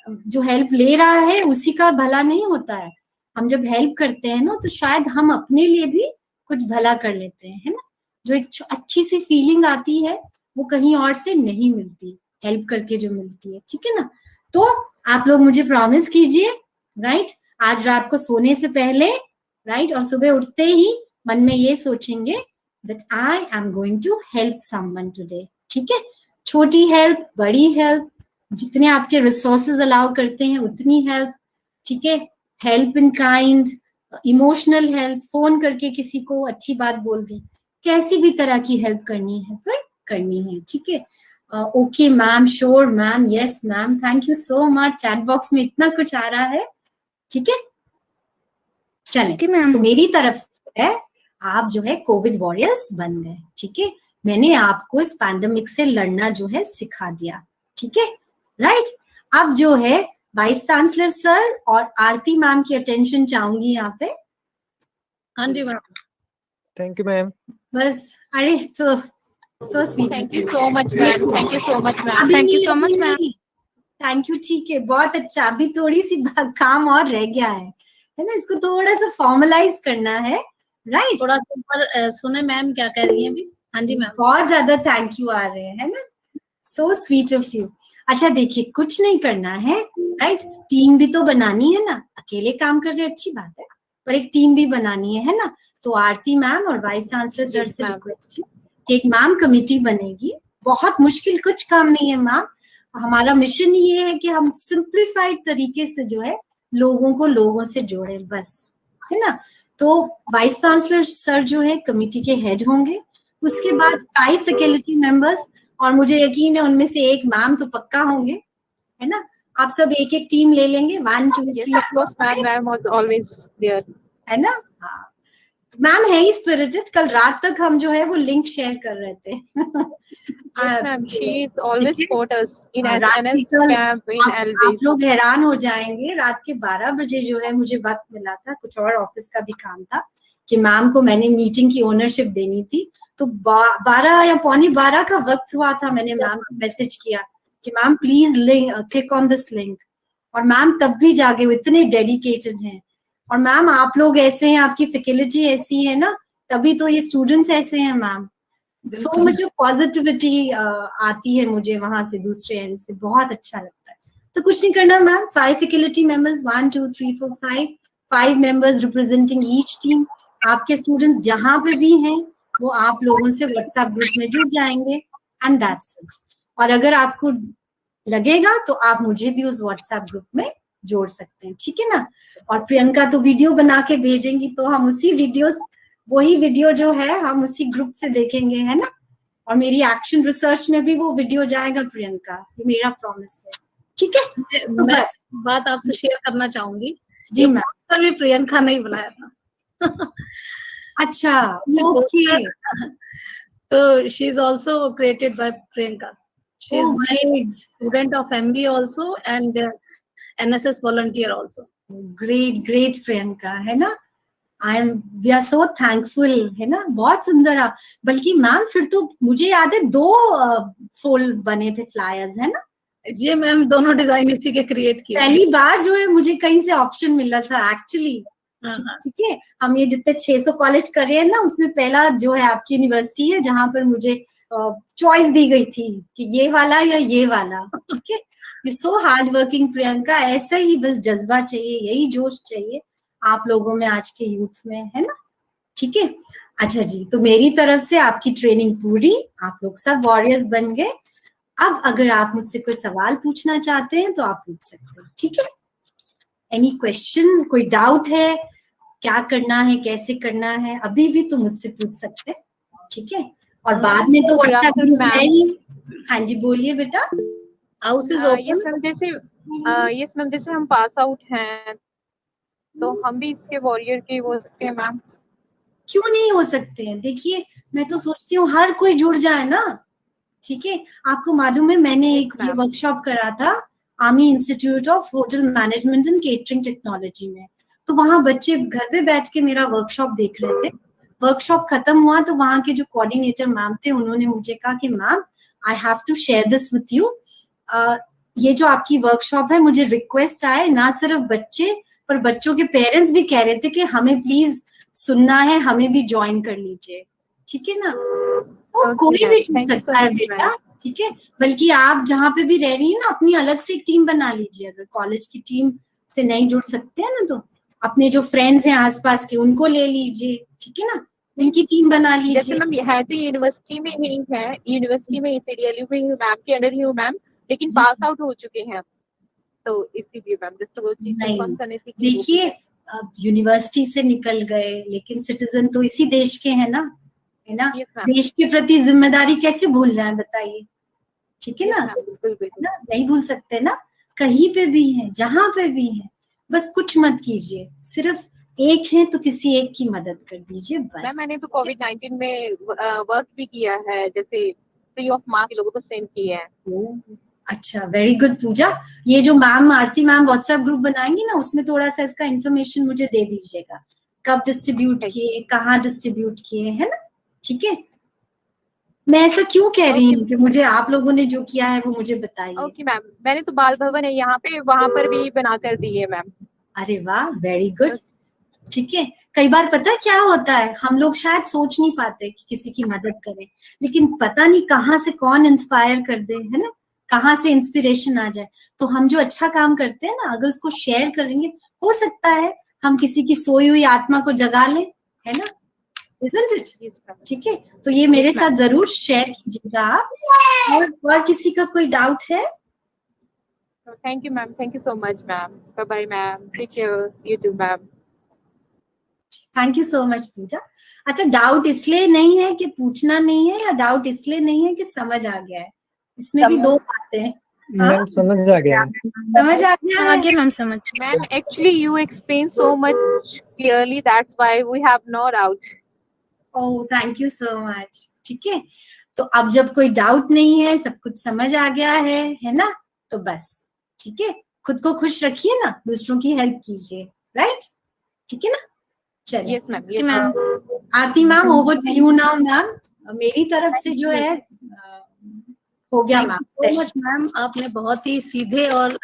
Speaker 3: जो हेल्प ले रहा है उसी का भला नहीं होता है। हम जब हेल्प करते हैं ना तो शायद हम अपने लिए भी कुछ भला कर लेते हैं, है ना। जो एक अच्छी सी फीलिंग आती है वो कहीं और से नहीं मिलती, हेल्प करके जो मिलती है, ठीक है ना। तो आप लोग मुझे प्रॉमिस कीजिए, राइट, आज रात को सोने से पहले, राइट, और सुबह उठते ही मन में ये सोचेंगे that I am going to help someone today, ठीक है। छोटी हेल्प, बड़ी हेल्प, जितने आपके रिसोर्सेज अलाउ करते हैं उतनी हेल्प, ठीक है। Help in kind, emotional help, phone करके किसी को अच्छी बात बोल दी, कैसी भी तरह की हेल्प करनी है पर करनी है, ठीक है। Okay ma'am, sure ma'am, yes ma'am, thank you so much. Chat box में इतना कुछ आ रहा है, ठीक है। चलें, तो मेरी तरफ से है, आप जो है कोविड वॉरियर्स बन गए, ठीक है। मैंने आपको इस पैंडेमिक से लड़ना जो है सिखा दिया, ठीक है, राइट। अब जो है वाइस चांसलर सर और आरती मैम की अटेंशन चाहूंगी यहाँ पे।
Speaker 2: हाँ जी मैम।
Speaker 5: Thank you ma'am.
Speaker 3: बस, अरे तो so sweet,
Speaker 6: thank you so much ma'am, thank you so much ma'am,
Speaker 3: thank
Speaker 6: you so much ma'am.
Speaker 3: Thank you, ठीक है, बहुत अच्छा। अभी थोड़ी सी काम और रह गया है ना, इसको थोड़ा सा फॉर्मलाइज करना है, राइट।
Speaker 2: थोड़ा सा ऊपर सुने मैम क्या कह रही हैं अभी। हाँ जी मैम।
Speaker 3: बहुत ज्यादा थैंक यू आ रहे हैं, है ना, सो स्वीट ऑफ यू। अच्छा देखिए, कुछ नहीं करना है, राइट, टीम भी तो बनानी है ना। अकेले काम कर रहे अच्छी बात है, पर एक टीम भी बनानी है ना। तो आरती मैम और वाइस चांसलर सर से रिक्वेस्ट है कि एक मैम कमेटी बनेगी। बहुत मुश्किल कुछ काम नहीं है मैम, हमारा मिशन ये है कि हम सिंप्लीफाइड तरीके से जो है लोगों को लोगों से जोड़े, बस, है ना। तो वाइस चांसलर सर जो है कमेटी के हेड होंगे। उसके बाद 5 फैकल्टी मेंबर्स, और मुझे यकीन है उनमें से एक मैम तो पक्का होंगे, है ना। आप सब एक एक टीम ले लेंगे, 1 2 3
Speaker 6: मैम वाज ऑलवेज देयर,
Speaker 3: है ना। हाँ, मैम है ही स्पिरिटेड। कल रात तक हम जो है वो लिंक शेयर कर रहे थे।
Speaker 6: Yes ma'am, she is always support us in
Speaker 3: रात
Speaker 6: एसएनएस
Speaker 3: की कल
Speaker 6: कैंप इन एलवी।
Speaker 3: आप लोग हैरान हो जाएंगे, रात के 12 बजे जो है मुझे वक्त मिला था, कुछ और ऑफिस का भी काम था कि मैम को मैंने मीटिंग की ओनरशिप देनी थी। तो 12 या पौने 12 का वक्त हुआ था, मैंने मैम को मैसेज किया कि ma'am please click on this link, और मैम तब भी जागे, वो इतने डेडिकेटेड हैं। और मैम आप लोग ऐसे हैं, आपकी फैकल्टी ऐसी है ना, तभी तो ये स्टूडेंट्स ऐसे हैं मैम। सो मच पॉजिटिविटी आती है मुझे वहां से, दूसरे एंड से, बहुत अच्छा लगता है। तो कुछ नहीं करना ma'am, 5 faculty members, 1 2 3 4 5 members representing each team. आपके स्टूडेंट्स जहां पे भी हैं वो आप लोगों से व्हाट्सएप ग्रुप में जुड़ जाएंगे, एंड दैट्स इट। और अगर आपको लगेगा तो आप मुझे भी उस व्हाट्सएप ग्रुप में जोड़ सकते हैं, ठीक है ना। और प्रियंका तो वीडियो बना के भेजेंगी, तो हम उसी वही वीडियो जो है हम उसी ग्रुप से देखेंगे, है ना। और मेरी एक्शन रिसर्च में भी वो वीडियो जाएगा प्रियंका, ये मेरा प्रॉमिस है, ठीक है। तो
Speaker 2: मैं
Speaker 3: बस
Speaker 2: बात आपसे शेयर करना चाहूंगी
Speaker 3: जी मैम।
Speaker 2: पोस्टर भी प्रियंका ने ही बनाया था।
Speaker 3: अच्छा, ओके,
Speaker 2: तो she is also created by Priyanka. She is my
Speaker 3: great
Speaker 2: student of MBA also and NSS volunteer also.
Speaker 3: Great Priyanka, है ना। वी आर सो थैंकफुल, है ना। बहुत सुंदर आप, बल्कि मैम फिर तो मुझे याद है 2 फोल्ड बने थे फ्लायर्स, है ना।
Speaker 2: ये मैम दोनों डिजाइन इसी के क्रिएट किए।
Speaker 3: पहली बार जो है मुझे कहीं से ऑप्शन मिला था एक्चुअली, ठीक है। हम ये जितने 600 कॉलेज कर रहे हैं ना, उसमें पहला जो है आपकी यूनिवर्सिटी है जहां पर मुझे चॉइस दी गई थी कि ये वाला या ये वाला, ठीक है। सो हार्ड वर्किंग प्रियंका, ऐसा ही बस जज्बा चाहिए, यही जोश चाहिए आप लोगों में, आज के यूथ में, है ना, ठीक है। अच्छा जी, तो मेरी तरफ से आपकी ट्रेनिंग पूरी, आप लोग सब वॉरियर्स बन गए। अब अगर आप मुझसे कोई सवाल पूछना चाहते हैं तो आप पूछ सकते हैं, ठीक है। एनी क्वेश्चन, कोई डाउट है, क्या करना है, कैसे करना है, अभी भी तो मुझसे पूछ सकते हैं, ठीक है। और बाद में तो व्हाट्सएप ग्रुप है ही। हाँ जी, बोलिए बेटा।
Speaker 2: House is open.
Speaker 6: Yes ma'am, जैसे हम पास आउट हैं तो हम भी इसके वॉरियर के हो सकते हैं मैम?
Speaker 3: क्यों नहीं हो सकते हैं, देखिए मैं तो सोचती हूँ हर कोई जुड़ जाए ना, ठीक है। आपको मालूम है मैंने एक ये वर्कशॉप करा था army institute of hotel management and catering technology में। तो वहां बच्चे घर पे बैठ के मेरा वर्कशॉप देख रहे थे। वर्कशॉप खत्म हुआ तो वहां के जो कोऑर्डिनेटर मैम थे, उन्होंने मुझे कहा कि ma'am I have to share this with you. ये जो आपकी वर्कशॉप है, मुझे रिक्वेस्ट आए, ना सिर्फ बच्चे पर बच्चों के पेरेंट्स भी कह रहे थे कि हमें प्लीज सुनना है, हमें भी ज्वाइन कर लीजिए, ठीक है ना। तो कोई भी जुड़ सकता है बेटा, ठीक है। बल्कि आप जहाँ पे भी रह रही है ना, अपनी अलग से एक टीम बना लीजिए। अगर कॉलेज की टीम से नहीं जुड़ सकते हैं ना, तो अपने जो फ्रेंड्स हैं आसपास के उनको ले लीजिए, ठीक है ना, उनकी टीम बना लीजिए।
Speaker 9: जैसे मैम है तो यूनिवर्सिटी में ही है, यूनिवर्सिटी में CDLU में ही मैम के अंडर ही हूँ मैम, लेकिन पास आउट हो चुके हैं, तो इसीलिए मैम जस्ट वो चीज कंफर्म करने से।
Speaker 3: देखिए, अब यूनिवर्सिटी से निकल गए, लेकिन सिटीजन तो इसी देश के हैं ना, है ना। देश के प्रति जिम्मेदारी कैसे भूल जाएं बताइए, ठीक है ना। ना नहीं भूल सकते ना, कहीं पे भी है, जहां पे भी है, बस कुछ मत कीजिए, सिर्फ एक है तो किसी एक की मदद कर दीजिए बस।
Speaker 9: मैम मैंने तो COVID-19 में वर्क भी किया है, जैसे फ्री ऑफ मार्क्स लोगों को सेंड किया है।
Speaker 3: अच्छा, वेरी गुड पूजा। ये जो ma'am Aarti ma'am WhatsApp group बनाएंगी ना, उसमें थोड़ा सा इसका इंफॉर्मेशन मुझे दे दीजिएगा, कब डिस्ट्रीब्यूट किए, कहाँ डिस्ट्रीब्यूट किए, है ना, ठीक है। मैं ऐसा क्यों कह रही हूँ कि मुझे आप लोगों ने जो किया है वो मुझे बताइए।
Speaker 9: ओके मैम, मैंने तो बाल भवन है यहाँ पे, वहां पर भी बना कर दी है मैम।
Speaker 3: अरे वाह, वेरी गुड, ठीक है। कई बार पता है क्या होता है, हम लोग शायद सोच नहीं पाते कि किसी की मदद करें, लेकिन पता नहीं कहाँ से कौन इंस्पायर कर दे, है ना, कहाँ से इंस्पिरेशन आ जाए। तो हम जो अच्छा काम करते हैं ना, अगर उसको शेयर करेंगे, हो सकता है हम किसी की सोई हुई आत्मा को जगा लें, है ना, isn't it? ठीक है, तो ये मेरे साथ जरूर शेयर कीजिएगा आप। और किसी का कोई डाउट है?
Speaker 9: Thank you ma'am, thank you so much ma'am, bye bye ma'am, take care, you too ma'am.
Speaker 3: Thank you so much Pooja. अच्छा, डाउट इसलिए नहीं है कि पूछना नहीं है, या डाउट इसलिए नहीं है कि समझ आ गया है? इसमें भी दो बातें हैं।
Speaker 5: मैम समझ आ गया,
Speaker 3: समझ आ गया है?
Speaker 8: आगे मैम समझ।
Speaker 9: Ma'am actually you explain so much clearly, that's why we have no doubt.
Speaker 3: Oh, thank you so much, ठीक है। तो अब जब कोई डाउट नहीं है, सब कुछ समझ आ गया है ना, तो बस ठीक है, खुद को खुश रखिए ना, दूसरों की हेल्प कीजिए, राइट, ठीक है ना। चलिए,
Speaker 9: yes ma'am, yes ma'am.
Speaker 3: Aarti ma'am, over to you now ma'am. मेरी तरफ से जो है हो गया मैम सेशन।
Speaker 2: मैम, आपने बहुत ही सीधे और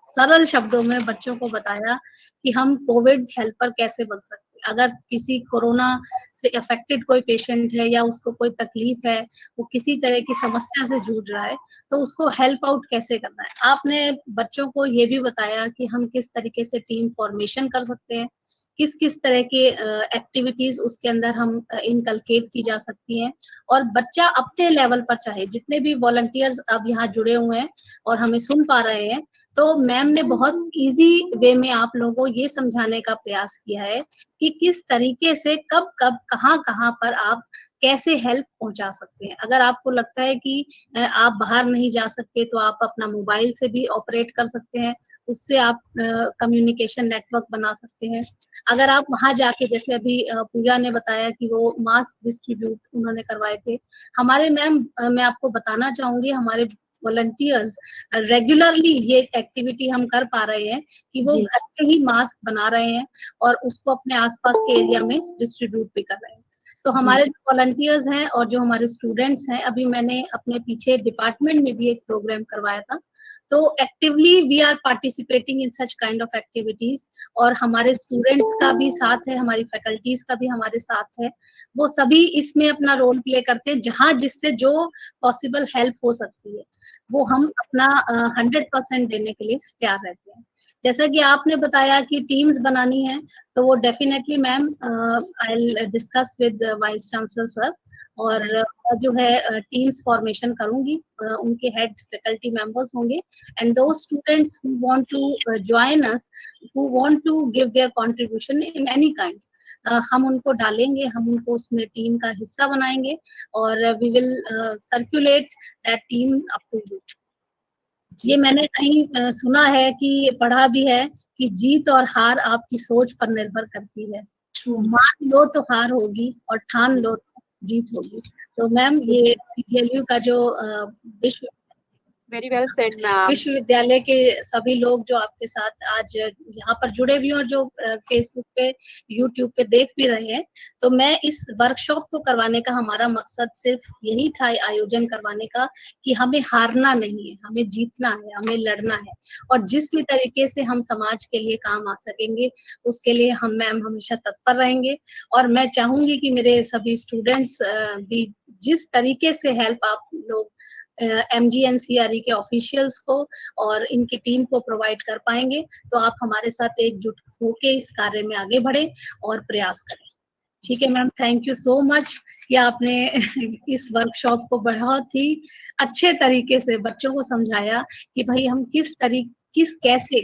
Speaker 2: सरल शब्दों में बच्चों को बताया कि हम कोविड हेल्पर कैसे बन सकते हैं। अगर किसी कोरोना से अफेक्टेड कोई पेशेंट है या उसको कोई तकलीफ है, वो किसी तरह की समस्या से जूझ रहा है, तो उसको हेल्प आउट कैसे करना है। आपने बच्चों को ये भी बताया कि हम किस तरीके से टीम फॉर्मेशन कर सकते हैं, किस किस तरह के एक्टिविटीज उसके अंदर हम इनकलकेट की जा सकती हैं, और बच्चा अपने लेवल पर, चाहे जितने भी वॉलंटियर्स अब यहाँ जुड़े हुए हैं और हमें सुन पा रहे हैं, तो मैम ने बहुत इजी वे में आप लोगों को ये समझाने का प्रयास किया है कि किस तरीके से कब कब कहाँ कहाँ पर आप कैसे हेल्प पहुंचा सकते हैं। अगर आपको लगता है कि आप बाहर नहीं जा सकते, तो आप अपना मोबाइल से भी ऑपरेट कर सकते हैं, उससे आप कम्युनिकेशन नेटवर्क बना सकते हैं। अगर आप वहां जाके, जैसे अभी पूजा ने बताया कि वो मास्क डिस्ट्रीब्यूट उन्होंने करवाए थे, हमारे मैम, मैं आपको बताना चाहूंगी, हमारे वॉलंटियर्स रेगुलरली ये एक्टिविटी हम कर पा रहे हैं कि वो घर पे ही मास्क बना रहे हैं और उसको अपने आसपास के एरिया में डिस्ट्रीब्यूट भी कर रहे हैं। तो हमारे जो वॉलंटियर्स हैं और जो हमारे स्टूडेंट्स हैं, अभी मैंने अपने पीछे डिपार्टमेंट में भी एक प्रोग्राम करवाया था, तो actively we are participating in such kind of activities, और हमारे स्टूडेंट्स का भी साथ है, हमारी फैकल्टीज का भी हमारे साथ है, वो सभी इसमें अपना रोल प्ले करते हैं। जहां जिससे जो पॉसिबल हेल्प हो सकती है, वो हम अपना 100% देने के लिए तैयार रहते हैं। जैसा कि आपने बताया कि टीम्स बनानी है, तो वो definitely ma'am I will discuss with vice chancellor sir, और जो है टीम्स फॉर्मेशन करूंगी, उनके हेड फैकल्टी मेंबर्स होंगे, एंड दो students who want to join us, who want to give their contribution in any kind, हम उनको डालेंगे, हम उनको उसमें टीम का हिस्सा बनाएंगे, और we will circulate that team up to you. ये मैंने कहीं सुना है कि पढ़ा भी है कि जीत और हार आपकी सोच पर निर्भर करती है। मान लो तो हार होगी, और ठान लो तो जीत होगी। तो मैम, ये CDLU का जो विश्व
Speaker 9: Very well said, ma'am.
Speaker 2: विश्वविद्यालय के सभी लोग जो आपके साथ आज यहाँ पर जुड़े हुए हैं और जो फेसबुक पे, यूट्यूब पे देख भी रहे हैं, तो मैं इस वर्कशॉप को करवाने का हमारा मकसद सिर्फ यही था, आयोजन करवाने का, कि हमें हारना नहीं है, हमें जीतना है, हमें लड़ना है, और जिस भी तरीके से हम समाज के लिए काम आ सकेंगे उसके लिए हम मैम हमेशा तत्पर रहेंगे। और मैं चाहूंगी कि मेरे सभी स्टूडेंट्स भी जिस तरीके से हेल्प आप लोग MGNCRE के ऑफिशियल्स को और इनकी टीम को प्रोवाइड कर पाएंगे, तो आप हमारे साथ एकजुट होके इस कार्य में आगे बढ़े और प्रयास करें। ठीक है ma'am, thank you so much कि आपने इस वर्कशॉप को बहुत ही अच्छे तरीके से बच्चों को समझाया कि भाई हम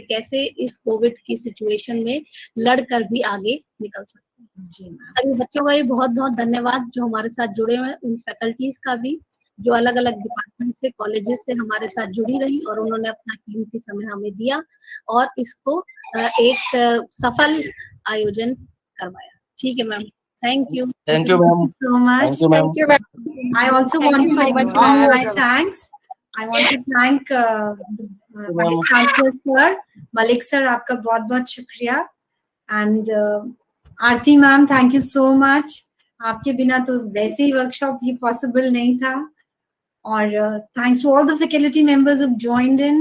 Speaker 2: कैसे इस कोविड की सिचुएशन में लड़कर भी आगे निकल सकते हैं।
Speaker 3: जी मैम।
Speaker 2: अभी बच्चों का भी बहुत बहुत धन्यवाद जो हमारे साथ जुड़े हुए हैं, उन फैकल्टीज का भी जो अलग अलग डिपार्टमेंट से, कॉलेजेस से हमारे साथ जुड़ी रही और उन्होंने अपना कीमती समय हमें दिया और इसको एक सफल आयोजन करवाया। ठीक है ma'am, thank you.
Speaker 5: Thank you ma'am.
Speaker 3: So much.
Speaker 5: Thank you ma'am.
Speaker 9: Thank you, ma'am.
Speaker 3: I also
Speaker 9: Thank
Speaker 3: want
Speaker 9: you
Speaker 3: to
Speaker 9: so much,
Speaker 3: extend
Speaker 9: ma'am.
Speaker 3: my thanks. I want to thank Vice Chancellor Sir, Malik Sir, आपका बहुत बहुत शुक्रिया, and Aarti ma'am, thank you so much. आपके बिना तो वैसे ही workshop ये possible नहीं था, और thanks to all the faculty members who joined in,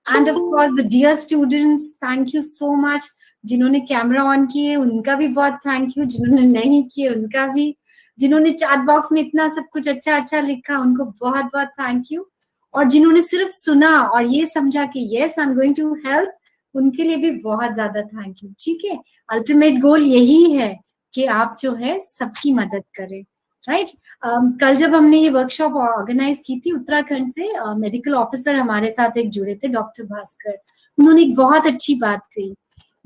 Speaker 3: and of course the dear students, thank you so much. जिन्होंने कैमरा ऑन किए उनका भी बहुत थैंक यू, जिन्होंने नहीं किए उनका भी, जिन्होंने चैट बॉक्स में इतना सब कुछ अच्छा अच्छा लिखा उनको बहुत बहुत थैंक यू, और जिन्होंने सिर्फ सुना और ये समझा कि yes I am going to help, उनके लिए भी बहुत ज्यादा थैंक यू। ठीक है, अल्टीमेट गोल यही है कि आप जो है सबकी मदद करें, राइट। कल जब हमने ये वर्कशॉप ऑर्गेनाइज की थी उत्तराखंड से, मेडिकल ऑफिसर हमारे साथ एक जुड़े थे, डॉक्टर भास्कर, उन्होंने एक बहुत अच्छी बात कही।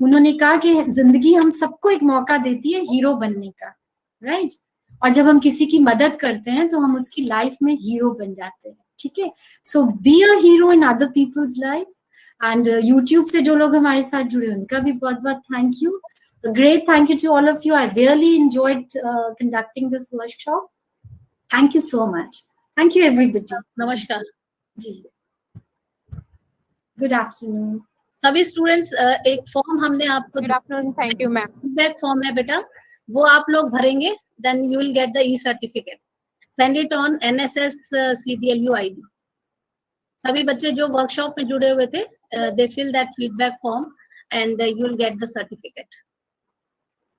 Speaker 3: उन्होंने कहा कि जिंदगी हम सबको एक मौका देती है हीरो बनने का, राइट, और जब हम किसी की मदद करते हैं तो हम उसकी लाइफ में हीरो बन जाते हैं। ठीक है, so be a hero in other people's life. And YouTube से जो लोग हमारे साथ जुड़े उनका भी बहुत बहुत thank you. Great thank you to all of you, I really enjoyed conducting this workshop. Thank you so much, thank you everybody.
Speaker 2: नमस्कार
Speaker 3: जी, गुड आफ्टरनून
Speaker 2: सभी स्टूडेंट्स। एक फॉर्म हमने आपको,
Speaker 9: Good afternoon. Thank you, ma'am.
Speaker 2: Feedback form है बेटा, वो आप लोग भरेंगे, then you will get the e-certificate, send it on NSS CDLU ID। सभी बच्चे जो वर्कशॉप में जुड़े हुए थे, they fill that feedback form and you will get the certificate.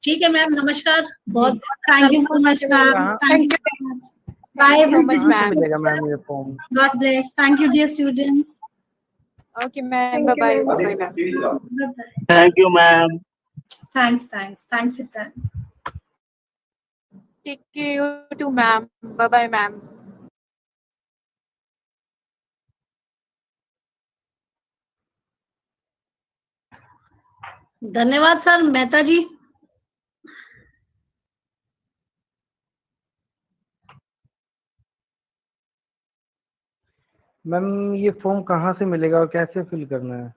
Speaker 2: ठीक है मैम, नमस्कार। बहुत
Speaker 3: thank you so much ma'am, thank you so much, bye
Speaker 9: so much, ma'am.
Speaker 5: मिलेगा मैम ये form?
Speaker 3: God bless. Thank you, dear students.
Speaker 9: Okay, ma'am. Bye bye. Bye bye, ma'am.
Speaker 3: Bye-bye.
Speaker 7: Thank you, ma'am.
Speaker 3: Thanks, Itan.
Speaker 9: Take you too, ma'am. Bye bye, ma'am.
Speaker 2: धन्यवाद sir Mehta जी।
Speaker 10: Ma'am ये form कहाँ से मिलेगा और कैसे fill करना है?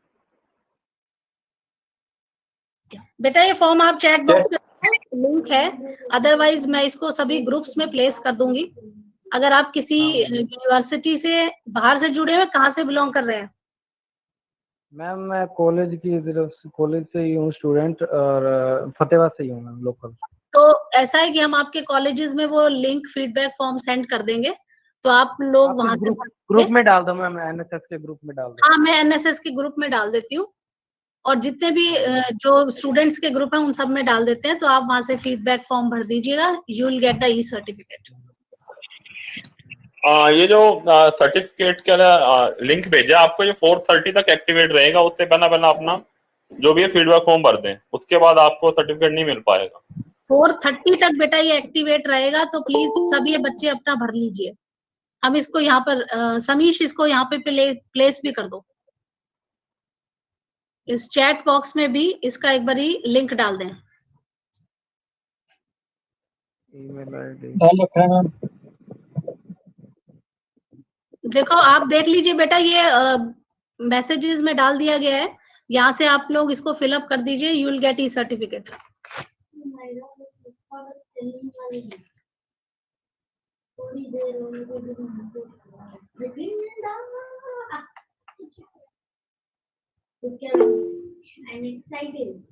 Speaker 2: बेटा ये फॉर्म आप चैट बॉक्स में लिंक है, अदरवाइज मैं इसको सभी ग्रुप्स में प्लेस कर दूंगी। अगर आप किसी यूनिवर्सिटी से बाहर से जुड़े हुए, कहाँ से बिलोंग कर रहे हैं?
Speaker 10: मैम मैं कॉलेज से ही हूँ स्टूडेंट, और फतेहाबाद से ही हूँ मैम, लोकल।
Speaker 2: तो ऐसा है कि हम आपके कॉलेजेस में वो लिंक फीडबैक फॉर्म सेंड कर देंगे, तो आप लोग वहां से
Speaker 10: ग्रुप में डाल दो मैम, NSS के ग्रुप में डाल दो।
Speaker 2: हाँ, मैं NSS के ग्रुप में डाल देती हूँ, और जितने भी जो स्टूडेंट्स के ग्रुप है उन सब में डाल देते हैं, तो आप वहां से फीडबैक फॉर्म भर दीजिएगा, you will get the e-certificate.
Speaker 11: ये जो सर्टिफिकेट के लिंक भेजा आपको, ये 4:30 तक एक्टिवेट रहेगा। उससे पहला अपना जो भी फीडबैक फॉर्म भर दें, उसके बाद आपको सर्टिफिकेट नहीं मिल पाएगा।
Speaker 2: 4:30 तक बेटा ये एक्टिवेट रहेगा, तो प्लीज सभी बच्चे अपना भर लीजिए। हम इसको यहाँ पर समीश इसको यहाँ पे प्लेस भी कर दो, इस चैट बॉक्स में भी इसका एक बारी लिंक डाल दें।
Speaker 10: ईमेल आईडी
Speaker 2: देखो आप देख लीजिए बेटा, ये मैसेजेस में डाल दिया गया है, यहाँ से आप लोग इसको फिलअप कर दीजिए, you will gate e-certificate.
Speaker 12: I'm excited.